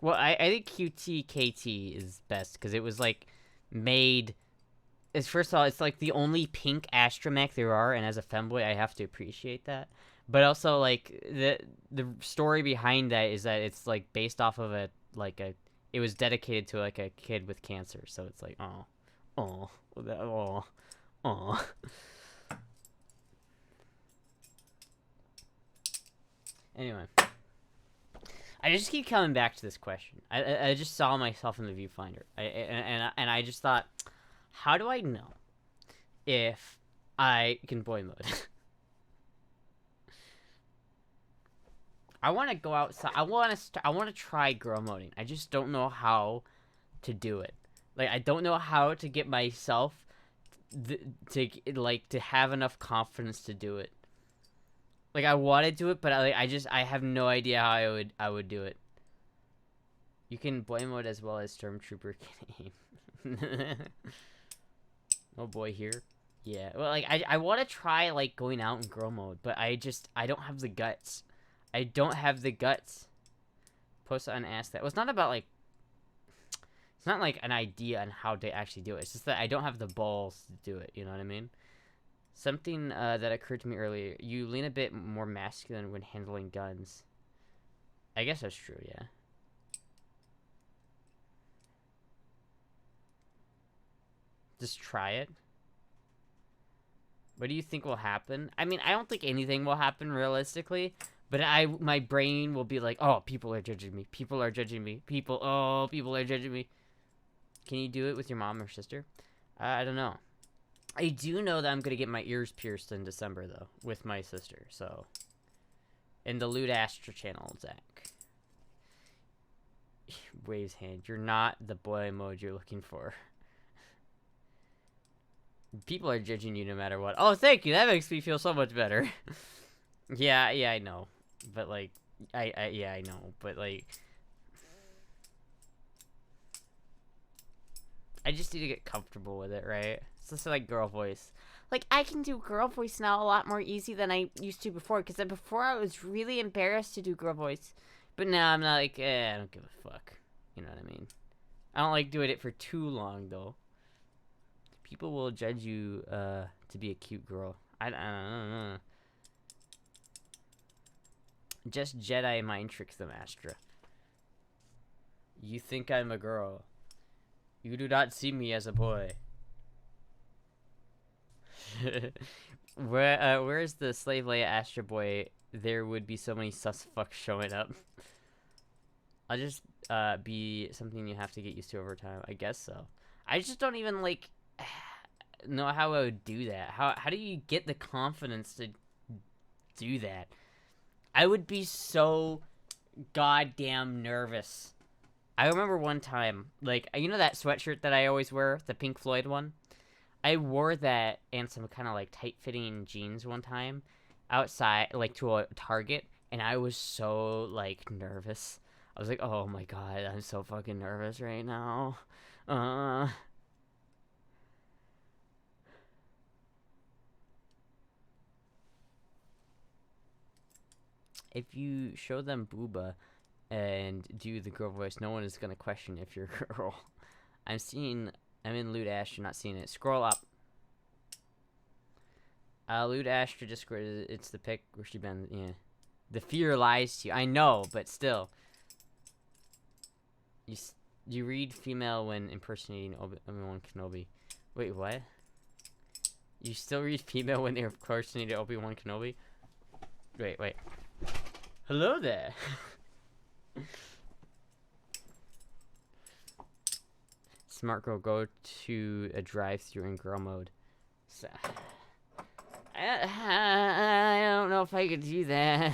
Well, I think QTKT is best because it was like made. First of all, it's like the only pink astromech there are, and as a femboy, I have to appreciate that. But also, like the story behind that is that it's like based off of it was dedicated to like a kid with cancer, so it's like oh. Anyway, I just keep coming back to this question. I just saw myself in the viewfinder, and I just thought, how do I know if I can boy mode? I want to go outside. I want to try girl moding. I just don't know how to do it. Like I don't know how to get myself to have enough confidence to do it. Like I want to do it, but I have no idea how I would do it. You can boy mode as well as Stormtrooper can aim. Oh boy, here. Yeah. Well, like I want to try like going out in girl mode, but I don't have the guts. I don't have the guts. Post on Ask That. Well, it's not about like. It's not like an idea on how to actually do it. It's just that I don't have the balls to do it. You know what I mean? Something that occurred to me earlier. You lean a bit more masculine when handling guns. I guess that's true, yeah. Just try it. What do you think will happen? I mean, I don't think anything will happen realistically, but my brain will be like, oh, people are judging me. People are judging me. People are judging me. Can you do it with your mom or sister? I don't know. I do know that I'm going to get my ears pierced in December, though, with my sister, so. In the Lewd Astra channel, Zach. Waves hand. You're not the boy mode you're looking for. People are judging you no matter what. Oh, thank you. That makes me feel so much better. yeah, I know. But, like, I know. But, like, I just need to get comfortable with it, right? It's just like girl voice. Like, I can do girl voice now a lot more easy than I used to before. Because before I was really embarrassed to do girl voice. But now I'm not like, I don't give a fuck. You know what I mean? I don't like doing it for too long, though. People will judge you to be a cute girl. I don't know. Just Jedi mind tricks them, Astra. You think I'm a girl. You do not see me as a boy. Where's the Slave Leia Astra boy? There would be so many sus fucks showing up. I'll just be something you have to get used to over time. I guess so. I just don't even like know how I would do that. How do you get the confidence to do that? I would be so goddamn nervous. I remember one time, like, you know that sweatshirt that I always wear, the Pink Floyd one? I wore that and some kind of like tight-fitting jeans one time outside, like to a Target, and I was so like nervous. I was like, oh my god, I'm so fucking nervous right now. If you show them booba and do the girl voice, no one is gonna question if you're a girl. I'm in Loot Ash, you're not seeing it. Scroll up. Loot Astra Discord, it's the pic where she been, yeah. The fear lies to you. I know, but still. You read female when impersonating Obi-Wan Kenobi. Wait, what? You still read female when they're impersonating Obi-Wan Kenobi? Wait. Hello there. Smart girl, go to a drive-thru in girl mode. So, I don't know if I could do that.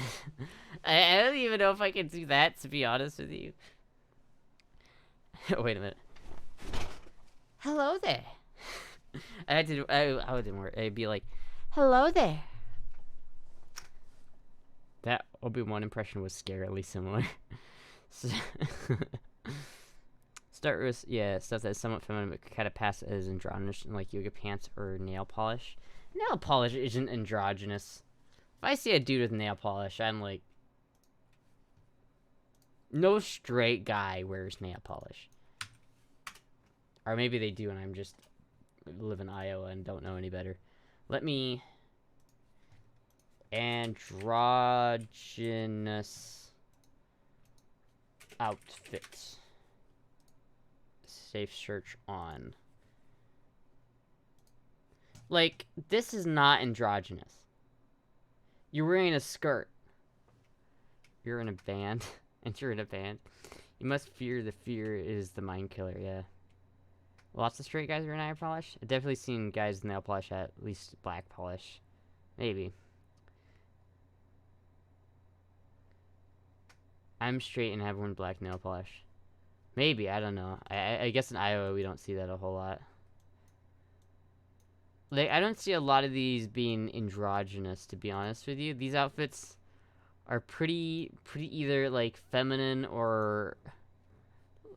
I don't even know if I could do that, to be honest with you. Wait a minute. Hello there. I wouldn't work. I'd be like, hello there. That Obi-Wan impression was scarily similar. Start with, yeah, stuff that's somewhat feminine but could kind of pass as androgynous, like yoga pants or nail polish. Nail polish isn't androgynous. If I see a dude with nail polish, I'm like, no straight guy wears nail polish. Or maybe they do and I'm just live in Iowa and don't know any better. Let me... androgynous outfits. Safe search on. Like, this is not androgynous. You're wearing a skirt. You're in a band. And you're in a band. You must fear the fear is the mind killer, yeah. Lots of straight guys wear nail polish? I've definitely seen guys with nail polish at least black polish. Maybe. I'm straight and have worn black nail polish. Maybe, I don't know. I guess in Iowa we don't see that a whole lot. Like, I don't see a lot of these being androgynous, to be honest with you. These outfits are pretty either, like, feminine or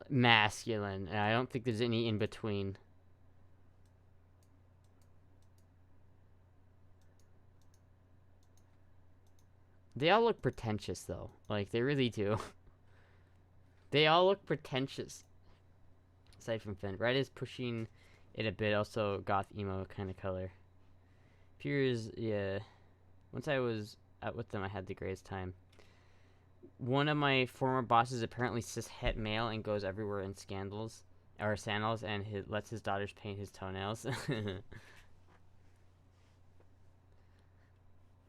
masculine. And I don't think there's any in between. They all look pretentious, though. Like, they really do. They all look pretentious. Aside from Finn. Red is pushing it a bit. Also, goth emo kind of color. Peers, yeah. Once I was out with them, I had the greatest time. One of my former bosses apparently cis-het male and goes everywhere in sandals, and lets his daughters paint his toenails.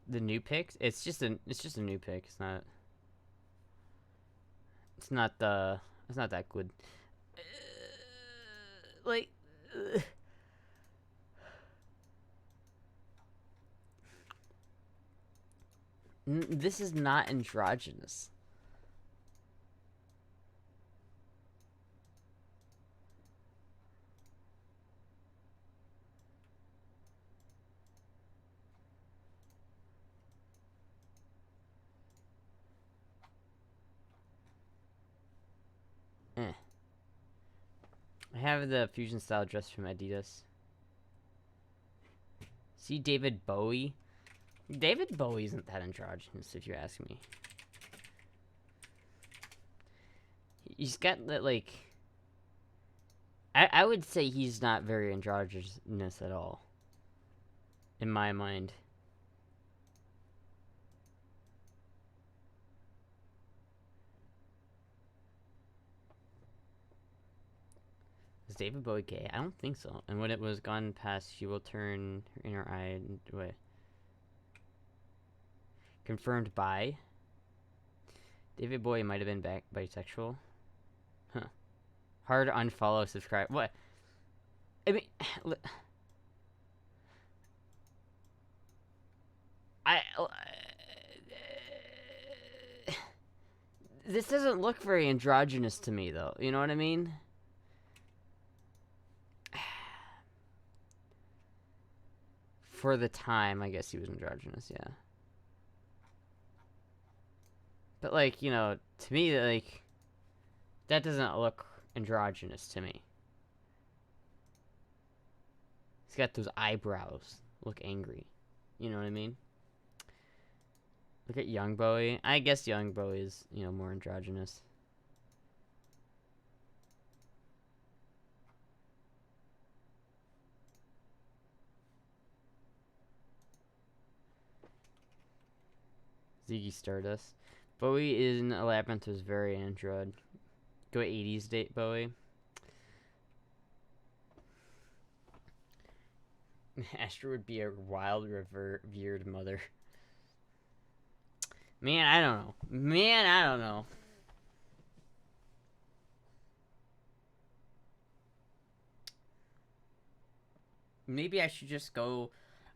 The new pics? It's just a new pic. It's not that good. Like, this is not androgynous. I have the fusion style dress from Adidas. See David Bowie? David Bowie isn't that androgynous, if you ask me. He's got that, like... I would say he's not very androgynous at all. In my mind. Is David Bowie gay? I don't think so. And when it was gone past, she will turn her inner eye into a... Confirmed bi. David Bowie might have been bisexual. Huh. Hard to unfollow, subscribe. What? I mean... This doesn't look very androgynous to me, though. You know what I mean? For the time, I guess he was androgynous, yeah. But, like, you know, to me, like, that doesn't look androgynous to me. He's got those eyebrows. Look angry. You know what I mean? Look at Young Bowie. I guess Young Bowie is, you know, more androgynous. Ziggy Stardust. Bowie in a Labyrinth was very android. Go 80s date Bowie. Astra would be a wild, revered mother. Man, I don't know. Man, I don't know. Maybe I should just go...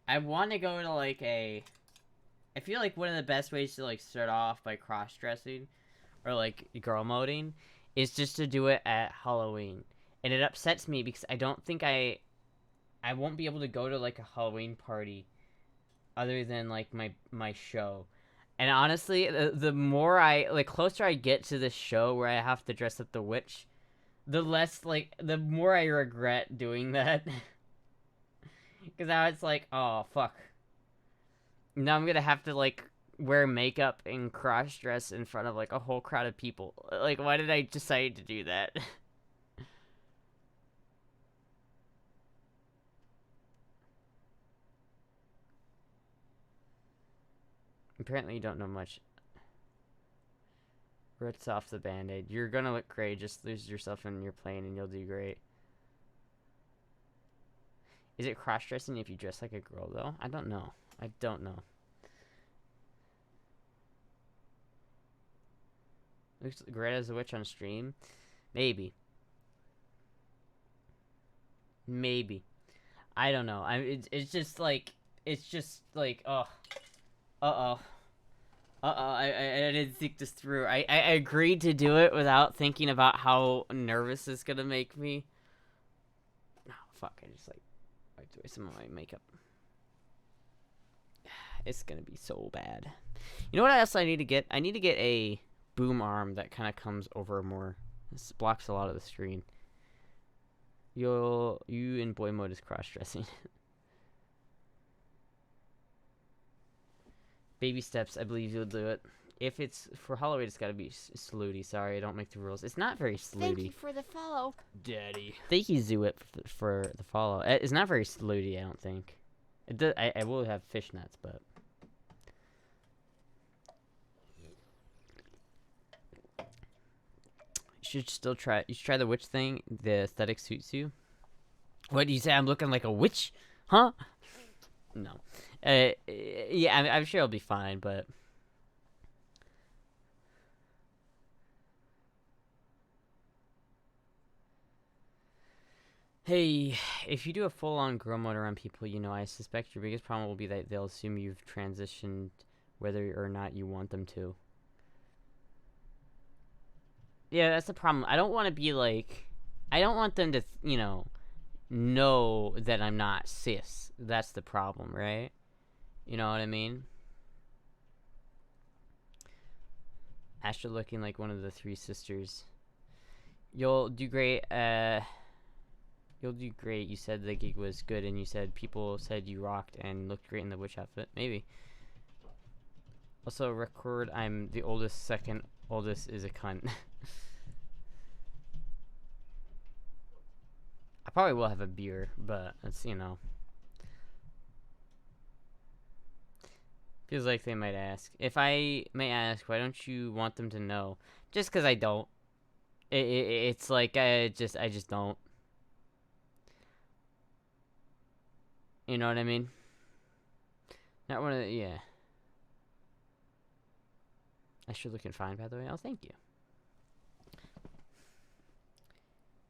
I want to go to, like, a... I feel like one of the best ways to, like, start off by cross-dressing or, like, girl moding is just to do it at Halloween. And it upsets me because I don't think I won't be able to go to, like, a Halloween party other than, like, my show. And honestly, the more closer I get to this show where I have to dress up the witch, the less, like, the more I regret doing that. Because now it's like, oh, fuck. Now I'm gonna have to, like, wear makeup and cross-dress in front of, like, a whole crowd of people. Like, why did I decide to do that? Apparently you don't know much. Rips off the band-aid. You're gonna look great. Just lose yourself in your plane and you'll do great. Is it cross-dressing if you dress like a girl, though? I don't know. I don't know. Looks great as a witch on stream? Maybe. Maybe. I don't know. It's just like, oh. Uh-oh. I didn't think this through. I agreed to do it without thinking about how nervous it's gonna make me. Oh, fuck. I just, like, wiped away some of my makeup. It's gonna be so bad. You know what else I need to get? I need to get a boom arm that kind of comes over more. This blocks a lot of the screen. You in boy mode is cross-dressing. Baby steps, I believe you'll do it. If it's for Halloween, it's gotta be slutty. Sorry, I don't make the rules. It's not very slutty. Thank you for the follow. Daddy. Thank you, Zuit, for the follow. It's not very slutty, I don't think. I will have fishnets, but... You should try the witch thing. The aesthetic suits you. What do you say? I'm looking like a witch? Huh? No. Yeah, I'm sure it'll be fine, but... Hey, if you do a full-on girl mode around people, you know, I suspect your biggest problem will be that they'll assume you've transitioned whether or not you want them to. Yeah, that's the problem. I don't want to be like... I don't want them to, you know that I'm not cis. That's the problem, right? You know what I mean? Astra looking like one of the three sisters. You'll do great. You'll do great. You said the gig was good, and you said people said you rocked and looked great in the witch outfit. Maybe. Also, record I'm the oldest, second oldest is a cunt. I probably will have a beer, but it's, you know. Feels like they might ask. If I may ask, why don't you want them to know? Just because I don't. It's like I just don't. You know what I mean? Not one of the, yeah. I should looking fine, by the way. Oh, thank you.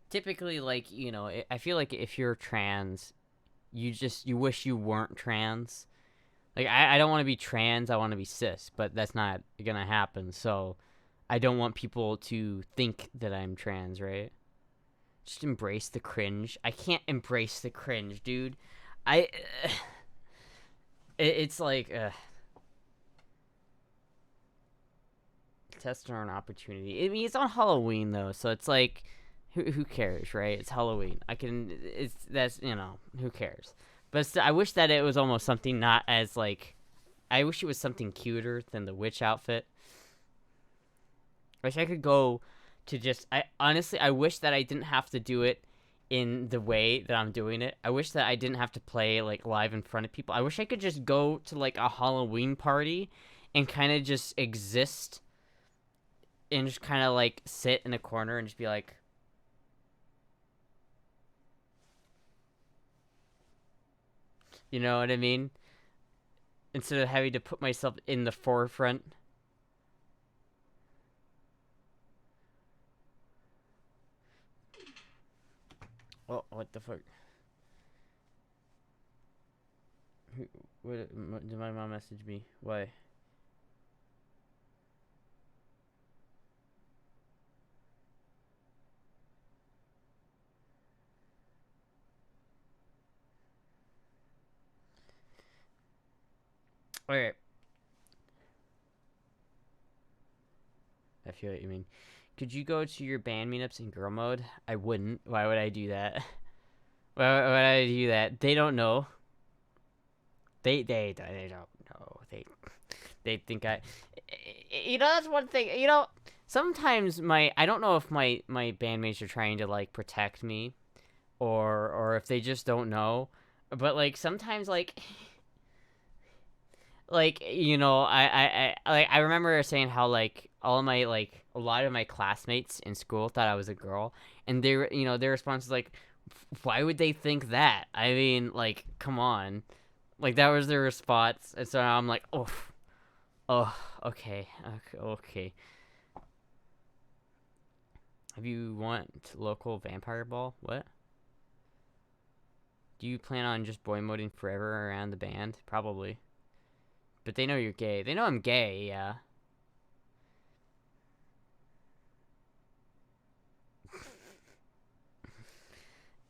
Typically, like, you know, I feel like if you're trans, you wish you weren't trans. Like, I don't want to be trans, I want to be cis, but that's not gonna happen, so I don't want people to think that I'm trans, right? Just embrace the cringe. I can't embrace the cringe, dude. It's like, test our own opportunity. I mean, it's on Halloween, though, so it's like, who cares, right? It's Halloween. That's, you know, who cares? But still, I wish that it was almost something not as, like, I wish it was something cuter than the witch outfit. I wish I could go to just, I wish that I didn't have to do it in the way that I'm doing it. I wish that I didn't have to play, like, live in front of people. I wish I could just go to, like, a Halloween party and kind of just exist and just kind of, like, sit in a corner and just be like, you know what I mean? Instead of having to put myself in the forefront. Oh, what the fuck? What did my mom message me? Why? Alright. I feel what you mean. Could you go to your band meetups in girl mode? I wouldn't. Why would I do that? Why would I do that? They don't know. They don't know. They think I. You know, that's one thing. You know, sometimes I don't know if my bandmates are trying to, like, protect me, or if they just don't know. But, like, sometimes, like, you know, I remember saying how, like, all of my, like, a lot of my classmates in school thought I was a girl, and they were, you know, their response was like, why would they think that? I mean, like, come on. Like, that was their response, and so now I'm like, oh, okay. Have you want local vampire ball? What? Do you plan on just boy moding forever around the band? Probably. But they know you're gay. They know I'm gay, yeah.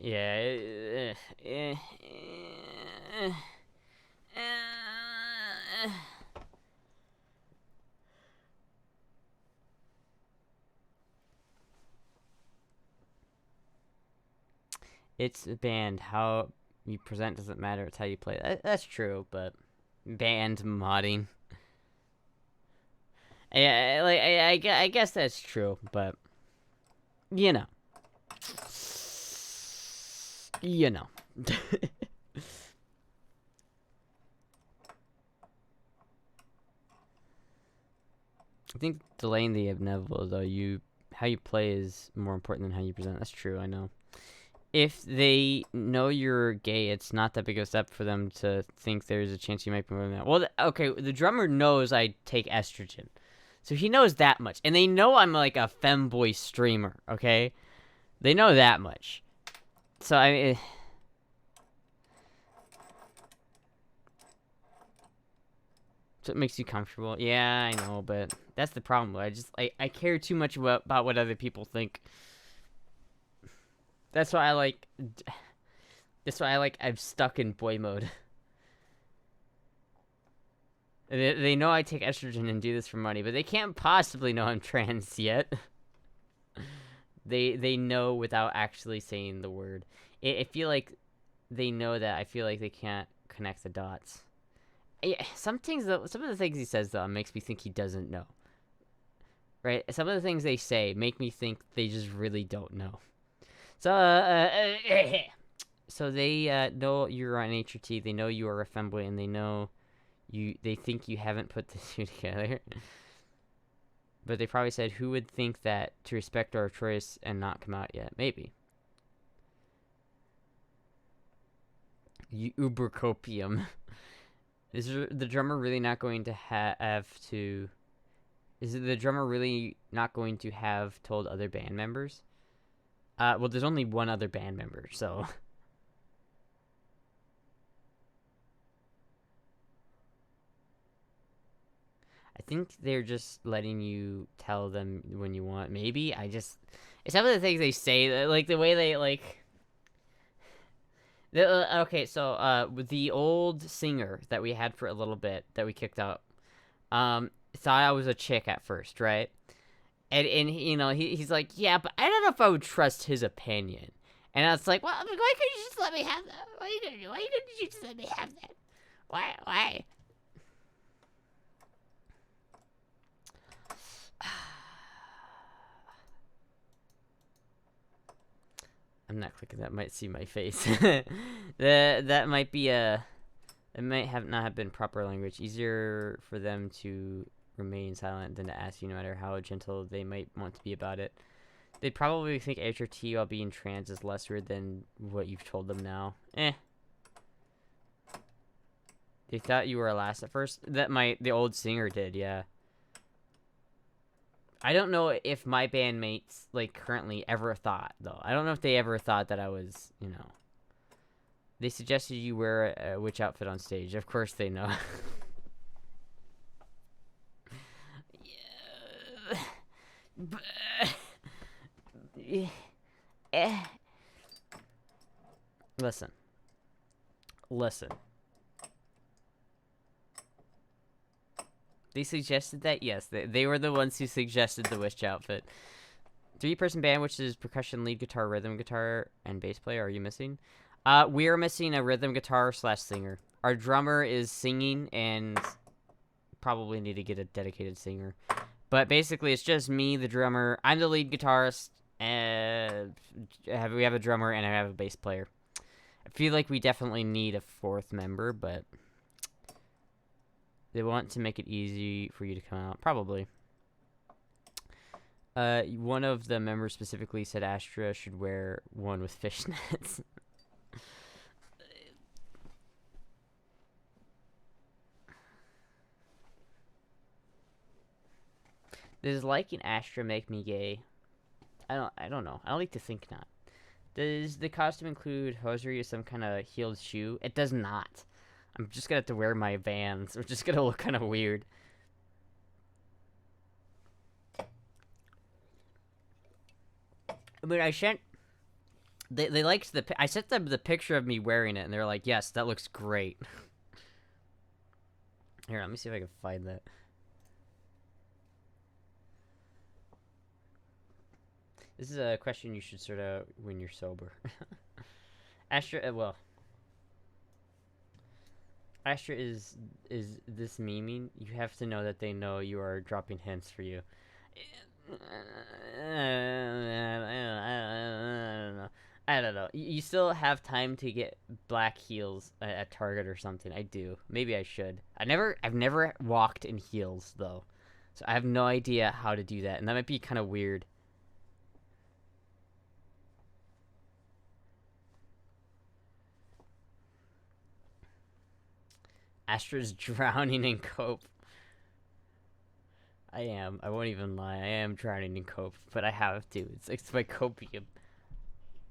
Yeah. It's a band. How you present doesn't matter. It's how you play. That's true, but band modding. Yeah, like I guess that's true, but you know. You know. I think delaying the inevitable, though, how you play is more important than how you present. That's true, I know. If they know you're gay, it's not that big of a step for them to think there's a chance you might be more than that. Well, okay, the drummer knows I take estrogen. So he knows that much. And they know I'm, like, a femboy streamer, okay? They know that much. So, I mean... So it makes you comfortable. Yeah, I know, but that's the problem. I care too much about what other people think. That's why I'm stuck in boy mode. They know I take estrogen and do this for money, but they can't possibly know I'm trans yet. They know without actually saying the word. I feel like they know that. I feel like they can't connect the dots. Yeah, some of the things he says, though, makes me think he doesn't know. Right? Some of the things they say make me think they just really don't know. So, so they know you're on HRT, they know you are a femboy, and they think you haven't put the two together. But they probably said, who would think that to respect our choice and not come out yet? Maybe. Uber copium. Is the drummer really not going to have to? Is the drummer really not going to have told other band members? Well, there's only one other band member, so. I think they're just letting you tell them when you want. Maybe it's some of the things they say, like the way they like. Okay, so with the old singer that we had for a little bit that we kicked out, thought I was a chick at first, right? And you know he's like, yeah, but I don't know if I would trust his opinion. And I was like, well, why couldn't you just let me have that? Why couldn't you just let me have that? Why? I'm not clicking. That might see my face. that might be a. It might not have been proper language. Easier for them to remain silent than to ask you, no matter how gentle they might want to be about it. They'd probably think HRT while being trans is less weird than what you've told them now. They thought you were a lass at first. The old singer did, yeah. I don't know if my bandmates, like, currently ever thought, though. I don't know if they ever thought that I was, you know. They suggested you wear a witch outfit on stage. Of course they know. Listen. They suggested that? Yes, they were the ones who suggested the witch outfit. 3-person band, which is percussion, lead guitar, rhythm guitar, and bass player. Are you missing? We are missing a rhythm guitar / singer. Our drummer is singing and probably need to get a dedicated singer. But basically, it's just me, the drummer. I'm the lead guitarist, and we have a drummer and I have a bass player. I feel like we definitely need a 4th member, but they want to make it easy for you to come out. Probably. One of the members specifically said Astra should wear one with fishnets. Does liking Astra make me gay? I don't know. I like to think not. Does the costume include hosiery or some kind of heeled shoe? It does not. I'm just gonna have to wear my Vans. We're just gonna look kind of weird. I mean, I sent. They liked I sent them the picture of me wearing it, and they're like, "Yes, that looks great." Here, let me see if I can find that. This is a question you should sort out when you're sober. Astra, well. Astra is this memeing? You have to know that they know you are dropping hints for you. I don't know. You still have time to get black heels at Target or something. I do. Maybe I should. I've never walked in heels though, so I have no idea how to do that, and that might be kind of weird. Astra's drowning in cope. I am. I won't even lie. I am drowning in cope, but I have to. It's my copium.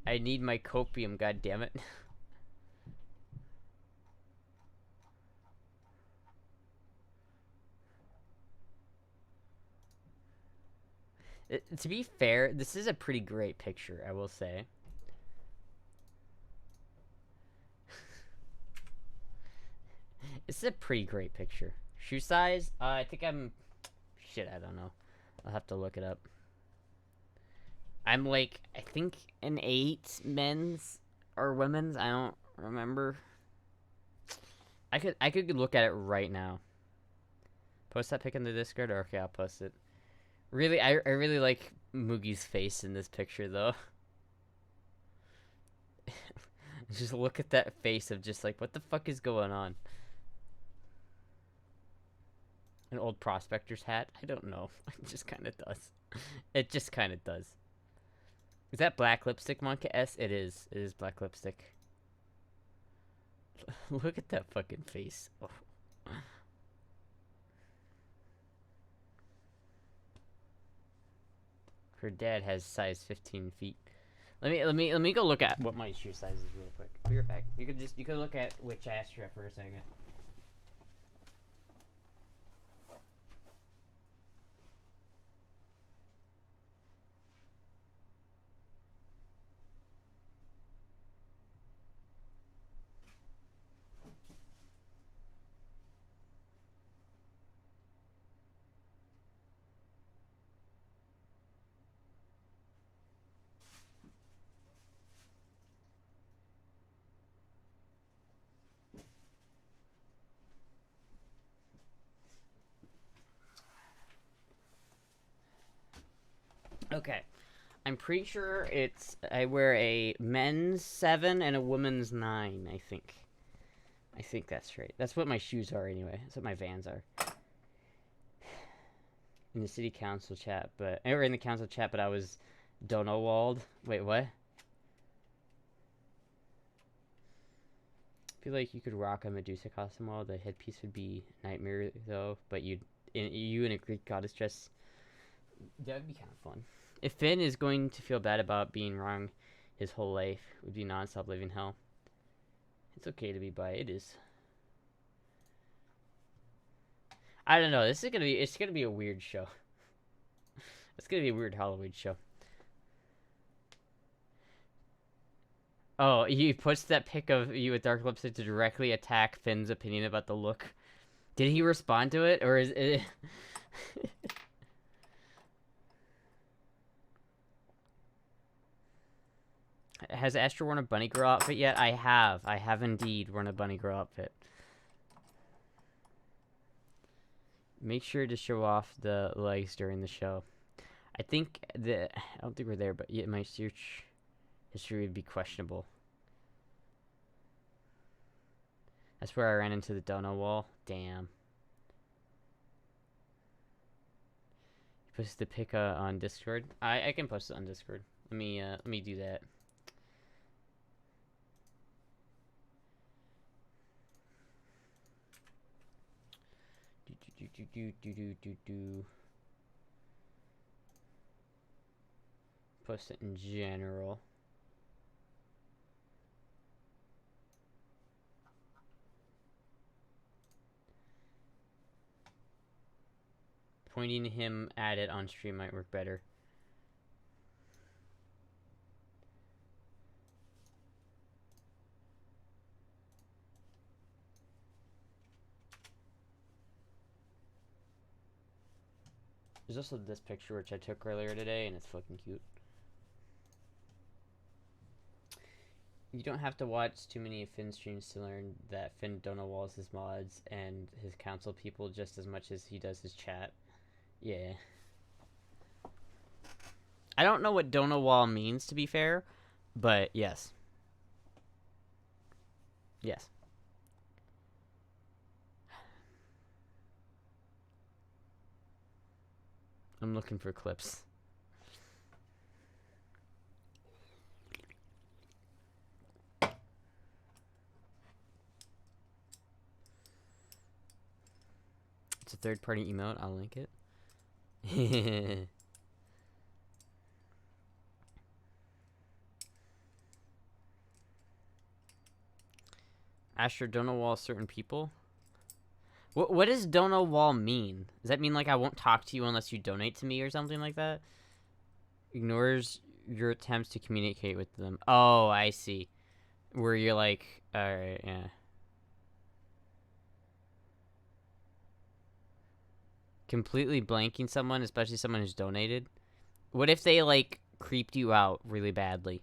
I need my copium, goddammit. To be fair, this is a pretty great picture, I will say. It's a pretty great picture. Shoe size? I think I'm... Shit, I don't know. I'll have to look it up. I'm like, I think an 8 men's or women's. I don't remember. I could look at it right now. Post that pic in the Discord? Or okay, I'll post it. Really, I really like Moogie's face in this picture, though. Just look at that face of just like, what the fuck is going on? An old prospector's hat? I don't know. It just kind of does. It just kind of does. Is that black lipstick, Monka S? It is. It is black lipstick. Look at that fucking face. Oh. Her dad has size 15 feet. Let me go look at what my shoe size is real quick. Be right back. You could look at which Astra for a second. Okay. I'm pretty sure I wear a men's 7 and a woman's 9, I think. I think that's right. That's what my shoes are anyway. That's what my Vans are. In the city council chat, or in the council chat, but I was Donowald. Wait, what? I feel like you could rock a Medusa costume while the headpiece would be Nightmare, though, but you in a Greek goddess dress. That would be kind of fun. If Finn is going to feel bad about being wrong his whole life, it would be non-stop living hell. It's okay to be bi. It is. I don't know. It's gonna be a weird show. It's gonna be a weird Halloween show. Oh, he puts that pic of you with dark lipstick to directly attack Finn's opinion about the look. Did he respond to it, or is it? Has Astra worn a bunny girl outfit yet? I have. I have indeed worn a bunny girl outfit. Make sure to show off the legs during the show. I don't think we're there, but yeah, my search history would be questionable. That's where I ran into the dono wall. Damn. You posted the pic on Discord. I can post it on Discord. Let me do that. Post it in general. Pointing him at it on stream might work better. There's also this picture which I took earlier today, and it's fucking cute. You don't have to watch too many of Finn's streams to learn that Finn Donowalls his mods and his council people just as much as he does his chat. Yeah. I don't know what Donowall means, to be fair, but yes. Yes. I'm looking for clips. It's a third-party emote. I'll link it. Asher, Donowall certain people? What does Donowall mean? Does that mean like I won't talk to you unless you donate to me or something like that? Ignores your attempts to communicate with them. Oh, I see. Where you're like, alright, yeah. Completely blanking someone, especially someone who's donated. What if they like creeped you out really badly?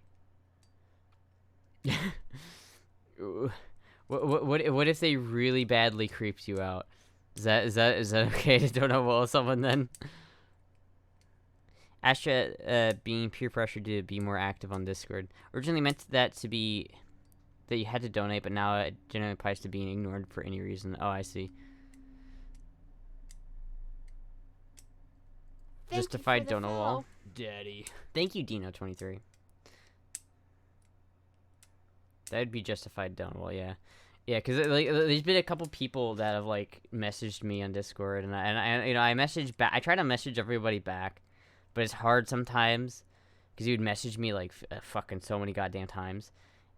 What if they really badly creeped you out? Is that okay to don't know someone then? Astra being peer pressured to be more active on Discord. Originally meant that to be that you had to donate, but now it generally applies to being ignored for any reason. Oh, I see. Justified Donowall. Daddy. Thank you, Dino23. That would be justified Donowall, yeah. Yeah, because like there's been a couple people that have like messaged me on Discord, and I you know I message back. I try to message everybody back, but it's hard sometimes because he would message me like fucking so many goddamn times,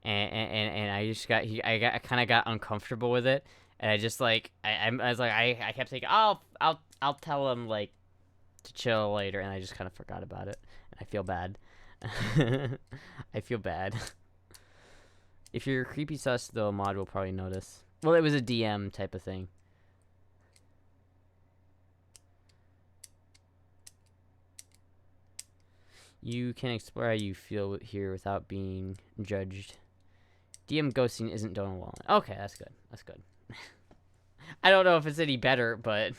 and I just I kind of got uncomfortable with it, and I just like I was like I kept thinking I'll tell him like to chill later, and I just kind of forgot about it, and I feel bad. I feel bad. If you're creepy sus, though, a mod will probably notice. Well, it was a DM type of thing. You can explore how you feel here without being judged. DM ghosting isn't done well. Okay, that's good. That's good. I don't know if it's any better, but...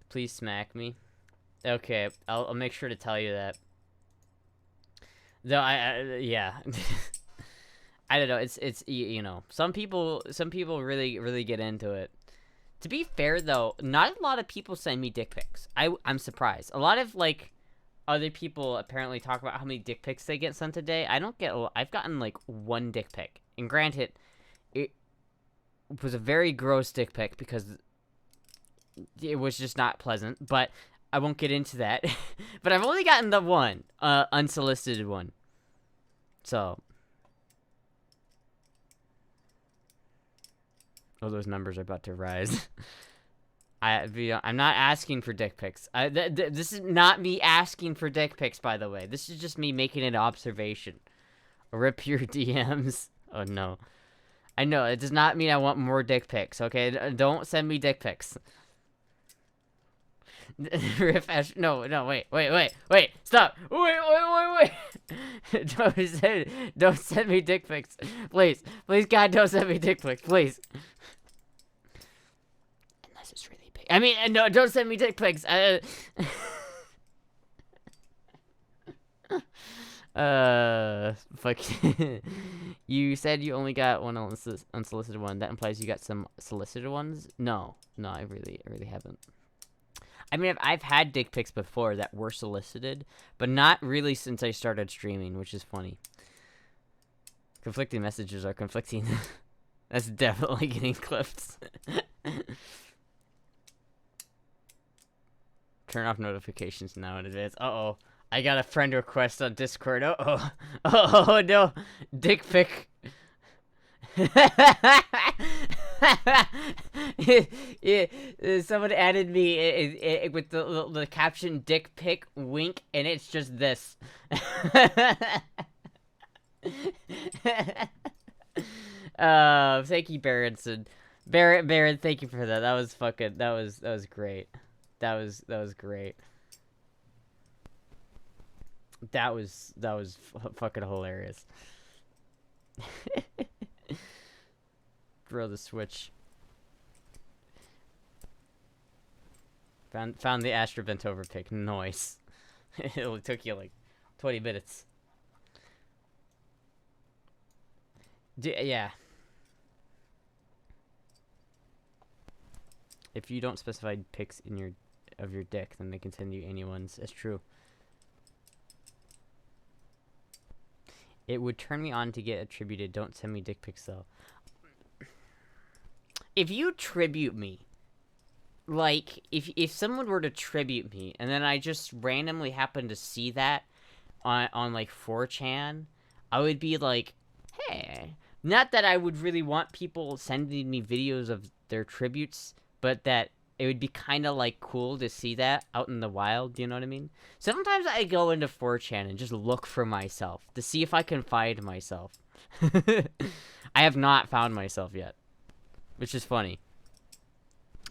Please smack me. Okay, I'll make sure to tell you that. Though yeah. I don't know. It's you know, some people really get into it. To be fair though, not a lot of people send me dick pics. I'm surprised. A lot of like other people apparently talk about how many dick pics they get sent a day. I've gotten like one dick pic, and granted, it was a very gross dick pic because it was just not pleasant. But I won't get into that. But I've only gotten the one unsolicited one. So, oh, those numbers are about to rise. I'm not asking for dick pics. This is not me asking for dick pics, by the way. This is just me making an observation. Rip your DMs. Oh, no. I know, it does not mean I want more dick pics, okay? Don't send me dick pics. No, wait, stop. Wait. Don't send me dick pics. Please, God, don't send me dick pics, please. Unless it's really big. I mean, no, don't send me dick pics. Fuck. You said you only got one unsolicited one. That implies you got some solicited ones? No, I really haven't. I mean, I've had dick pics before that were solicited, but not really since I started streaming, which is funny. Conflicting messages are conflicting. That's definitely getting clipped. Turn off notifications now in advance. Uh-oh. I got a friend request on Discord. Uh-oh. Oh, no. Dick pic. Someone added me with the caption "dick pic wink," and it's just this. Thank you, Barronson. Baron, thank you for that. That was fucking. That was great. That was great. That was fucking hilarious. Throw the switch. Found the Astra bent over pick. Nice. It only took you like 20 minutes. Yeah. If you don't specify pics in your dick, then they can send you anyone's. That's true. It would turn me on to get attributed. Don't send me dick pics though. If you tribute me, like, if someone were to tribute me, and then I just randomly happen to see that on like 4chan, I would be like, hey. Not that I would really want people sending me videos of their tributes, but that it would be kind of, like, cool to see that out in the wild, you know what I mean? Sometimes I go into 4chan and just look for myself to see if I can find myself. I have not found myself yet. Which is funny.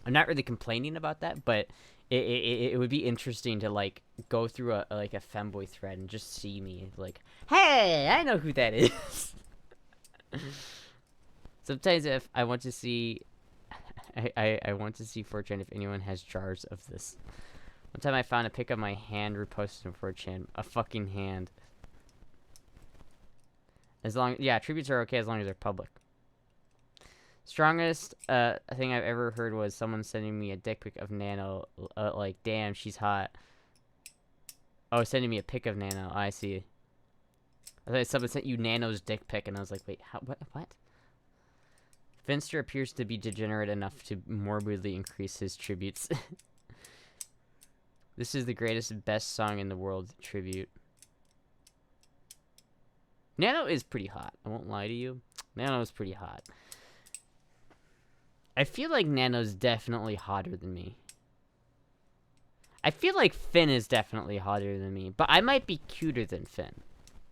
I'm not really complaining about that, but it would be interesting to like go through a femboy thread and just see me like, hey, I know who that is. Sometimes if I want to see, I want to see 4chan if anyone has jars of this. One time I found a pic of my hand reposted on 4chan, a fucking hand. Yeah, tributes are okay as long as they're public. Strongest thing I've ever heard was someone sending me a dick pic of Nano, like, damn, she's hot. Oh, sending me a pic of Nano. I see. I thought someone sent you Nano's dick pic, and I was like, wait, what? Finster appears to be degenerate enough to morbidly increase his tributes. This is the greatest, best song in the world tribute. Nano is pretty hot. I won't lie to you. Nano is pretty hot. I feel like Nano's definitely hotter than me. I feel like Finn is definitely hotter than me, but I might be cuter than Finn.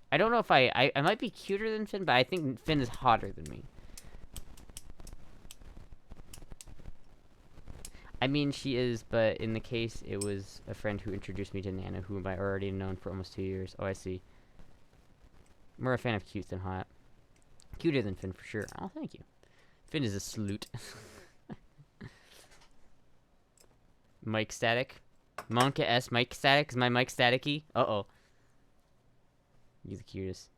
I don't know if I might be cuter than Finn, but I think Finn is hotter than me. I mean, she is, but in the case, it was a friend who introduced me to Nana, whom I already known for almost 2 years. Oh, I see. More a fan of cute than hot. Cuter than Finn, for sure. Oh, thank you. Finn is a salute. Mic static. Monka S mic static. Is my mic staticky? Uh-oh. You're the cutest.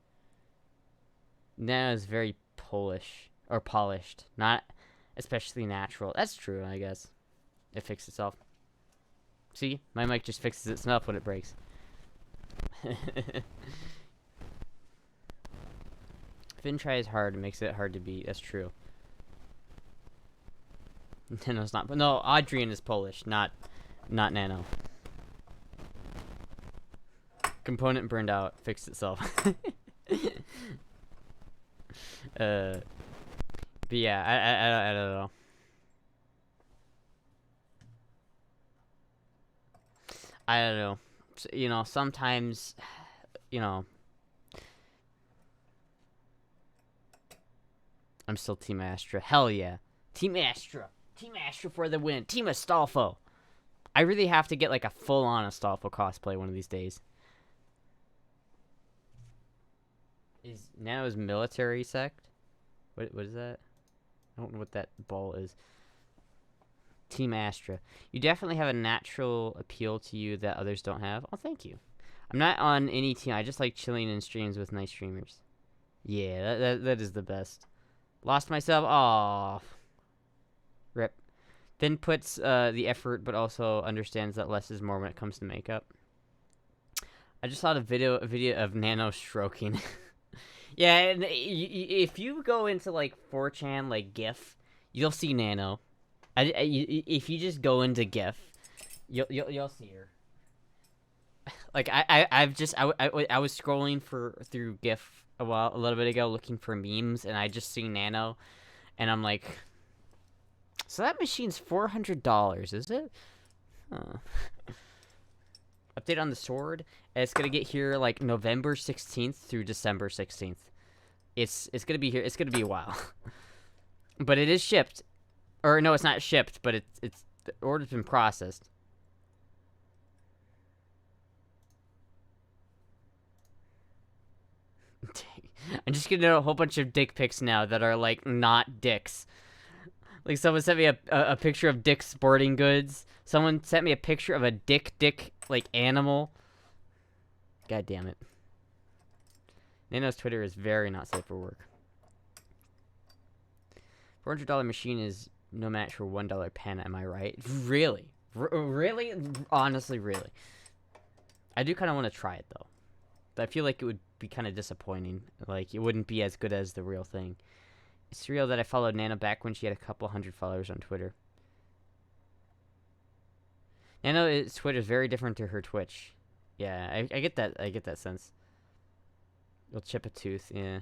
Nana is very Polish. Or polished. Not especially natural. That's true, I guess. It fixed itself. See? My mic just fixes itself when it breaks. Finn tries hard and makes it hard to beat. That's true. Nano's not. No, Adrian is Polish, not Nano. Component burned out. Fixed itself. But yeah, I don't know. I don't know. You know, sometimes, you know, I'm still Team Astra. Hell yeah. Team Astra. Team Astra for the win. Team Astolfo. I really have to get like a full-on Astolfo cosplay one of these days. Is Nano's military sect? What is that? I don't know what that ball is. Team Astra. You definitely have a natural appeal to you that others don't have. Oh, thank you. I'm not on any team. I just like chilling in streams with nice streamers. Yeah, that is the best. Lost myself. Aw. Rip. Then puts the effort, but also understands that less is more when it comes to makeup. I just saw a video of Nano stroking. Yeah, and if you go into like 4chan, like GIF, you'll see Nano. If you just go into GIF, you'll see her. Like I was scrolling through GIF a little bit ago looking for memes, and I just see Nano, and I'm like, so that machine's $400, is it? Huh. Update on the sword. It's gonna get here like November 16th through December 16th. It's gonna be here. It's gonna be a while, but it is shipped. Or no, it's not shipped, but it's the order's been processed. I'm just getting a whole bunch of dick pics now that are like not dicks. Like someone sent me a picture of Dick Sporting Goods. Someone sent me a picture of a dick like animal. God damn it. Nano's Twitter is very not safe for work. $400 machine is no match for $1 pen, am I right? Really? Really? Honestly, really. I do kind of want to try it, though. But I feel like it would be kind of disappointing. Like, it wouldn't be as good as the real thing. It's surreal that I followed Nana back when she had a couple hundred followers on Twitter. Nano's Twitter is very different to her Twitch. Yeah, I get that. I get that sense. You'll chip a tooth, yeah.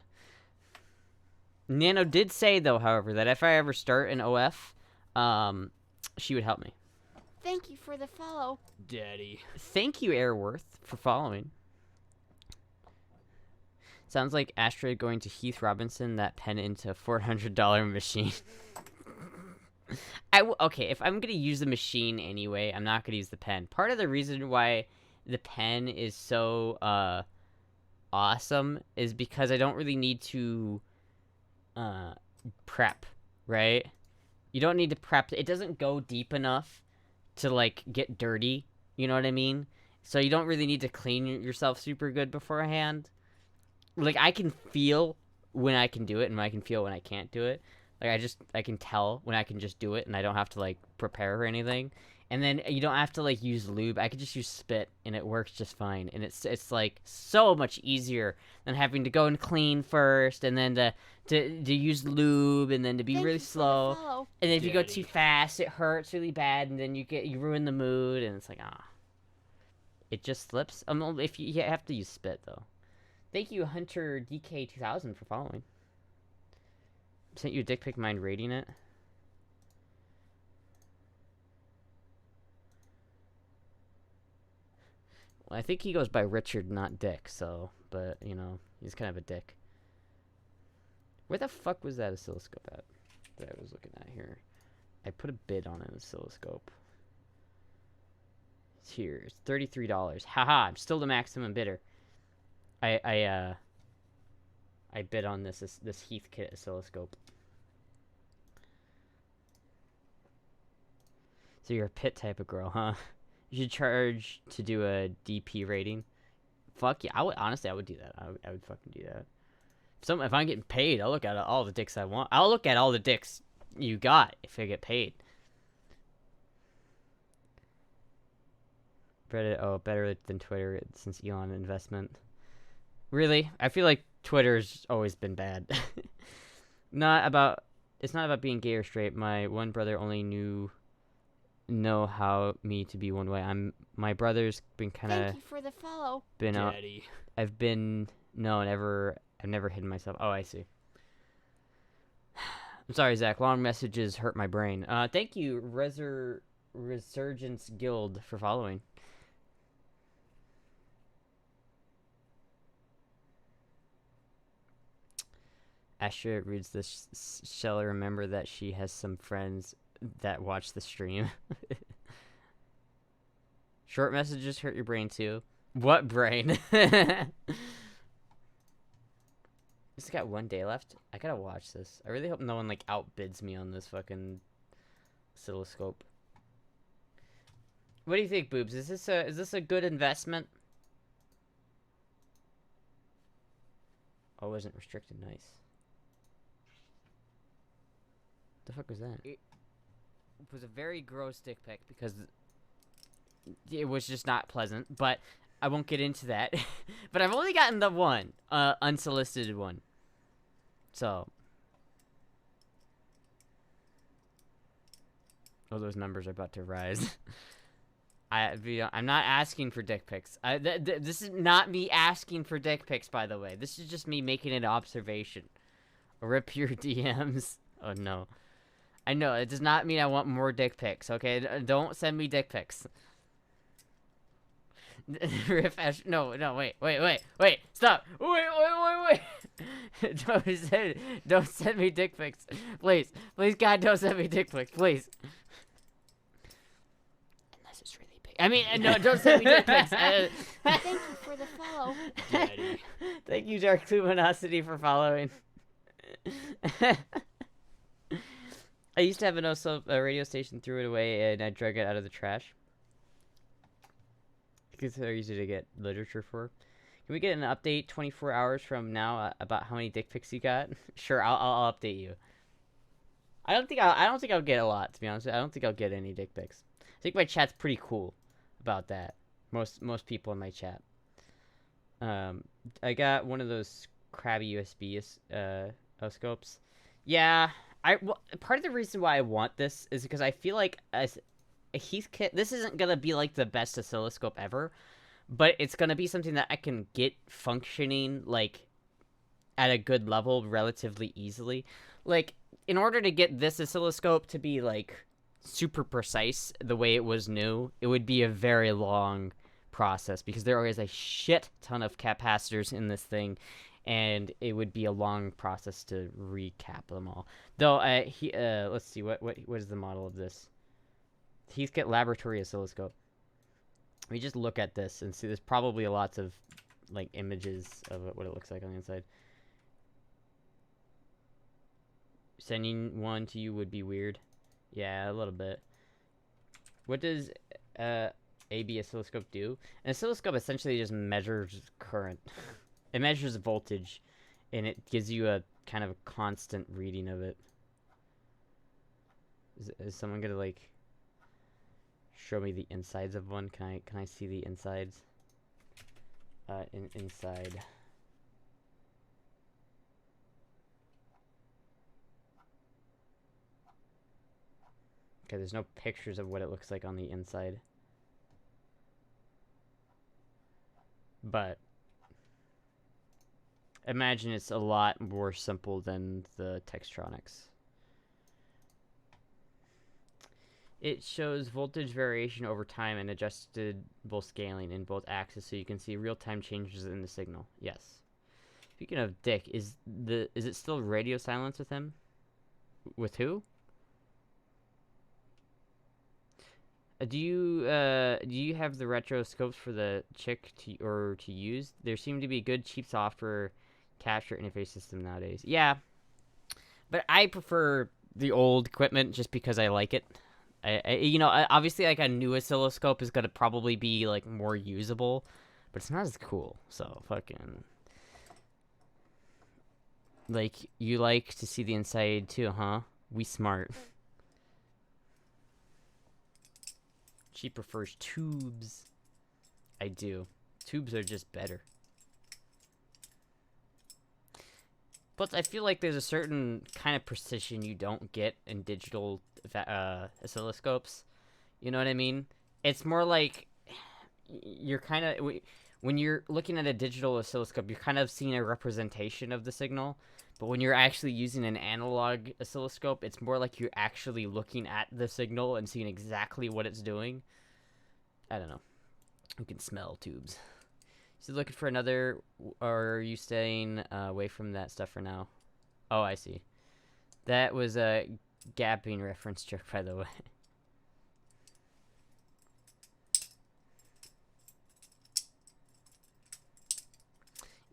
Nano did say, though, however, that if I ever start an OF, she would help me. Thank you for the follow. Daddy. Thank you, Airworth, for following. Sounds like Astra going to Heath Robinson that pen into a $400 machine. Okay, if I'm going to use the machine anyway, I'm not going to use the pen. Part of the reason why the pen is so awesome is because I don't really need to prep, right? You don't need to prep. It doesn't go deep enough to like get dirty, you know what I mean? So you don't really need to clean yourself super good beforehand. Like, I can feel when I can do it and I can feel when I can't do it. Like, I can tell when I can just do it and I don't have to like prepare or anything. And then you don't have to like use lube. I could just use spit and it works just fine. And it's like so much easier than having to go and clean first and then to use lube and then to be really slow. And if you go too fast, it hurts really bad and then you ruin the mood and it's like it just slips. If you have to use spit though. Thank you, Hunter DK2000, for following. Sent you a dick pic, mind rating it. Well, I think he goes by Richard, not Dick, so, but, you know, he's kind of a dick. Where the fuck was that oscilloscope at that I was looking at here? I put a bid on an oscilloscope. It's here. It's $33. Haha, I'm still the maximum bidder. I bid on this Heathkit oscilloscope. So you're a pit type of girl, huh? You should charge to do a DP rating. Fuck yeah, honestly, I would do that. I would fucking do that. If I'm getting paid, I'll look at all the dicks I want. I'll look at all the dicks you got if I get paid. Reddit, better than Twitter since Elon investment. Really? I feel like Twitter's always been bad. It's not about being gay or straight. My one brother only know how me to be one way. My brother's been kind of. Thank you for the follow. Daddy. I've never hidden myself. Oh, I see. I'm sorry, Zach. Long messages hurt my brain. Thank you, Resurgence Guild, for following. Astra reads this. Shall remember that she has some friends that watch the stream. Short messages hurt your brain too. What brain? It's got 1 day left. I gotta watch this. I really hope no one like outbids me on this fucking oscilloscope. What do you think, Boobs? Is this a good investment? Oh, it wasn't restricted. Nice. The fuck was that? It was a very gross dick pic because it was just not pleasant, but I won't get into that. But I've only gotten the one, unsolicited one. So. Oh, those numbers are about to rise. I'm not asking for dick pics. This is not me asking for dick pics, by the way. This is just me making an observation. Rip your DMs. Oh, no. I know, it does not mean I want more dick pics, okay? Don't send me dick pics. No, wait, stop. Wait. Don't send me dick pics. Please, God, don't send me dick pics, please. Unless it's really big. I mean, no, don't send me dick pics. Thank you for the follow. Daddy. Thank you, Dark Luminosity, for following. I used to have a radio station, threw it away, and I drug it out of the trash. Because they're easy to get literature for. Can we get an update 24 hours from now about how many dick pics you got? Sure, I'll update you. I don't think I'll get a lot, to be honest. I don't think I'll get any dick pics. I think my chat's pretty cool about that. Most people in my chat. I got one of those crabby USB oscopes. Yeah. Part of the reason why I want this is because I feel like as a Heathkit, this isn't gonna be like the best oscilloscope ever, but it's gonna be something that I can get functioning like at a good level relatively easily. Like, in order to get this oscilloscope to be like super precise the way it was new, it would be a very long process because there is a shit ton of capacitors in this thing. And it would be a long process to recap them all. Though, let's see, what is the model of this? Heathkit Laboratory Oscilloscope. We just look at this and see. There's probably lots of like images of what it looks like on the inside. Sending one to you would be weird. Yeah, a little bit. What does AB oscilloscope do? An oscilloscope essentially just measures current. It measures voltage, and it gives you a kind of a constant reading of it. Is someone gonna, like, show me the insides of one. Can I see the insides? Inside. Okay, there's no pictures of what it looks like on the inside. But imagine it's a lot more simple than the Textronics. It shows voltage variation over time and adjustable scaling in both axes, so you can see real-time changes in the signal. Yes. Speaking of Dick, is it still radio silence with him? With who? Do you have the retro scopes for the chick to use? There seem to be good cheap software capture interface system nowadays. Yeah, but I prefer the old equipment just because I like it. Obviously, like, a new oscilloscope is gonna probably be like more usable, but it's not as cool. So fucking, like, you like to see the inside too, huh? We smart. She prefers tubes. I do. Tubes are just better. Plus, I feel like there's a certain kind of precision you don't get in digital oscilloscopes. You know what I mean? It's more like you're kind of... When you're looking at a digital oscilloscope, you're kind of seeing a representation of the signal. But when you're actually using an analog oscilloscope, it's more like you're actually looking at the signal and seeing exactly what it's doing. I don't know. You can smell tubes. So looking for another, or are you staying away from that stuff for now? Oh, I see. That was a gapping reference joke, by the way.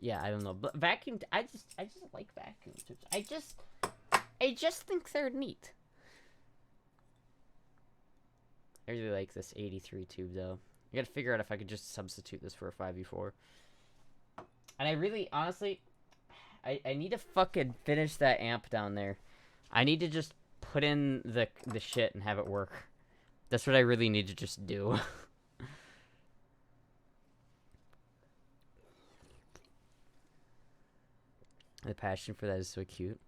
Yeah, I don't know, but vacuum. I just like vacuum tubes. I just think they're neat. I really like this 83 tube though. I gotta figure out if I could just substitute this for a 5v4. And I really, honestly, I need to fucking finish that amp down there. I need to just put in the shit and have it work. That's what I really need to just do. The passion for that is so cute.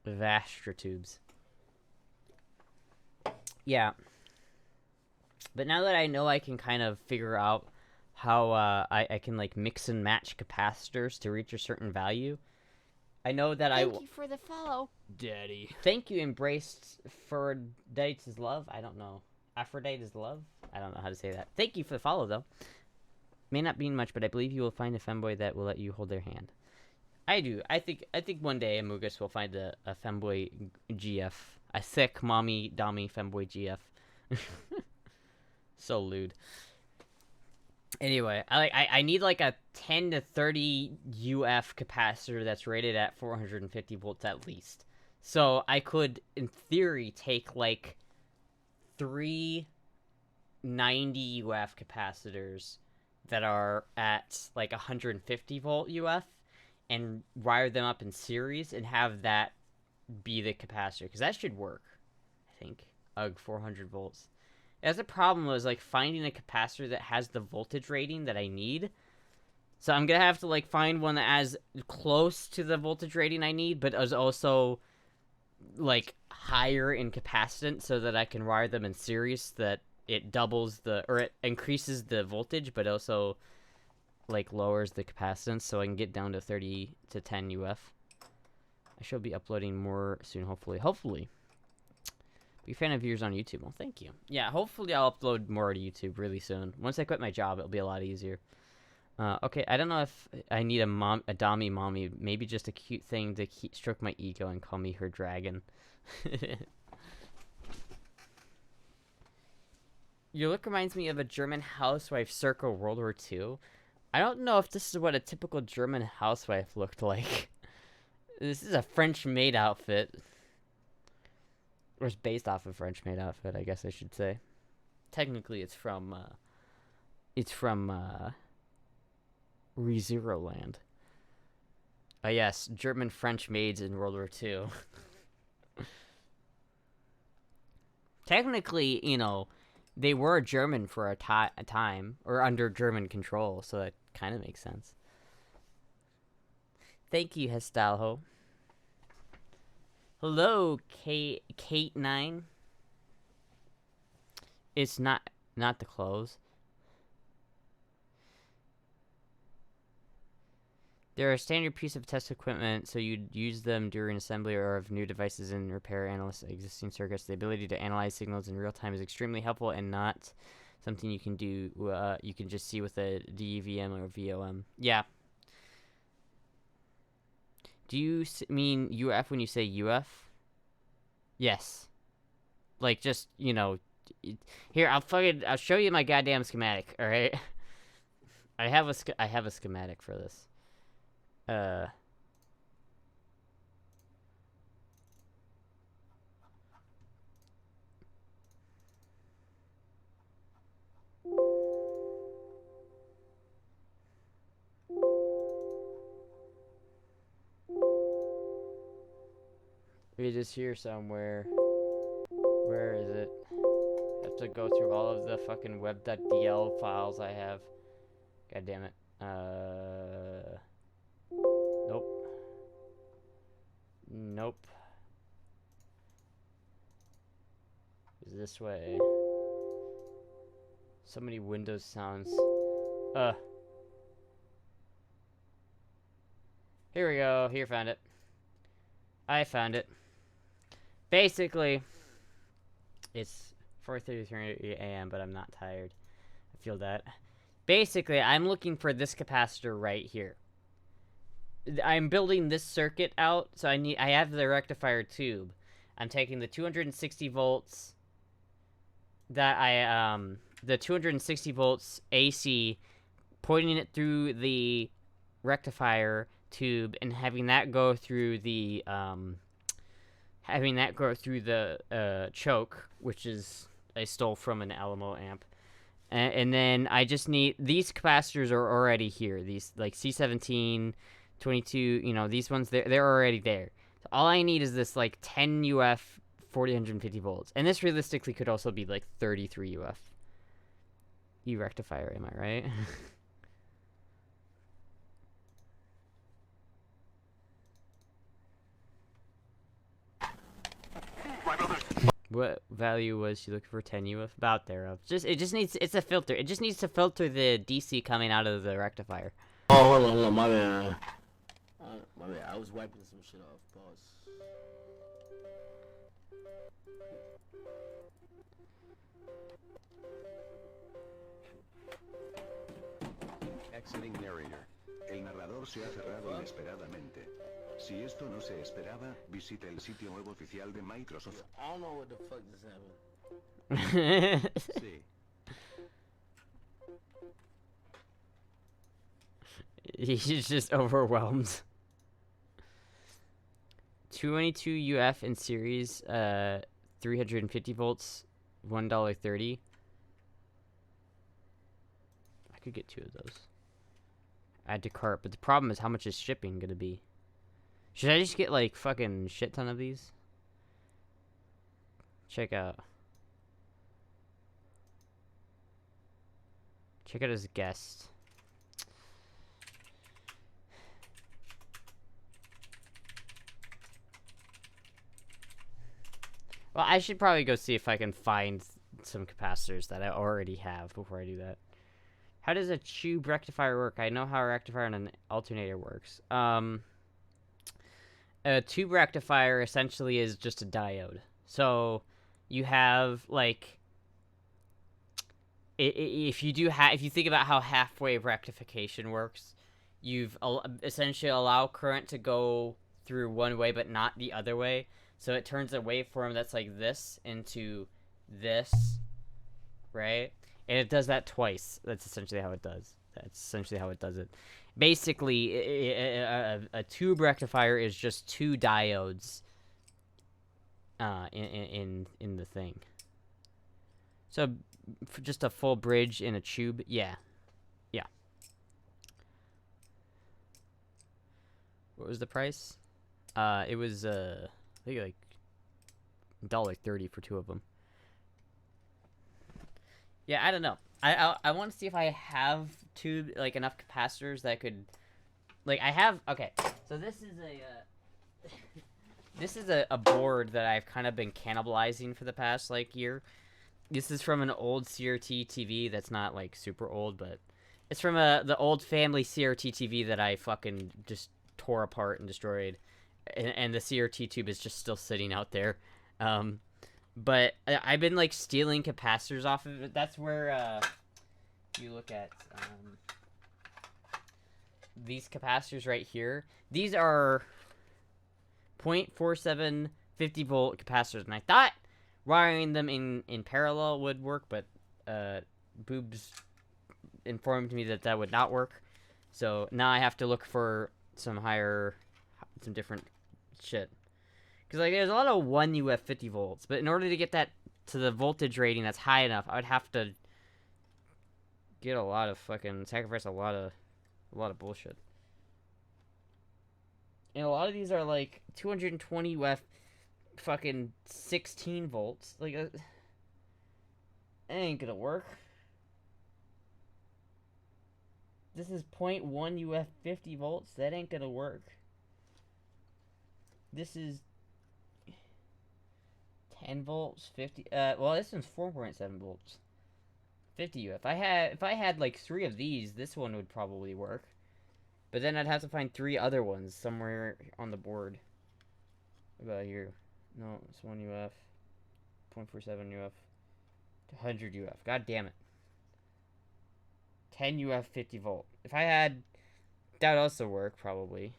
Vastra tubes. Yeah. But now that I know I can kind of figure out how I can, like, mix and match capacitors to reach a certain value, I know that Thank you for the follow. Daddy. Thank you, embraced Aphrodite's love. I don't know. Aphrodite's love? I don't know how to say that. Thank you for the follow, though. May not mean much, but I believe you will find a femboy that will let you hold their hand. I do. I think one day Amugus will find a femboy GF. A thick mommy dommy femboy GF. So lewd. Anyway, I need like a 10 to 30 UF capacitor that's rated at 450 volts at least. So I could, in theory, take like 3 90 UF capacitors that are at like 150 volt UF and wire them up in series and have that be the capacitor, because that should work, I think. 400 volts. That's the problem, was like finding a capacitor that has the voltage rating that I need. So I'm gonna have to like find one that has close to the voltage rating I need, but is also like higher in capacitance, so that I can wire them in series, that it doubles it increases the voltage, but also like lowers the capacitance, so I can get down to 30 to 10 UF. I should be uploading more soon, hopefully. Be a fan of yours on YouTube. Well, thank you. Yeah, hopefully I'll upload more to YouTube really soon. Once I quit my job, it'll be a lot easier. Okay, I don't know if I need a dommy mommy. Maybe just a cute thing to stroke my ego and call me her dragon. Your look reminds me of a German housewife circa World War II. I don't know if this is what a typical German housewife looked like. This is a French maid outfit. Or it's based off a French maid outfit, I guess I should say. Technically, it's from ReZero Land. Yes, German French maids in World War II. technically, you know, they were German for a time, or under German control, so that kind of makes sense. Thank you, Hestalho. Hello, Kate9. It's not the clothes. They're a standard piece of test equipment, so you'd use them during assembly or of new devices and repair analyze existing circuits. The ability to analyze signals in real time is extremely helpful and not something you can do. You can just see with a DVM or VOM. Yeah. Do you mean UF when you say UF? Yes. Like, just, you know, here, I'll show you my goddamn schematic, all right? I have a schematic for this. It is here somewhere. Where is it? I have to go through all of the fucking web.dl files I have. God damn it. Nope. Nope. Is this way? So many Windows sounds. Here we go. Here, found it. I found it. Basically, it's 4:33 a.m., but I'm not tired. I feel that. Basically, I'm looking for this capacitor right here. I'm building this circuit out, so I have the rectifier tube. I'm taking the 260 volts that the 260 volts AC, pointing it through the rectifier tube and having that go through the choke, which is I stole from an Alamo amp. And then I just need, these capacitors are already here. These, like, C17, 22, you know, these ones, they're already there. So all I need is this, like, 10 UF 450 volts. And this realistically could also be, like, 33 UF. E-rectifier, am I right? What value was she looking for? 10 UF? About there. It just needs, it's a filter. It just needs to filter the DC coming out of the rectifier. Oh, hold on, my bad. My bad, I was wiping some shit off. Pause. Exiting narrator. El narrador se ha cerrado inesperadamente. Si esto no se esperaba, visite el sitio web oficial de Microsoft. I don't know what the fuck just happened. Sí. He's just overwhelmed. 22 UF in series, 350 volts, $1.30. I could get 2 of those. Add to cart, but the problem is how much is shipping gonna be? Should I just get like fucking shit ton of these? Check out his guest. Well, I should probably go see if I can find some capacitors that I already have before I do that. How does a tube rectifier work? I know how a rectifier and an alternator works. A tube rectifier essentially is just a diode. So you have like, if you think about how half-wave rectification works, you've essentially allow current to go through one way but not the other way. So it turns a waveform that's like this into this, right? And it does that twice. That's essentially how it does. It. Basically, a tube rectifier is just 2 diodes in the thing. So for just a full bridge in a tube, yeah. What was the price? It was I think like $1.30 for 2 of them. Yeah, I don't know. I want to see if I have like enough capacitors that could, like I have. Okay, so this is a this is a board that I've kind of been cannibalizing for the past like year. This is from an old CRT TV that's not like super old, but it's from the old family CRT TV that I fucking just tore apart and destroyed, and the CRT tube is just still sitting out there. But I've been like stealing capacitors off of it. That's where you look at these capacitors right here. These are 0.47 50-volt capacitors, and I thought wiring them in parallel would work, but Boobs informed me that that would not work. So now I have to look for some different shit. Because like there's a lot of 1 UF 50 volts, but in order to get that to the voltage rating that's high enough, I would have to get a lot of sacrifice a lot of bullshit. And a lot of these are like 220 UF fucking 16 volts. Like that ain't gonna work. This is 0.1 UF 50 volts. That ain't gonna work. This is 10 volts, 50. Well, this one's 4.7 volts, 50 UF. If I had like 3 of these, this one would probably work. But then I'd have to find 3 other ones somewhere on the board. About here. No, it's 1 UF, 0.47 UF, 100 UF. God damn it. 10 UF 50 volt. If I had, that would also work probably.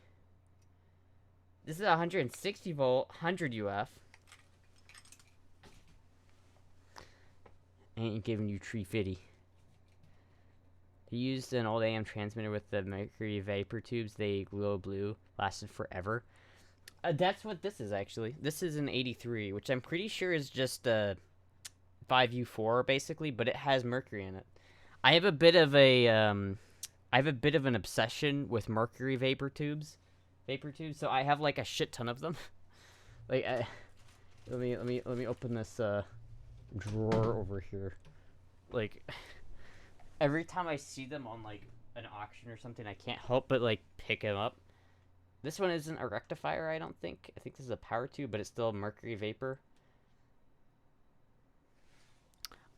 This is 160 volt, 100 UF. Ain't giving you tree fitty. He used an old AM transmitter with the mercury vapor tubes. They glow blue. Lasted forever. That's what this is, actually. This is an 83, which I'm pretty sure is just a 5U4, basically, but it has mercury in it. I have a bit of an obsession with mercury vapor tubes. So I have like a shit ton of them. Like, let me open this drawer over here. Like, every time I see them on like an auction or something, I can't help but like pick them up. This one isn't a rectifier, I don't think. I think this is a power tube, but it's still mercury vapor.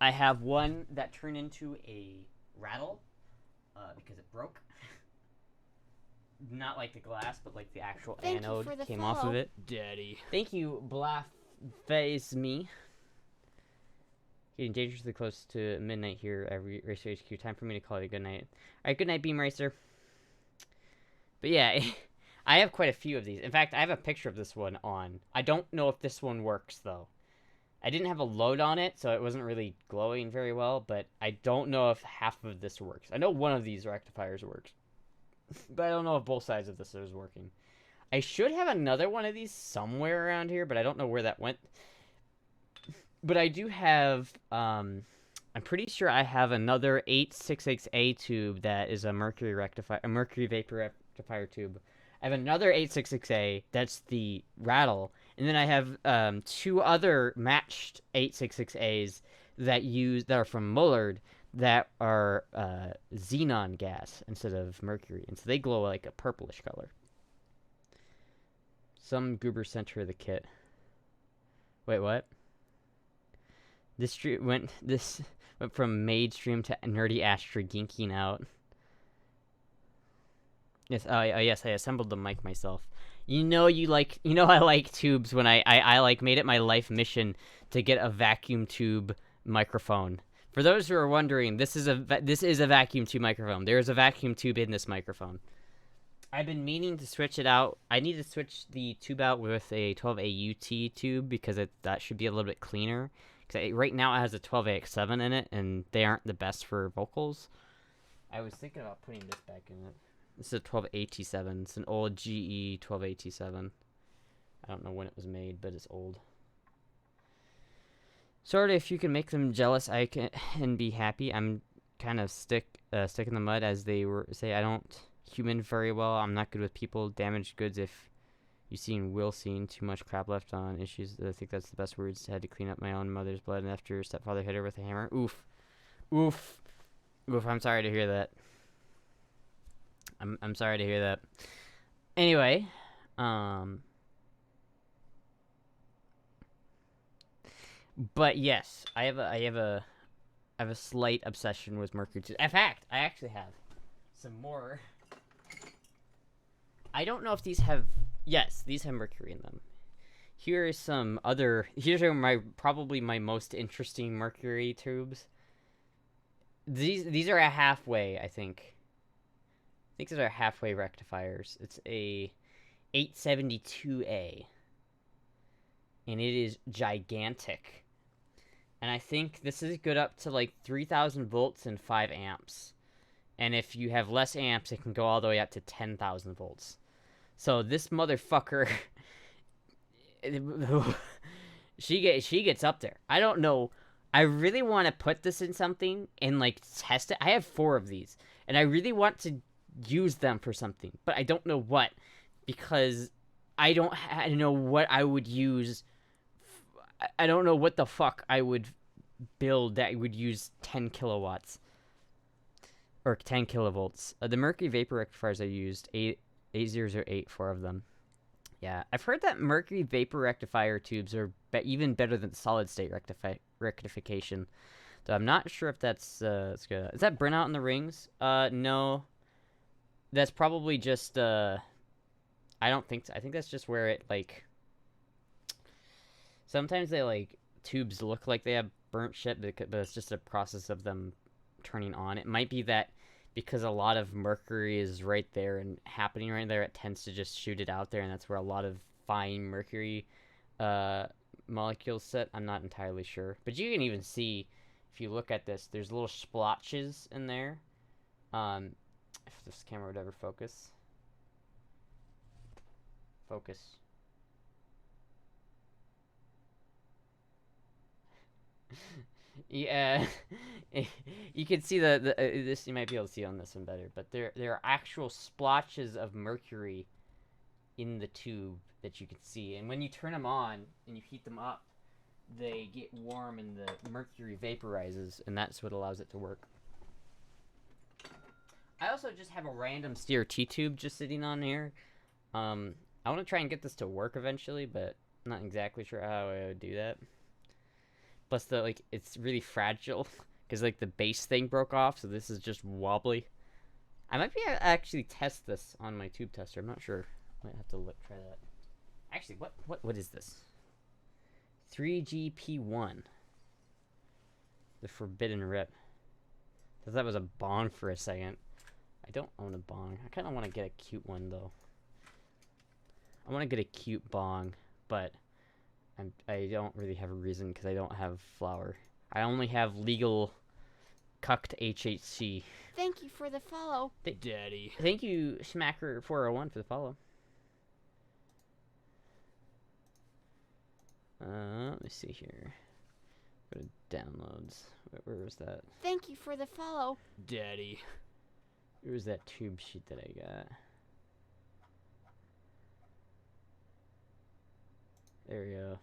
I have one that turned into a rattle because it broke. Not like the glass, but like the actual anode came off of it. Daddy. Thank you, Blackface Me. Getting dangerously close to midnight here at Racer HQ. Time for me to call it a good night. Alright, good night, Beam Racer. But yeah, I have quite a few of these. In fact, I have a picture of this one on. I don't know if this one works, though. I didn't have a load on it, so it wasn't really glowing very well, but I don't know if half of this works. I know one of these rectifiers works, but I don't know if both sides of this is working. I should have another one of these somewhere around here, but I don't know where that went. But I do have, I'm pretty sure I have another 866A tube that is a mercury vapor rectifier tube. I have another 866A, that's the rattle, and then I have 2 other matched 866As that are from Mullard that are xenon gas instead of mercury, and so they glow like a purplish color. Some goober sent her the kit. Wait, what? This went from Maid stream to nerdy Astra ginking out. Yes, yes, I assembled the mic myself. I like tubes when I like made it my life mission to get a vacuum tube microphone. For those who are wondering, this is a vacuum tube microphone. There is a vacuum tube in this microphone. I've been meaning to switch it out. I need to switch the tube out with a 12AUT tube because that should be a little bit cleaner. Because right now it has a 12AX7 in it, and they aren't the best for vocals. I was thinking about putting this back in it. This is a 12AT7. It's an old GE 12AT7. I don't know when it was made, but it's old. Sorry if you can make them jealous, I can be happy. I'm kind of stick in the mud, as they say. I don't human very well. I'm not good with people. Damaged goods. If you will seen too much crap left on issues. I think that's the best words. Had to clean up my own mother's blood, and after stepfather hit her with a hammer. Oof. Oof. Oof, I'm sorry to hear that. I'm sorry to hear that. Anyway, but yes, I have a slight obsession with mercury tubes. In fact, I actually have some more. I don't know if these have. Yes, these have mercury in them. Here are some other. Here's are probably my most interesting mercury tubes. These are a halfway, I think. I think these are halfway rectifiers. It's a 872A, and it is gigantic. And I think this is good up to like 3,000 volts and 5 amps. And if you have less amps, it can go all the way up to 10,000 volts. So this motherfucker, she gets up there. I don't know. I really want to put this in something and like test it. I have 4 of these, and I really want to use them for something, but I don't know what, because I don't know what I would use. I don't know what the fuck I would build that would use 10 kilowatts or 10 kilovolts. The mercury vapor rectifiers I used 8008, 4 of them. Yeah, I've heard that mercury vapor rectifier tubes are even better than solid state rectification. So I'm not sure if that's good. Is that burnout in the rings? No. That's probably just I don't think so. I think that's just where it like sometimes they like tubes look like they have burnt shit, but it's just a process of them turning on. It might be that because a lot of mercury is right there and happening right there, it tends to just shoot it out there, and that's where a lot of fine mercury molecules sit. I'm not entirely sure, but you can even see if you look at this, there's little splotches in there. If this camera would ever focus. Yeah, you can see this. You might be able to see on this one better, but there are actual splotches of mercury in the tube that you can see, and when you turn them on and you heat them up, they get warm and the mercury vaporizes, and that's what allows it to work. I also just have a random CRT tube just sitting on here. I want to try and get this to work eventually, but I'm not exactly sure how I would do that. Plus, it's really fragile because like the base thing broke off, so this is just wobbly. I might be able to actually test this on my tube tester. I'm not sure. Might have to try that. Actually, what is this? 3GP1. The Forbidden Rip. I thought that was a bong for a second. I don't own a bong. I kind of want to get a cute one though. I want to get a cute bong, but I don't really have a reason because I don't have flour. I only have legal cucked HHC. Thank you for the follow. Daddy. Thank you, Smacker401, for the follow. Let me see here. Go to downloads. Where was that? Thank you for the follow. Daddy. Where was that tube sheet that I got? There we go.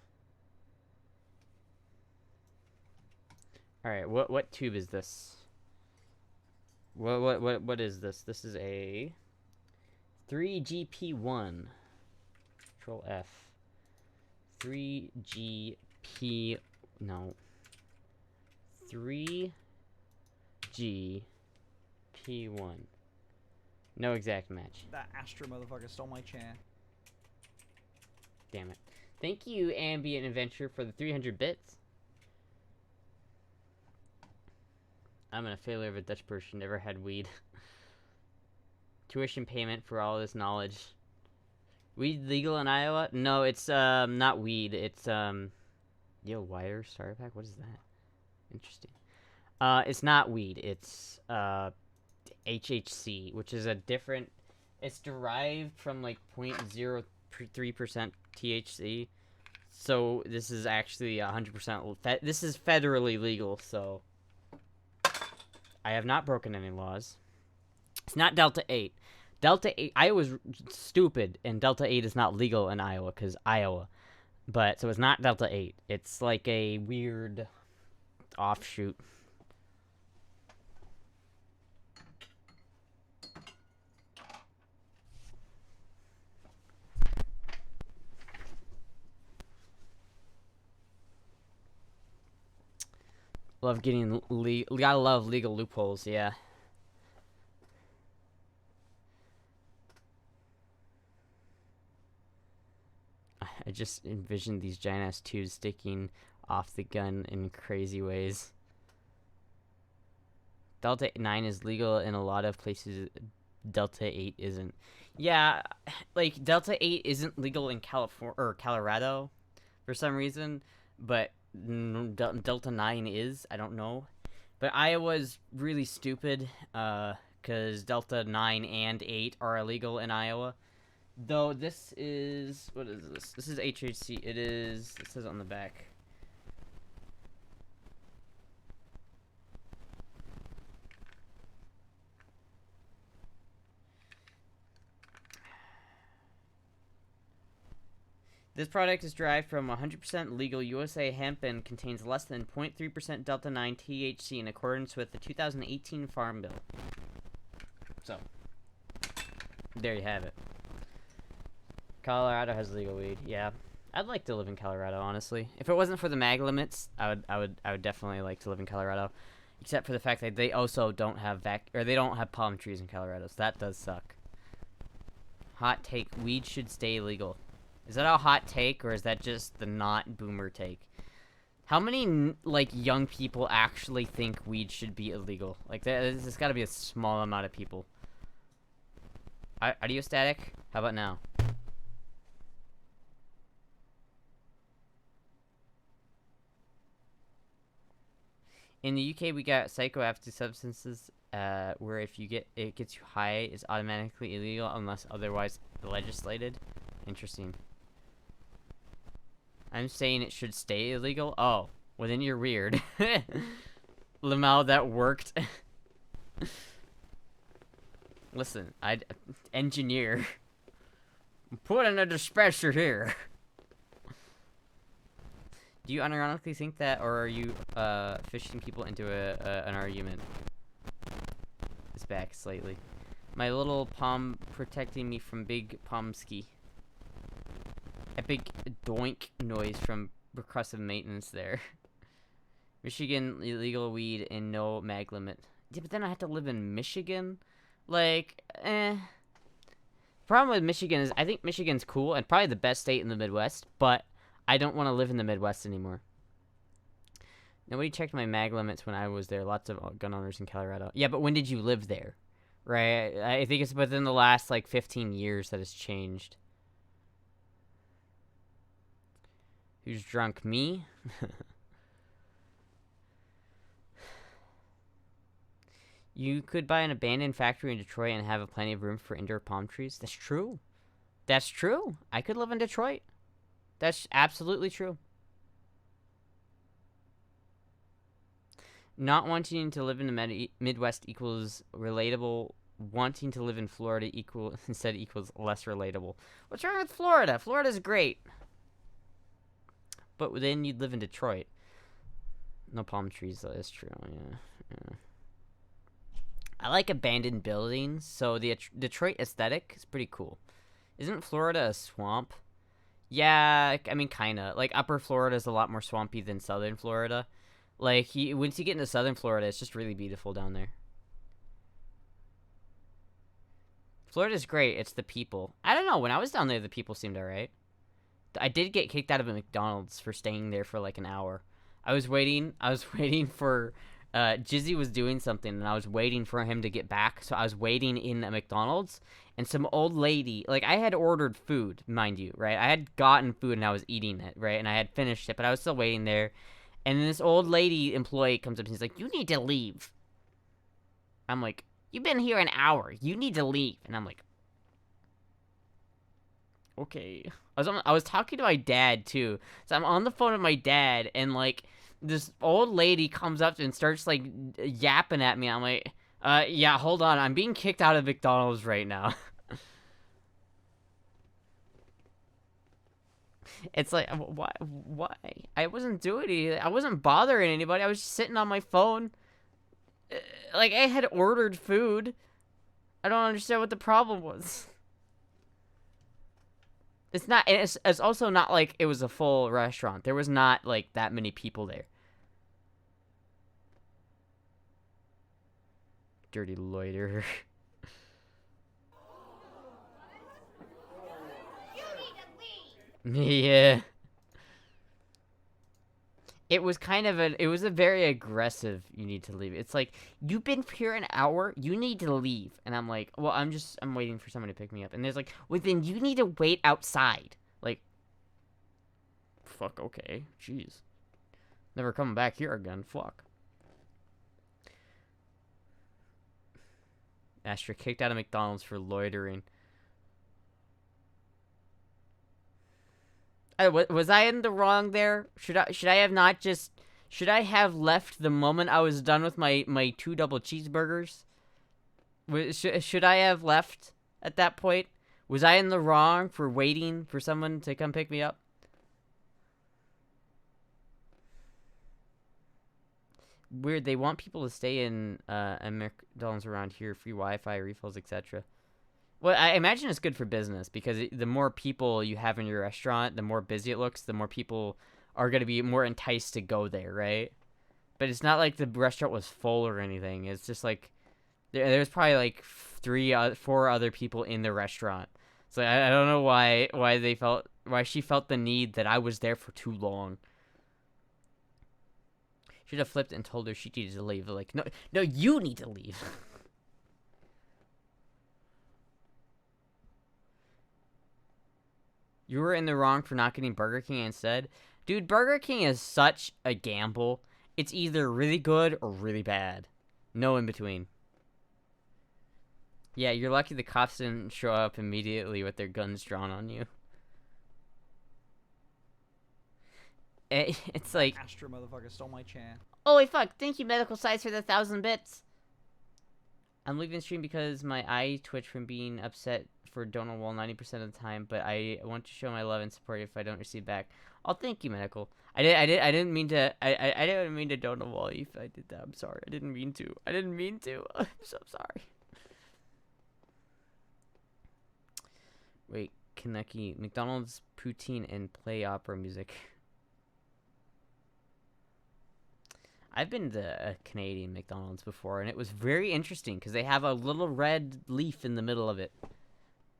All right, what tube is this? What is this? This is a 3GP1. Control F. 3GP. No. 3GP1. No exact match. That Astra motherfucker stole my chair. Damn it. Thank you, Ambient Adventure, for the 300 bits. I'm a failure of a Dutch person, never had weed. Tuition payment for all this knowledge. Weed legal in Iowa? No, it's not weed. It's Yo, wire starter pack? What is that? Interesting. It's not weed. It's HHC, which is a different. It's derived from like 0.03% THC. So this is actually 100%. This is federally legal. So I have not broken any laws. It's not Delta 8. Delta 8. Iowa's stupid, and Delta 8 is not legal in Iowa because Iowa. But so it's not Delta 8. It's like a weird offshoot. Love getting gotta love legal loopholes, yeah. I just envisioned these giant ass tubes sticking off the gun in crazy ways. Delta 9 is legal in a lot of places. Delta 8 isn't. Yeah, like Delta 8 isn't legal in California or Colorado for some reason, but Delta 9 is. I don't know. But Iowa's really stupid because Delta 9 and 8 are illegal in Iowa. Though this is, what is this? This is HHC. It says on the back. This product is derived from 100% legal USA hemp and contains less than 0.3% Delta 9 THC in accordance with the 2018 Farm Bill. So, there you have it. Colorado has legal weed. Yeah, I'd like to live in Colorado, honestly. If it wasn't for the mag limits, I would definitely like to live in Colorado. Except for the fact that they also don't have they don't have palm trees in Colorado, so that does suck. Hot take: weed should stay legal. Is that a hot take, or is that just the not boomer take? How many like young people actually think weed should be illegal? Like, there's got to be a small amount of people. Audio static? How about now? In the UK, we got psychoactive substances, where if it gets you high, it's automatically illegal unless otherwise legislated. Interesting. I'm saying it should stay illegal. Oh, well then you're weird. Lamau, that worked. Listen, I'd engineer. Put in a dispenser here. Do you unironically think that, or are you fishing people into an argument? It's back slightly. My little palm protecting me from big palmski. A big doink noise from percussive maintenance there. Michigan, illegal weed and no mag limit. Yeah, but then I have to live in Michigan? Like, Problem with Michigan is I think Michigan's cool and probably the best state in the Midwest, but I don't want to live in the Midwest anymore. Nobody checked my mag limits when I was there. Lots of gun owners in Colorado. Yeah, but when did you live there? Right? I think it's within the last, like, 15 years that it's changed. Who's drunk? Me? You could buy an abandoned factory in Detroit and have plenty of room for indoor palm trees. That's true. That's true. I could live in Detroit. That's absolutely true. Not wanting to live in the Midwest equals relatable. Wanting to live in Florida instead equals less relatable. What's wrong with Florida? Florida's great. But then you'd live in Detroit. No palm trees, though. That's true. Yeah. I like abandoned buildings, so the Detroit aesthetic is pretty cool. Isn't Florida a swamp? Yeah, I mean, kinda. Like, upper Florida is a lot more swampy than southern Florida. Like, once you get into southern Florida, it's just really beautiful down there. Florida's great. It's the people. I don't know. When I was down there, the people seemed alright. I did get kicked out of a McDonald's for staying there for like an hour. I was waiting for... Jizzy was doing something, and I was waiting for him to get back, so I was waiting in a McDonald's, and some old lady, like, I had ordered food, mind you, right? I had gotten food, and I was eating it, right? And I had finished it, but I was still waiting there, and then this old lady employee comes up, and he's like, you need to leave. I'm like, you've been here an hour, you need to leave. And I'm like, okay. I was talking to my dad, too, so I'm on the phone with my dad, and, like, this old lady comes up and starts, like, yapping at me. I'm like, yeah, hold on. I'm being kicked out of McDonald's right now. It's like, why? I wasn't doing anything. I wasn't bothering anybody. I was just sitting on my phone. Like, I had ordered food. I don't understand what the problem was. It's also not like it was a full restaurant. There was not, like, that many people there. Dirty loiterer. Yeah. It was kind of it was a very aggressive, you need to leave. It's like, you've been here an hour, you need to leave. And I'm like, well, I'm waiting for someone to pick me up. And there's like, well, then you need to wait outside. Like, fuck, okay. Jeez. Never coming back here again, fuck. Astra kicked out of McDonald's for loitering. Was I in the wrong there? Should I have not just... Should I have left the moment I was done with my 2 double cheeseburgers? Should I have left at that point? Was I in the wrong for waiting for someone to come pick me up? Weird, they want people to stay in McDonald's around here, free Wi-Fi, refills, etc. Well, I imagine it's good for business, because the more people you have in your restaurant, the more busy it looks, the more people are going to be more enticed to go there, right? But it's not like the restaurant was full or anything. It's just like, there's probably like 4 other people in the restaurant. So I don't know why she felt the need that I was there for too long. Should have flipped and told her she needed to leave. Like, no, you need to leave. You were in the wrong for not getting Burger King instead. Dude, Burger King is such a gamble. It's either really good or really bad. No in between. Yeah, you're lucky the cops didn't show up immediately with their guns drawn on you. It's like... Astra motherfucker stole my chair. Holy fuck, thank you Medical Size for the 1,000 bits. I'm leaving the stream because my eye twitch from being upset for donor wall 90% of the time, but I want to show my love and support if I don't receive back. Oh, thank you, Medical. I didn't mean to donor wall if I did that. I'm sorry. I didn't mean to. I'm so sorry. Wait, Kaneki, McDonald's poutine and play opera music. I've been to a Canadian McDonald's before, and it was very interesting because they have a little red leaf in the middle of it,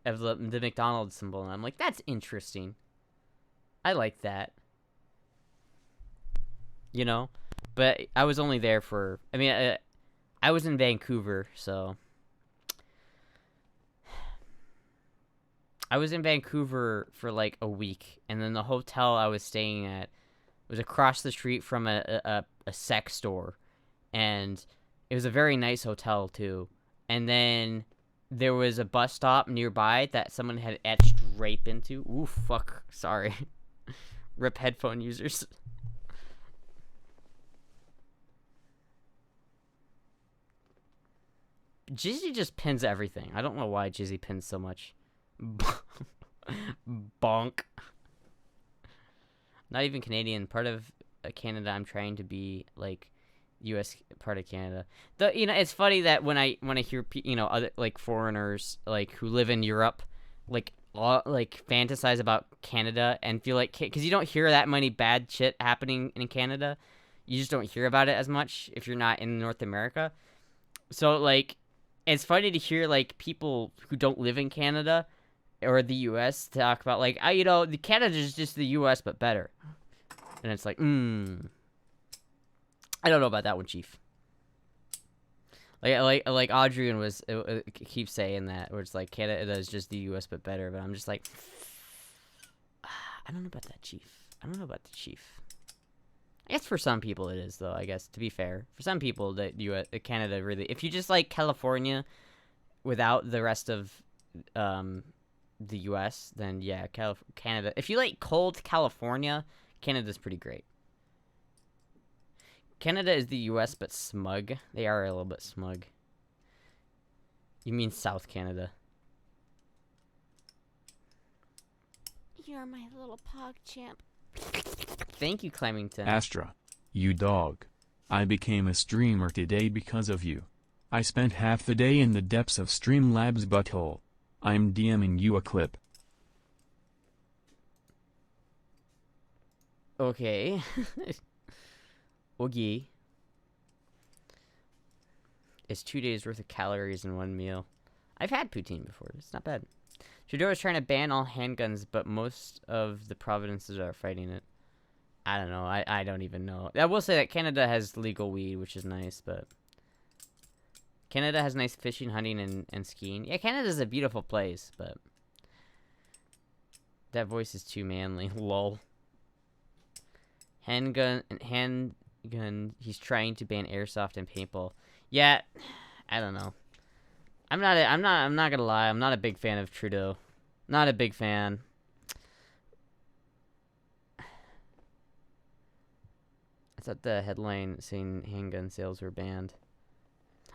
of the McDonald's symbol, and I'm like, that's interesting. I like that. You know? But I was only there for... I mean, I was in Vancouver, so... I was in Vancouver for like a week, and then the hotel I was staying at was across the street from a sex store, and it was a very nice hotel too. And then there was a bus stop nearby that someone had etched rape into. Ooh, fuck. Sorry. Rip headphone users. Jizzy just pins everything. I don't know why Jizzy pins so much. Bonk. Not even Canadian. Part of Canada. I'm trying to be like U.S. part of Canada. It's funny that when I hear other like foreigners like who live in Europe, like fantasize about Canada and feel like, because you don't hear that many bad shit happening in Canada. You just don't hear about it as much if you're not in North America. So like, it's funny to hear like people who don't live in Canada or the U.S. talk about like, the Canada is just the U.S. but better. And it's like, I don't know about that one, Chief. Like Audrian was keeps saying that, where it's like Canada is just the U.S. but better. But I'm just like, I don't know about that, Chief. I don't know about the Chief. I guess for some people it is, though. I guess, to be fair, for some people that Canada really, if you just like California without the rest of the U.S., then yeah, Canada. If you like cold California, Canada's pretty great. Canada is the U.S. but smug. They are a little bit smug. You mean South Canada? You're my little pog champ. Thank you, Clemington. Astra, you dog. I became a streamer today because of you. I spent half the day in the depths of Streamlabs butthole. I'm DMing you a clip. Okay. Okay. is 2 days worth of calories in one meal. I've had poutine before. It's not bad. Trudeau is trying to ban all handguns, but most of the provinces are fighting it. I don't know. I don't even know. I will say that Canada has legal weed, which is nice, but Canada has nice fishing, hunting, and skiing. Yeah, Canada's a beautiful place, but that voice is too manly. Lol. Handgun. He's trying to ban airsoft and paintball. Yeah, I don't know. I'm not gonna lie. I'm not a big fan of Trudeau. Not a big fan. I thought the headline saying handgun sales were banned.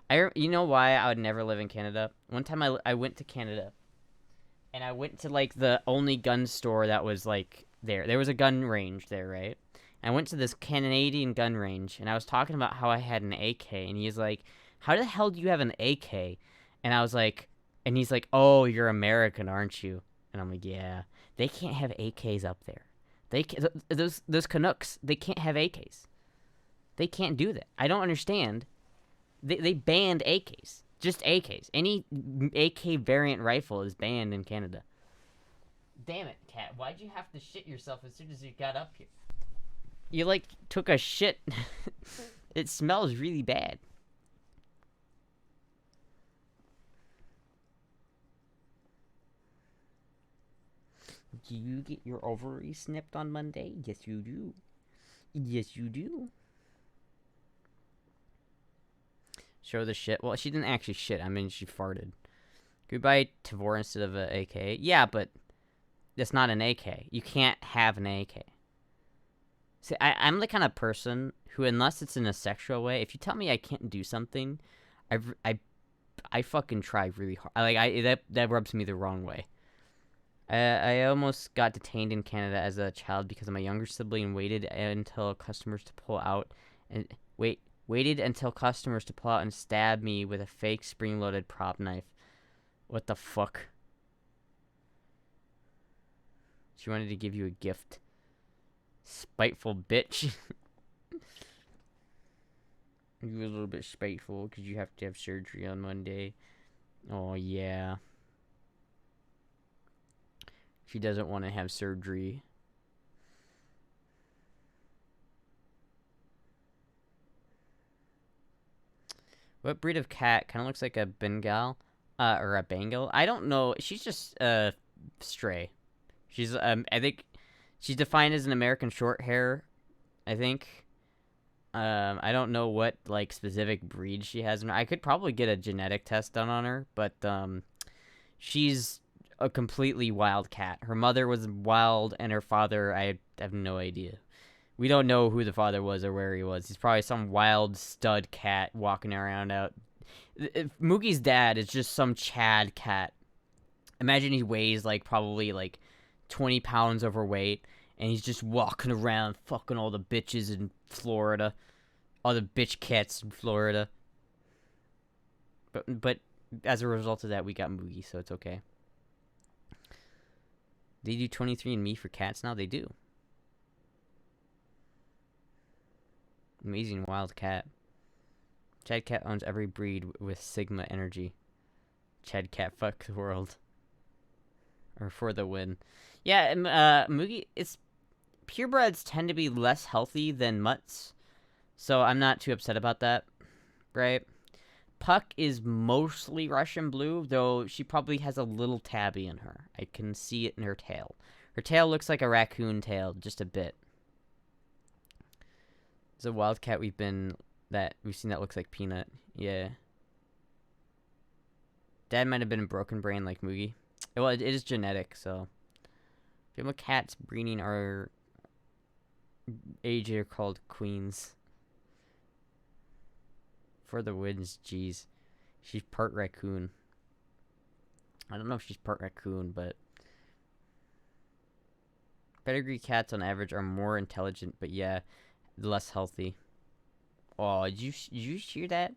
You know why I would never live in Canada? One time I went to Canada, and I went to like the only gun store that was like there. There was a gun range there, right? And I went to this Canadian gun range, and I was talking about how I had an AK, and he's like, "How the hell do you have an AK?" And I was like, and he's like, "Oh, you're American, aren't you?" And I'm like, "Yeah." They can't have AKs up there. They can't, those Canucks, they can't have AKs. They can't do that. I don't understand. They banned AKs. Just AKs. Any AK variant rifle is banned in Canada. Damn it, Cat. Why'd you have to shit yourself as soon as you got up here? You, like, took a shit. It smells really bad. Do you get your ovaries snipped on Monday? Yes, you do. Yes, you do. Show the shit. Well, she didn't actually shit. I mean, she farted. Goodbye, Tavor instead of an AK. Yeah, but that's not an AK. You can't have an AK. See, I'm the kind of person who, unless it's in a sexual way, if you tell me I can't do something, I fucking try really hard. That rubs me the wrong way. I almost got detained in Canada as a child because my younger sibling waited until customers to pull out and waited until customers to pull out and stab me with a fake spring-loaded prop knife. What the fuck? She wanted to give you a gift. Spiteful bitch. You were a little bit spiteful because you have to have surgery on Monday. Oh, yeah. She doesn't want to have surgery. What breed of cat kind of looks like a Bengal? Or a Bengal? I don't know. She's just, stray. She's, I think she's defined as an American short hair, I think. I don't know what, like, specific breed she has. I could probably get a genetic test done on her, but, she's a completely wild cat. Her mother was wild, and her father, I have no idea. We don't know who the father was or where he was. He's probably some wild stud cat walking around out. Moogie's dad is just some Chad cat. Imagine he weighs, like, probably, like, 20 pounds overweight, and he's just walking around fucking all the bitches in Florida. All the bitch cats in Florida. But as a result of that, we got Moogie, so it's okay. They do 23andMe for cats now? They do. Amazing wild cat. Chad Cat owns every breed with Sigma energy. Chad Cat fuck the world. Or for the win. Yeah, Moogie, purebreds tend to be less healthy than mutts. So I'm not too upset about that. Right? Puck is mostly Russian blue, though she probably has a little tabby in her. I can see it in her tail. Her tail looks like a raccoon tail, just a bit. There's a wildcat we've seen that looks like Peanut. Yeah. Dad might have been a broken brain like Moogie. Well, it is genetic, so. Female cats breeding our age are called queens. For the wins, jeez. She's part raccoon. I don't know if she's part raccoon, but pedigree cats on average are more intelligent, but yeah, less healthy. Oh, did you hear that?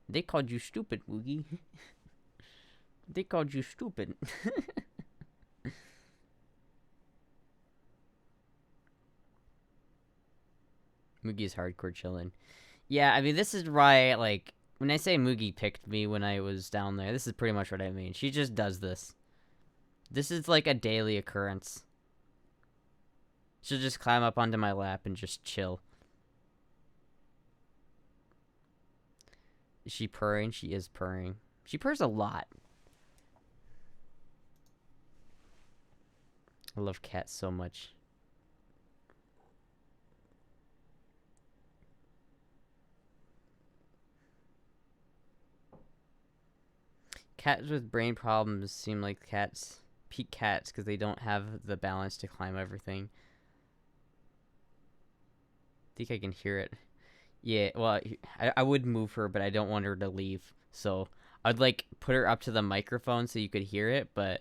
They called you stupid, Woogie. They called you stupid. Moogie's hardcore chilling. Yeah, I mean, this is why, like, When I say Moogie picked me when I was down there, this is pretty much what I mean. She just does this. This is like a daily occurrence. She'll just climb up onto my lap and just chill. Is she purring? She is purring. She purrs a lot. I love cats so much. Cats with brain problems seem like peak cats because they don't have the balance to climb everything. I think I can hear it. Yeah, well, I would move her, but I don't want her to leave. So I'd like put her up to the microphone so you could hear it, but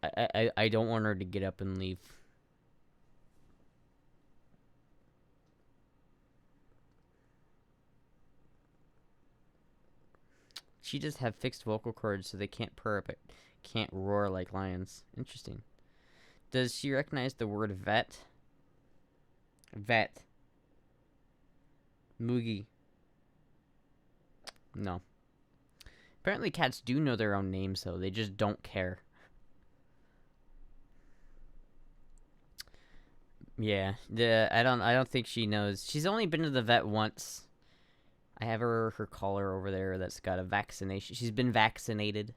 I don't want her to get up and leave. She just have fixed vocal cords so they can't purr but can't roar like lions. Interesting. Does she recognize the word vet? Vet. Moogie. No. Apparently cats do know their own names though. They just don't care. Yeah. I don't think she knows. She's only been to the vet once. I have her collar over there that's got a vaccination. She's been vaccinated.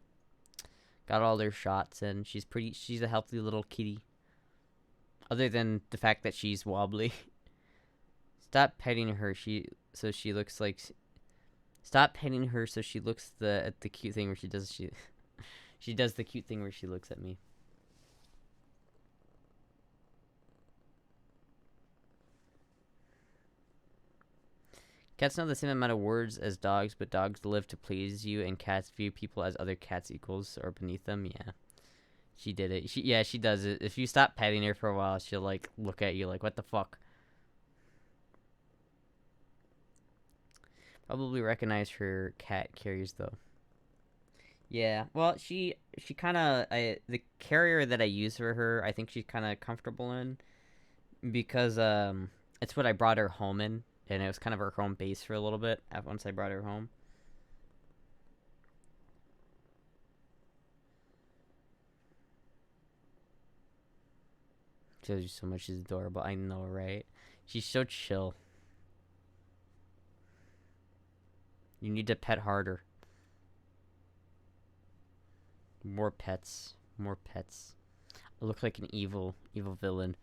Got all their shots and she's a healthy little kitty. Other than the fact that she's wobbly. Stop petting her so she looks like Stop petting her so she looks at the cute thing where she does the cute thing where she looks at me. Cats know the same amount of words as dogs, but dogs live to please you, and cats view people as other cats equals or beneath them. Yeah. She did it. She does it. If you stop petting her for a while, she'll, like, look at you like, what the fuck? Probably recognize her cat carries, though. Yeah. Well, she kind of... the carrier that I use for her, I think she's kind of comfortable in. Because, it's what I brought her home in. And it was kind of her home base for a little bit once I brought her home. Shows you so much. She's adorable. I know, right? She's so chill. You need to pet harder. More pets. More pets. I look like an evil villain.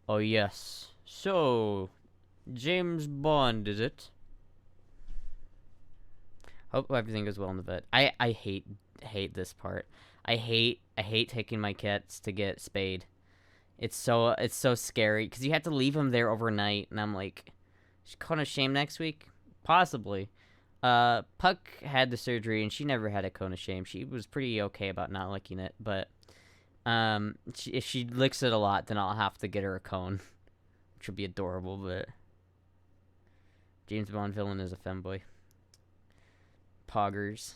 Oh, yes. So... James Bond, is it? Hope everything goes well in the vet. I hate this part. I hate taking my cats to get spayed. It's so scary because you have to leave them there overnight, and I'm like, is she cone of shame next week? Possibly. Puck had the surgery and she never had a cone of shame. She was pretty okay about not licking it, but if she licks it a lot, then I'll have to get her a cone, which would be adorable, but. James Bond villain is a femboy. Poggers.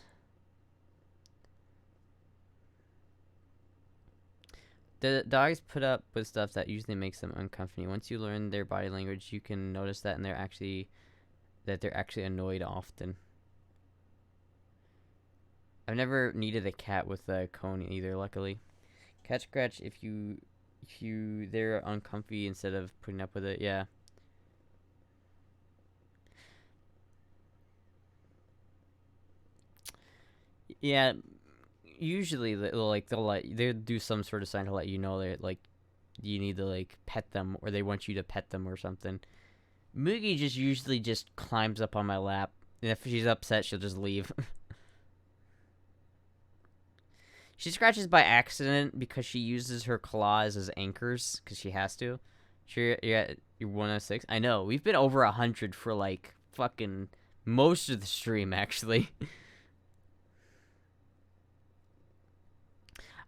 The dogs put up with stuff that usually makes them uncomfortable. Once you learn their body language, you can notice that, and they're actually annoyed often. I've never needed a cat with a cone either, luckily. Cat scratch if they're uncomfy instead of putting up with it. Yeah. Yeah, usually they'll do some sort of sign to let you know that like you need to like pet them or they want you to pet them or something. Moogie usually just climbs up on my lap, and if she's upset, she'll just leave. She scratches by accident because she uses her claws as anchors because she has to. Sure, you're 106. I know we've been over 100 for like fucking most of the stream actually.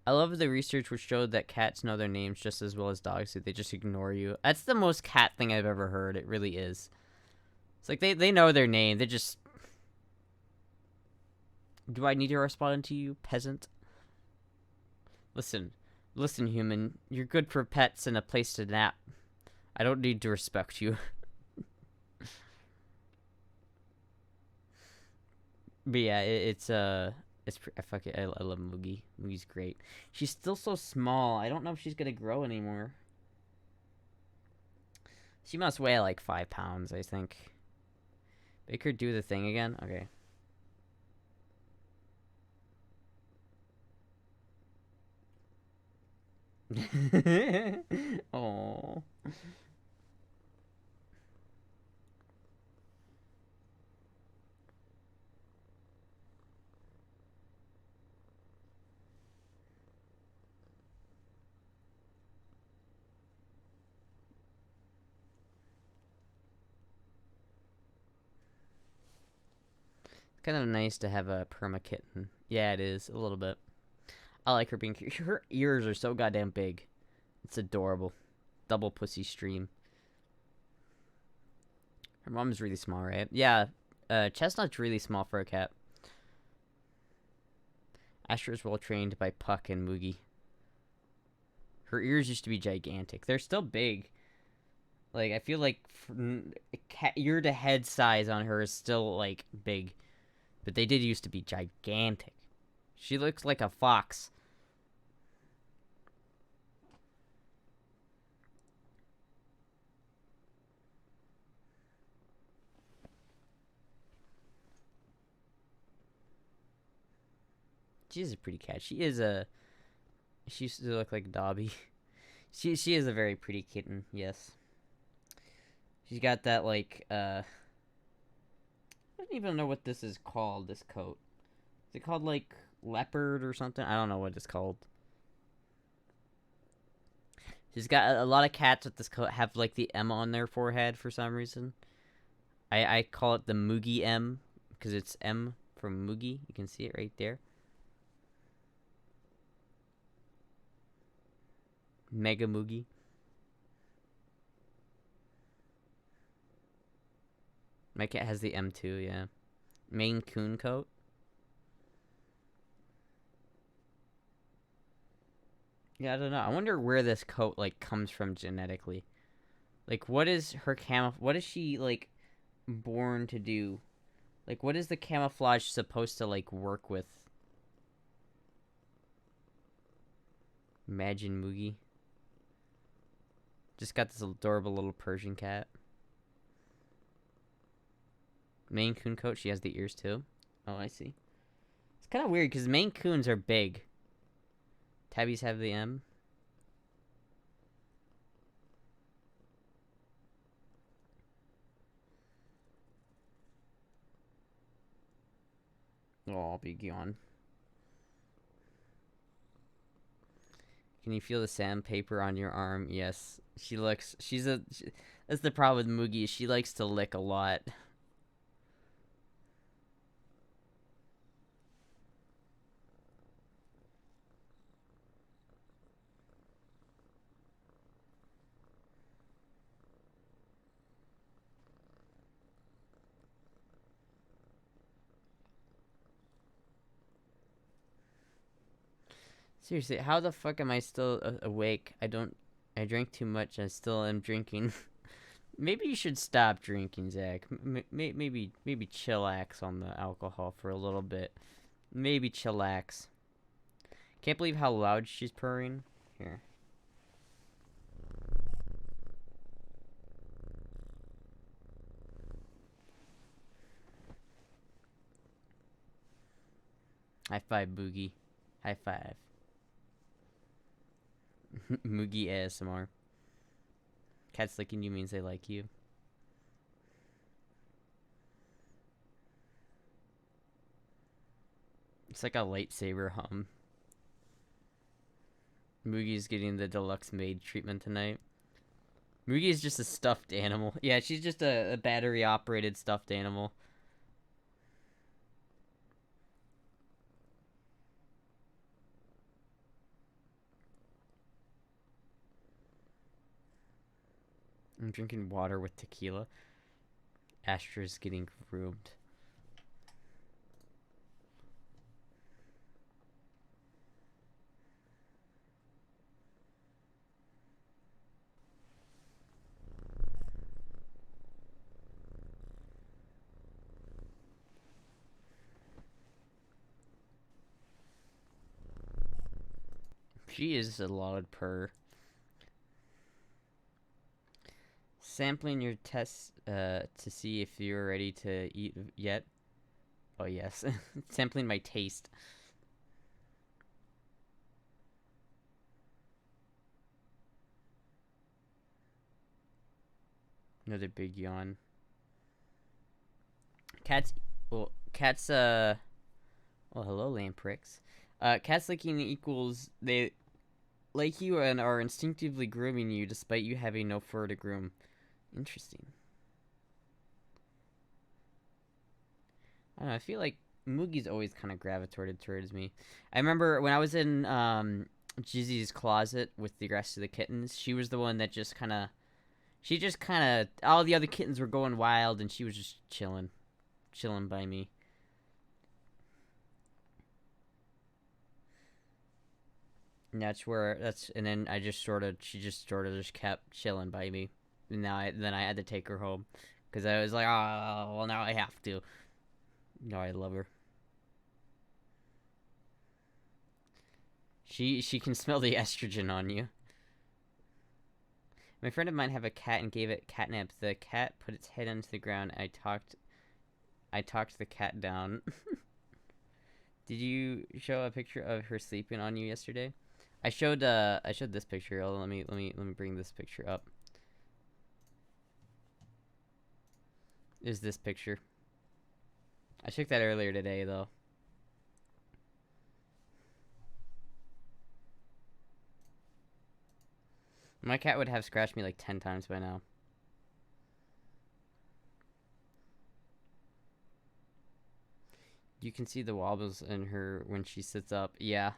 I love the research which showed that cats know their names just as well as dogs do. They just ignore you. That's the most cat thing I've ever heard. It really is. It's like they know their name. They just... Do I need to respond to you, peasant? Listen, human. You're good for pets and a place to nap. I don't need to respect you. But yeah, I fuck it. I love Moogie. Moogie's great. She's still so small. I don't know if she's gonna grow anymore. She must weigh like 5 pounds, I think. Make her do the thing again. Okay. Oh. Kind of nice to have a perma kitten. Yeah, it is a little bit. I like her being cute. Her ears are so goddamn big. It's adorable. Double pussy stream. Her mom's really small, right? Yeah. Chestnut's really small for a cat. Astra's well trained by Puck and Moogie. Her ears used to be gigantic. They're still big. Like, I feel like cat ear to head size on her is still, like, big. But they did used to be gigantic. She looks like a fox. She is a pretty cat. She used to look like Dobby. She is a very pretty kitten, yes. She's got that, like, I don't even know what this is called, this coat. Is it called, like, leopard or something? I don't know what it's called. She's got a lot of cats with this coat have, like, the M on their forehead for some reason. I call it the Moogie M, because it's M from Moogie. You can see it right there. Mega Moogie. My cat has the M too, yeah. Maine Coon coat. Yeah, I don't know. I wonder where this coat, like, comes from genetically. Like, what is her what is she, like, born to do? Like, what is the camouflage supposed to, like, work with? Imagine Moogie. Just got this adorable little Persian cat. Maine Coon coat, she has the ears too. Oh, I see. It's kind of weird because Maine Coons are big. Tabbies have the M. Oh, I'll be gone. Can you feel the sandpaper on your arm? Yes. That's the problem with Moogie. She likes to lick a lot. Seriously, how the fuck am I still awake? I drank too much. I still am drinking. Maybe you should stop drinking, Zach. Maybe chillax on the alcohol for a little bit. Maybe chillax. Can't believe how loud she's purring. Here. High five, Boogie. High five. Moogie ASMR. Cats licking you means they like you. It's like a lightsaber hum. Moogie's getting the deluxe maid treatment tonight. Moogie is just a stuffed animal. Yeah, she's just a battery-operated stuffed animal. I'm drinking water with tequila. Astra's getting groomed. She is a loud purr. Sampling your tests to see if you're ready to eat yet. Oh yes, sampling my taste. Another big yawn. Cats, well, well, hello, lampricks. Cats licking equals they like you and are instinctively grooming you despite you having no fur to groom. Interesting. I don't know, I feel like Moogie's always kind of gravitated towards me. I remember when I was in Jizzy's closet with the rest of the kittens, she was the one that just kind of, all the other kittens were going wild and she was just chilling by me. And and then she just sort of just kept chilling by me. And then I had to take her home. Because I was like, oh, well, now I have to. No, I love her. She can smell the estrogen on you. My friend of mine have a cat and gave it catnip. The cat put its head into the ground. I talked the cat down. Did you show a picture of her sleeping on you yesterday? I showed this picture. Oh, let me bring this picture up. Is this picture? I took that earlier today though. My cat would have scratched me like 10 times by now. You can see the wobbles in her when she sits up. Yeah.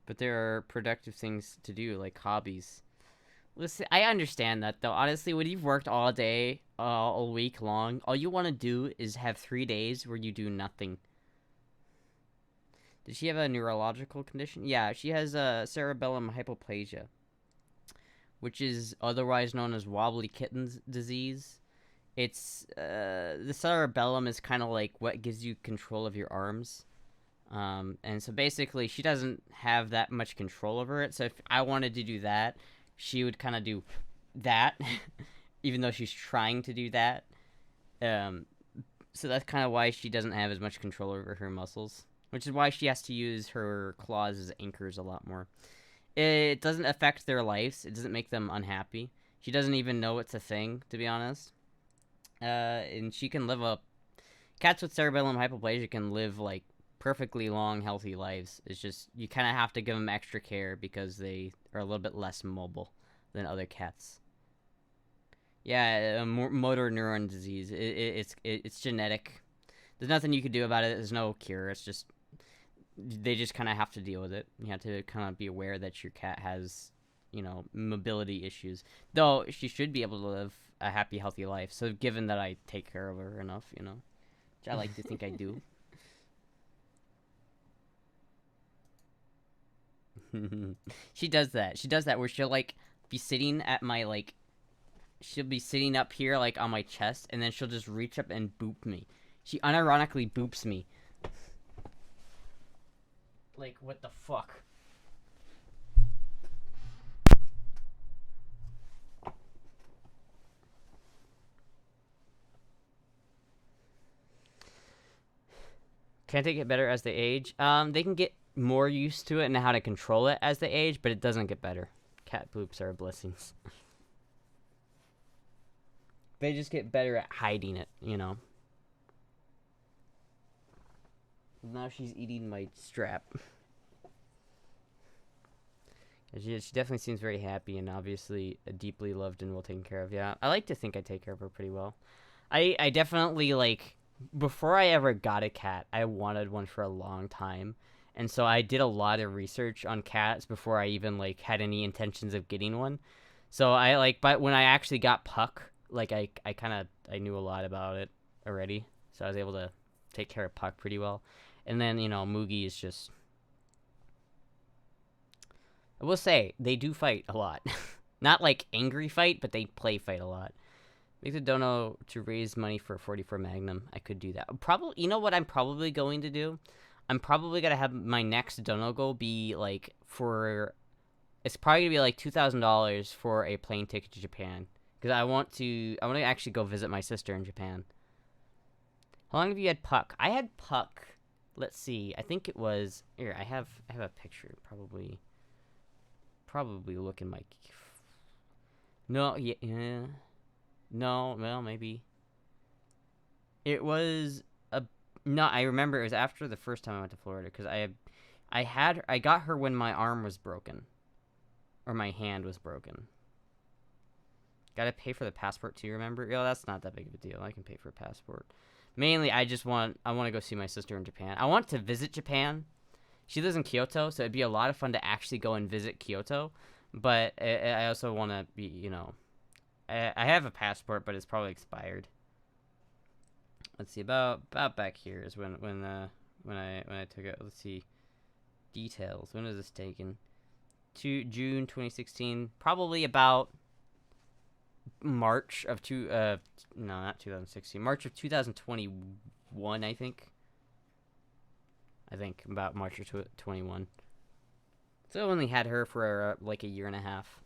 But there are productive things to do, like hobbies. Listen, I understand that, though. Honestly, when you've worked all day, all week long, all you want to do is have 3 days where you do nothing. Does she have a neurological condition? Yeah, she has cerebellum hypoplasia, which is otherwise known as wobbly kitten's disease. It's, the cerebellum is kind of like what gives you control of your arms. And so basically, she doesn't have that much control over it. So if I wanted to do that, she would kind of do that, even though she's trying to do that. So that's kind of why she doesn't have as much control over her muscles, which is why she has to use her claws as anchors a lot more. It doesn't affect their lives. It doesn't make them unhappy. She doesn't even know it's a thing, to be honest. And she can live cats with cerebellum hypoplasia can live, like, perfectly long, healthy lives. It's just, you kind of have to give them extra care because they are a little bit less mobile than other cats. Yeah, motor neuron disease. It's genetic. There's nothing you can do about it. There's no cure. It's just, they just kind of have to deal with it. You have to kind of be aware that your cat has, mobility issues. Though, she should be able to live a happy, healthy life. So given that I take care of her enough, which I like to think I do. She does that. She does that where she'll, like, be sitting at my, like, she'll be sitting up here, like, on my chest, and then she'll just reach up and boop me. She unironically boops me. Like, what the fuck? Can't they get better as they age? They can get more used to it and how to control it as they age, but it doesn't get better. Cat boops are blessings. They just get better at hiding it, Now she's eating my strap. She definitely seems very happy and obviously deeply loved and well taken care of. Yeah, I like to think I take care of her pretty well. I definitely, like, before I ever got a cat, I wanted one for a long time. And so I did a lot of research on cats before I even, like, had any intentions of getting one. So but when I actually got Puck, like, I knew a lot about it already. So I was able to take care of Puck pretty well. And then, Moogie is just... I will say, they do fight a lot. Not like angry fight, but they play fight a lot. Make the dono to raise money for a 44 Magnum. I could do that. Probably, you know what I'm probably going to do? I'm probably going to have my next dono goal be like for... It's probably going to be like $2,000 for a plane ticket to Japan. Because I want to actually go visit my sister in Japan. How long have you had Puck? I had Puck, let's see, I think it was... Here, I have a picture, probably look in my... No, yeah. No, well, maybe. It was a... No, I remember it was after the first time I went to Florida, because I got her when my arm was broken. Or my hand was broken. Gotta pay for the passport too, remember? Yo, that's not that big of a deal. I can pay for a passport. Mainly, I want to go see my sister in Japan. I want to visit Japan. She lives in Kyoto, so it'd be a lot of fun to actually go and visit Kyoto. But I also want to be, you know... I have a passport, but it's probably expired. Let's see, about back here is when I took it. Let's see. Details. When was this taken? June 2016. Probably about... March of no, not 2016. March of 2021, I think. About March of 21. So I only had her for like a year and a half.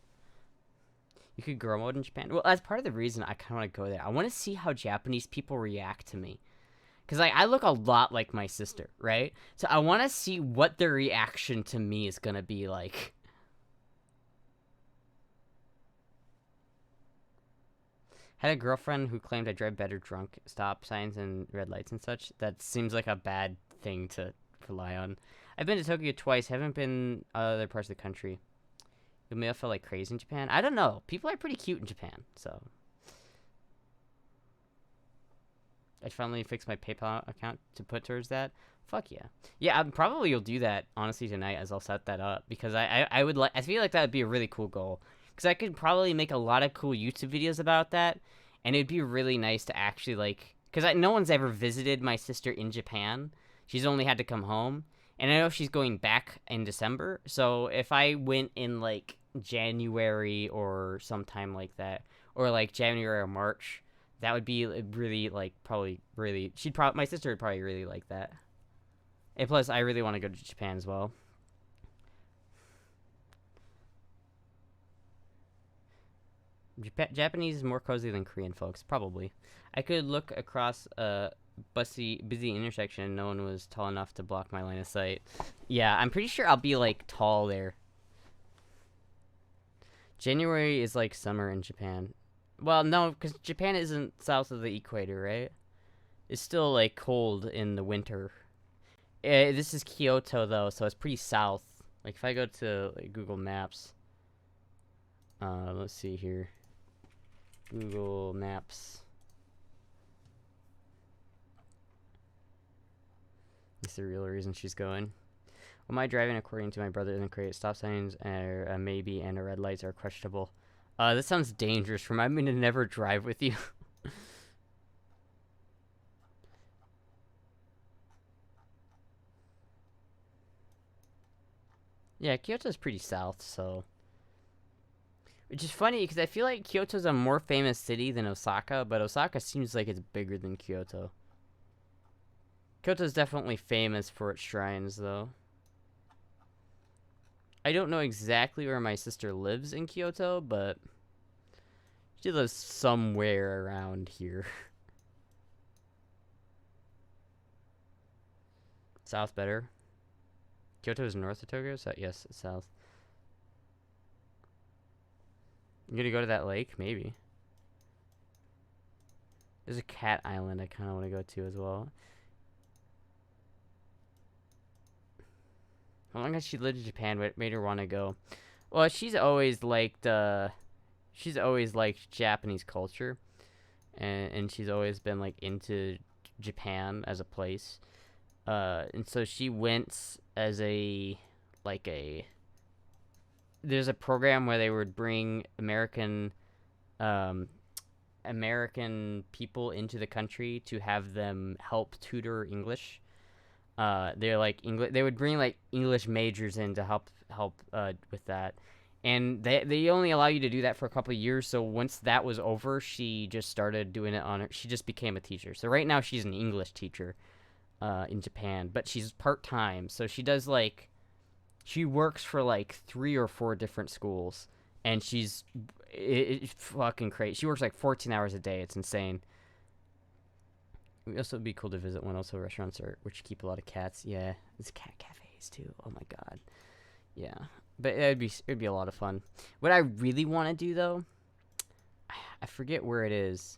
You could girl mode in Japan. Well, that's part of the reason I kind of want to go there. I want to see how Japanese people react to me. Because like, I look a lot like my sister, right? So I want to see what their reaction to me is going to be like. Had a girlfriend who claimed I drive better drunk, stop signs and red lights and such. That seems like a bad thing to rely on. I've been to Tokyo twice, haven't been other parts of the country. You may have felt like crazy in Japan. I don't know. People are pretty cute in Japan, so. I finally fixed my PayPal account to put towards that. Fuck yeah. Yeah, probably you'll do that, honestly, tonight as I'll set that up. Because I would like, I feel like that would be a really cool goal. Because I could probably make a lot of cool YouTube videos about that. And it'd be really nice to actually, like... Because no one's ever visited my sister in Japan. She's only had to come home. And I know she's going back in December. So if I went in, like, January or sometime like that, or, like, January or March, that would be really, like, probably really... my sister would probably really like that. And plus, I really want to go to Japan as well. Japanese is more cozy than Korean, folks. Probably. I could look across a busy intersection and no one was tall enough to block my line of sight. Yeah, I'm pretty sure I'll be, like, tall there. January is, like, summer in Japan. Well, no, because Japan isn't south of the equator, right? It's still, like, cold in the winter. This is Kyoto, though, so it's pretty south. Like, if I go to, like, Google Maps... let's see here. Google Maps. That's the real reason she's going. Well, my driving, according to my brother, in the crate, stop signs are a maybe and red lights are questionable. This sounds dangerous. Remind me to never drive with you. Yeah, Kyoto's pretty south, so... Which is funny, because I feel like Kyoto's a more famous city than Osaka, but Osaka seems like it's bigger than Kyoto. Kyoto's definitely famous for its shrines, though. I don't know exactly where my sister lives in Kyoto, but... she lives somewhere around here. South better. Kyoto is north of Tokyo? So, yes, it's south. You gonna go to that lake? Maybe. There's a cat island I kind of want to go to as well. How long has she lived in Japan? What made her want to go? Well, she's always liked Japanese culture, and she's always been like into Japan as a place. And so she went as there's a program where they would bring American people into the country to have them help tutor English. They're like English. They would bring like English majors in to help with that, and they only allow you to do that for a couple of years. So once that was over, she just started doing it on her. She just became a teacher. So right now she's an English teacher, in Japan, but she's part time. So she does like, she works for like 3 or 4 different schools, and it's fucking crazy. She works like 14 hours a day. It's insane. It would also be cool to visit one. Also, restaurants which keep a lot of cats. Yeah, there's cat cafes too. Oh my god. Yeah, but it'd be a lot of fun. What I really want to do though, I forget where it is.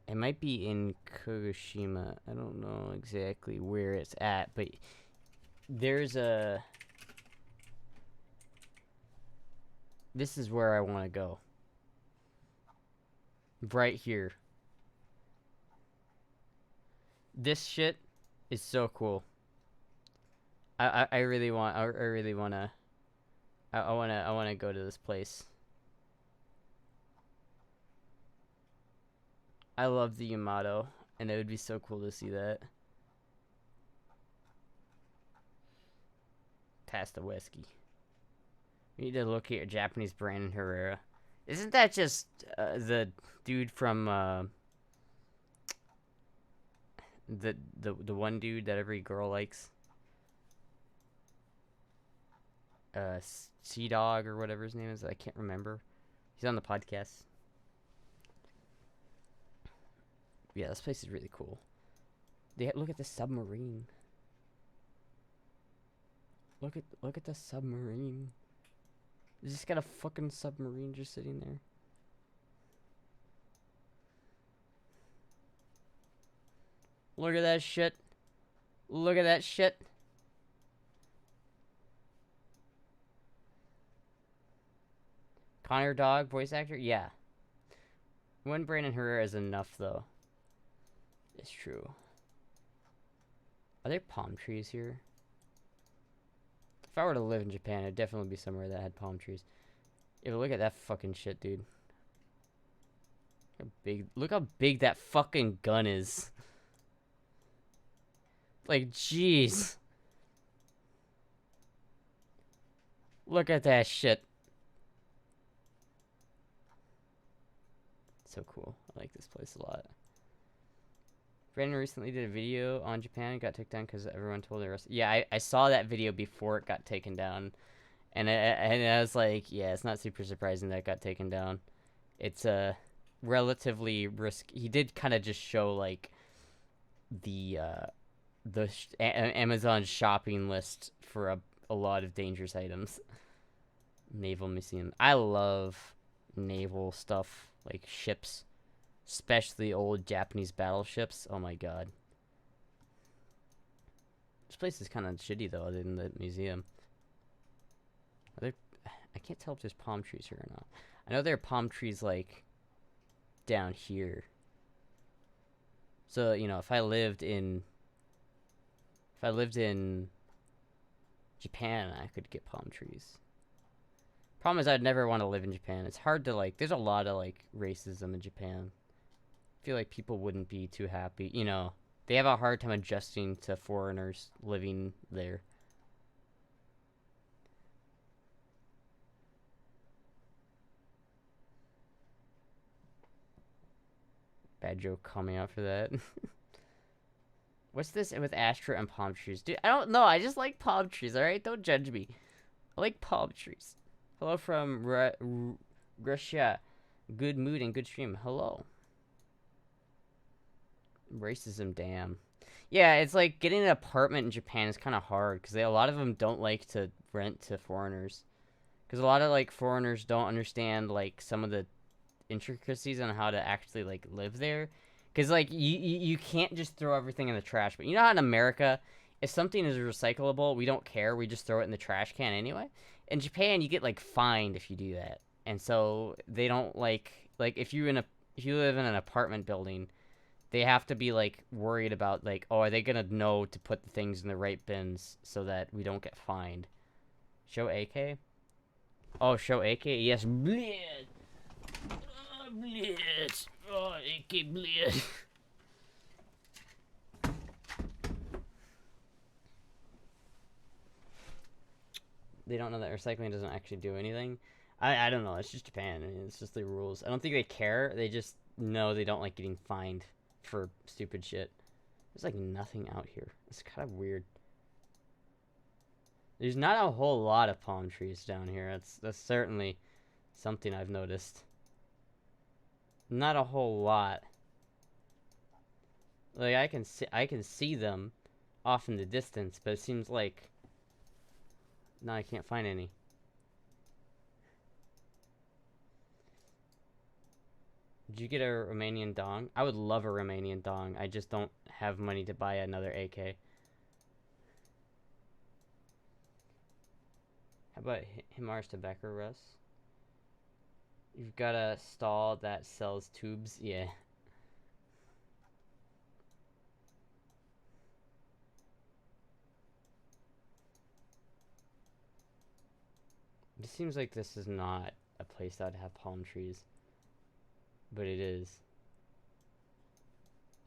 It might be in Kagoshima. I don't know exactly where it's at, but there's a. This is where I want to go. Right here. This shit is so cool. I really want I really wanna I wanna go to this place. I love the Yamato, and it would be so cool to see that. Past the whiskey. We need to locate a Japanese Brandon Herrera. Isn't that just the dude from the one dude that every girl likes? Sea Dog or whatever his name is. I can't remember. He's on the podcast. Yeah, this place is really cool. Look at the submarine. Look at the submarine. Is this got a fucking submarine just sitting there? Look at that shit. Look at that shit. Connor Dog, voice actor? Yeah. One Brandon Herrera is enough, though. It's true. Are there palm trees here? If I were to live in Japan, it'd definitely be somewhere that had palm trees. Yeah, but look at that fucking shit, dude. Look how big that fucking gun is. Like, jeez. Look at that shit. So cool. I like this place a lot. Brandon recently did a video on Japan. It got taken down because everyone told the rest. Yeah, I saw that video before it got taken down. And I was like, yeah, it's not super surprising that it got taken down. It's a relatively risky. He did kind of just show, like, the Amazon shopping list for a lot of dangerous items. Naval Museum. I love naval stuff, like ships. Especially old Japanese battleships. Oh my god. This place is kind of shitty though, other than the museum. I can't tell if there's palm trees here or not. I know there are palm trees like down here. So, you know, if I lived in Japan, I could get palm trees. Problem is, I'd never want to live in Japan. It's hard to, like, there's a lot of, like, racism in Japan. I feel like people wouldn't be too happy. You know, they have a hard time adjusting to foreigners living there. Bad joke coming out for that. What's this with Astra and palm trees? Dude, I don't know. I just like palm trees, alright? Don't judge me. I like palm trees. Hello from Russia. Good mood and good stream. Hello. Racism, damn. Yeah, it's like getting an apartment in Japan is kind of hard because a lot of them don't like to rent to foreigners. Because a lot of, like, foreigners don't understand, like, some of the intricacies on how to actually, like, live there. Because, like, you can't just throw everything in the trash. But you know how in America, if something is recyclable, we don't care. We just throw it in the trash can anyway. In Japan, you get, like, fined if you do that. And so they don't, like, if you live in an apartment building, they have to be, like, worried about, like, oh, are they going to know to put the things in the right bins so that we don't get fined? Show AK? Oh, show AK? Yes. Blitz! Oh, Blitz! Oh, AK Blitz! They don't know that recycling doesn't actually do anything. I don't know. It's just Japan. I mean, it's just the rules. I don't think they care. They just know they don't like getting fined for stupid shit. There's like nothing out here. It's kind of weird. There's not a whole lot of palm trees down here. That's certainly something I've noticed. Not a whole lot. Like I can see them off in the distance, but it seems like no, I can't find any. Did you get a Romanian dong? I would love a Romanian dong. I just don't have money to buy another AK. How about Himar's Tobacco Russ? You've got a stall that sells tubes? Yeah. It seems like this is not a place that would have palm trees. But it is.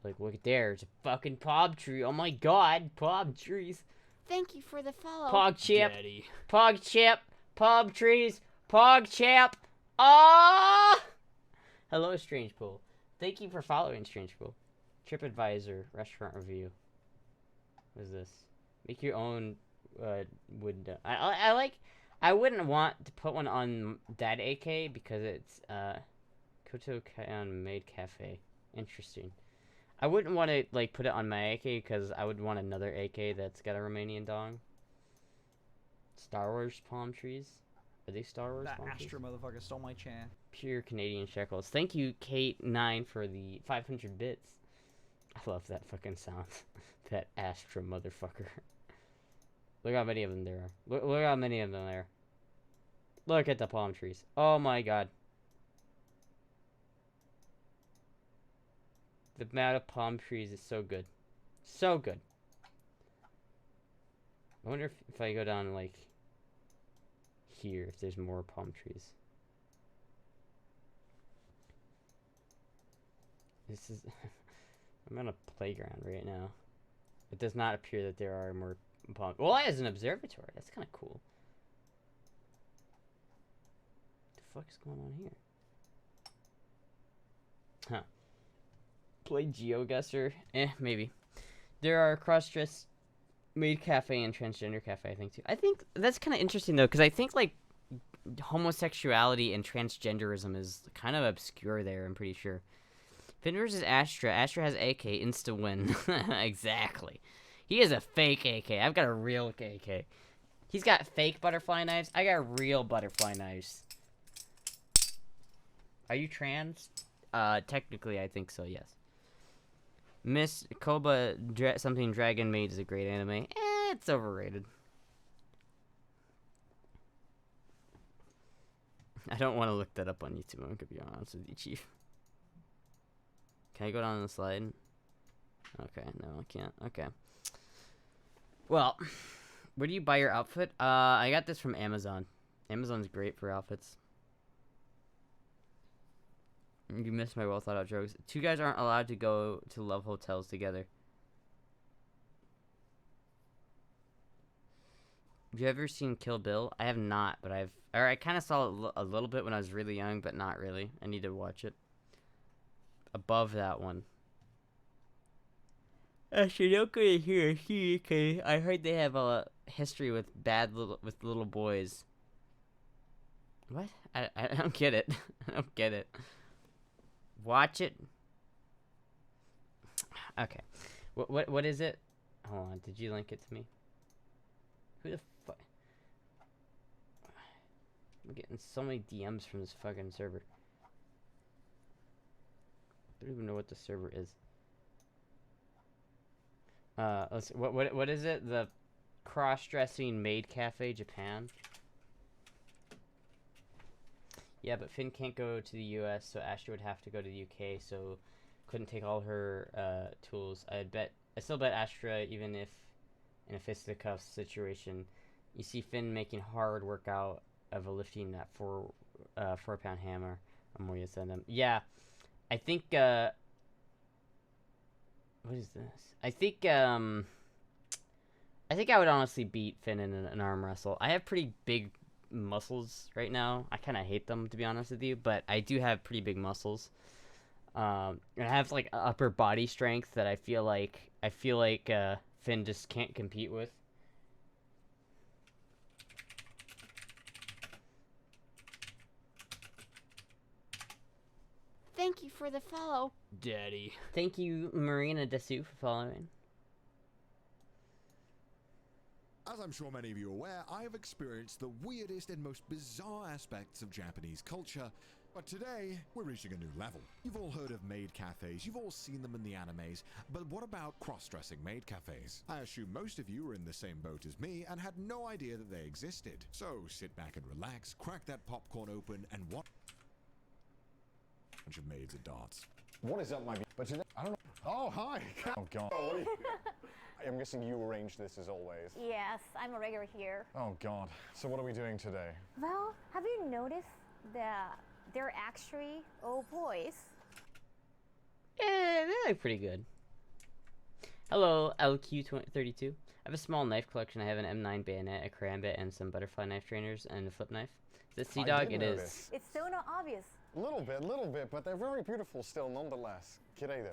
Like, look there. It's a fucking palm tree. Oh my god. Palm trees. Thank you for the follow. Pogchip. Pogchip. Palm trees. Pogchip. Ah! Hello, Strange Pool. Thank you for following Strange Pool. TripAdvisor. Restaurant review. What is this? Make your own wood. I like... I wouldn't want to put one on that AK because it's Kotokan Maid Cafe. Interesting. I wouldn't want to like put it on my AK because I would want another AK that's got a Romanian dong. Star Wars palm trees. Are they Star Wars That palm Astra trees? motherfucker stole my chair. Pure Canadian shekels. Thank you, Kate9, for the 500 bits. I love that fucking sound. That Astra motherfucker. Look how many of them there are. Look how many of them there are. Look at the palm trees. Oh my god. The amount of palm trees is so good. So good. I wonder if I go down, like, here, if there's more palm trees. This is... I'm on a playground right now. It does not appear that there are more palm... Well, as an observatory. That's kind of cool. What the fuck is going on here? Huh. Play GeoGuessr? Maybe. There are cross-dress maid cafe and transgender cafe, I think, too. I think that's kind of interesting, though, because I think, like, homosexuality and transgenderism is kind of obscure there, I'm pretty sure. Finn versus Astra. Astra has AK, insta-win. Exactly. He is a fake AK. I've got a real AK. He's got fake butterfly knives. I got real butterfly knives. Are you trans? Technically, I think so, yes. Miss Koba something Dragon Maid is a great anime. It's overrated. I don't want to look that up on YouTube. I'm gonna be honest with you, Chief. Can I go down the slide? Okay, no, I can't. Okay. Well, where do you buy your outfit? I got this from Amazon. Amazon's great for outfits. You missed my well thought out jokes. Two guys aren't allowed to go to love hotels together. Have you ever seen Kill Bill? I have not, but I kind of saw it a little bit when I was really young, but not really. I need to watch it. Above that one. Actually, don't go to here. Okay, I heard they have a history with little boys. What? I don't get it. I don't get it. Watch it. Okay. What is it? Hold on. Did you link it to me? Who the fuck? I'm getting so many DMs from this fucking server. I don't even know what the server is. Let's what is it? The cross-dressing maid cafe Japan. Yeah, but Finn can't go to the US, so Ashley would have to go to the UK, so couldn't take all her tools. I still bet Astra, even if in a fisticuffs situation, you see Finn making hard work out of a lifting that 4-pound hammer. I'm going to send him. Yeah, I think what is this? I think I think I would honestly beat Finn in an arm wrestle. I have pretty big muscles right now. I kind of hate them, to be honest with you, but I do have pretty big muscles. And I have like upper body strength that I feel like Finn just can't compete with. Thank you for the follow, Daddy. Thank you, Marina Desu, for following. As I'm sure many of you are aware, I have experienced the weirdest and most bizarre aspects of Japanese culture, but today we're reaching a new level. You've all heard of maid cafes, you've all seen them in the animes, but what about cross-dressing maid cafes? I assume most of you are in the same boat as me and had no idea that they existed. So sit back and relax, crack that popcorn open, and watch a bunch of maids at darts. What is up, my but today, I don't know. Oh, hi! Oh, God. I'm guessing you arranged this as always. Yes, I'm a regular here. Oh, God. So what are we doing today? Well, have you noticed that they're actually all boys? Yeah, they look pretty good. Hello, LQ32. I have a small knife collection. I have an M9 bayonet, a karambit, and some butterfly knife trainers, and a flip knife. Is it Sea Dog? It is. It's so not obvious. Little bit, but they're very beautiful still, nonetheless. Kirei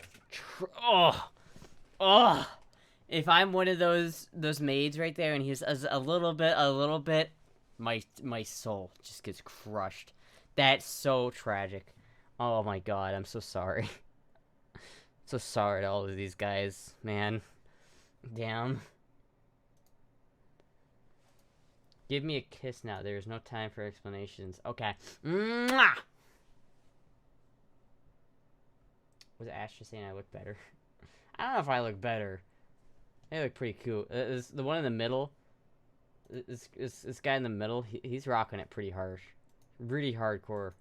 Oh! If I'm one of those maids right there, and he's a little bit, my soul just gets crushed. That's so tragic. Oh my God, I'm so sorry. So sorry to all of these guys, man. Damn. Give me a kiss now. There's no time for explanations. Okay. Mwah! Was Astra saying I look better? I don't know if I look better. They look pretty cool. The one in the middle, this guy in the middle, he's rocking it pretty harsh. Really hardcore.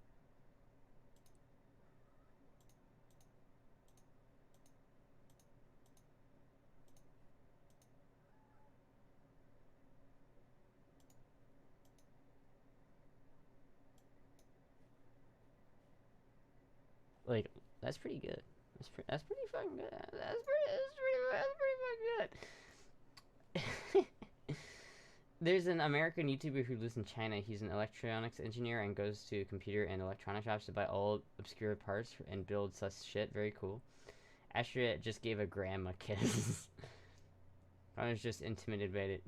Like, that's pretty good. That's pretty fucking good. That's pretty fucking good. There's an American YouTuber who lives in China. He's an electronics engineer and goes to computer and electronic shops to buy old, obscure parts and build such shit. Very cool. Astra just gave a grandma kiss. I was just intimidated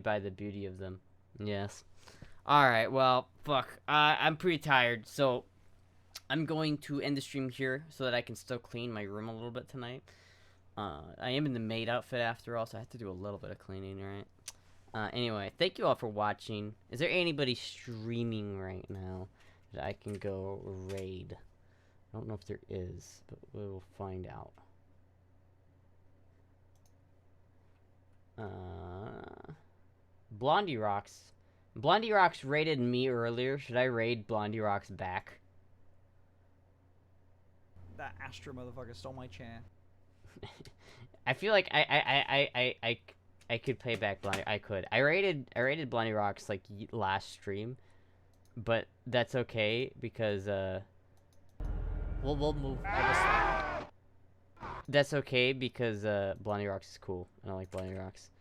by the beauty of them. Yes. Alright, well, fuck. I'm pretty tired, so I'm going to end the stream here so that I can still clean my room a little bit tonight. I am in the maid outfit after all, so I have to do a little bit of cleaning, right? Anyway, thank you all for watching. Is there anybody streaming right now that I can go raid? I don't know if there is, but we'll find out. Blondie Rocks. Blondie Rocks raided me earlier. Should I raid Blondie Rocks back? That Astra motherfucker stole my chair. I feel like I could pay back Blondie. I could. I raided Blondie Rocks like last stream, but that's okay because we'll move. That's okay because Blondie Rocks is cool. I don't like Blondie Rocks.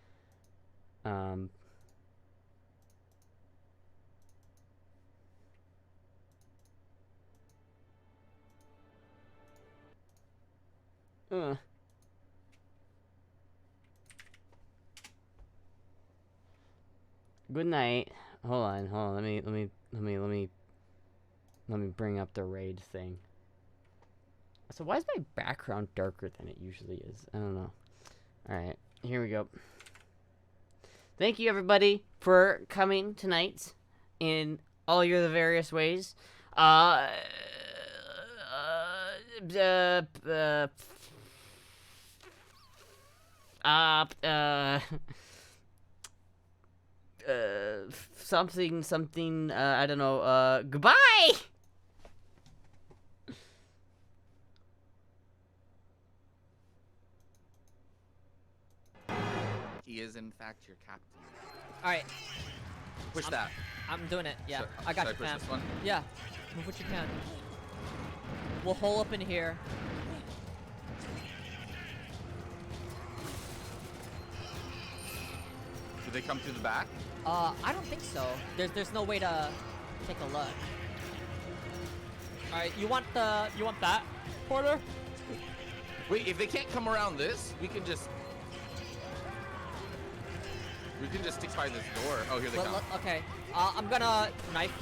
Good night. Hold on. Let me bring up the raid thing. So why is my background darker than it usually is? I don't know. Alright, here we go. Thank you everybody for coming tonight in all your various ways. Something, I don't know, goodbye! He is, in fact, your captain. Alright. Push that. I'm doing it, yeah. So, I got should you, I push fam. this one? Yeah. Move what you can. We'll hole up in here. Do they come through the back? I don't think so. There's no way to take a look. All right, you want that, Porter? Wait, if they can't come around this, we can just stick by this door. Oh, here they come. Okay, I'm gonna knife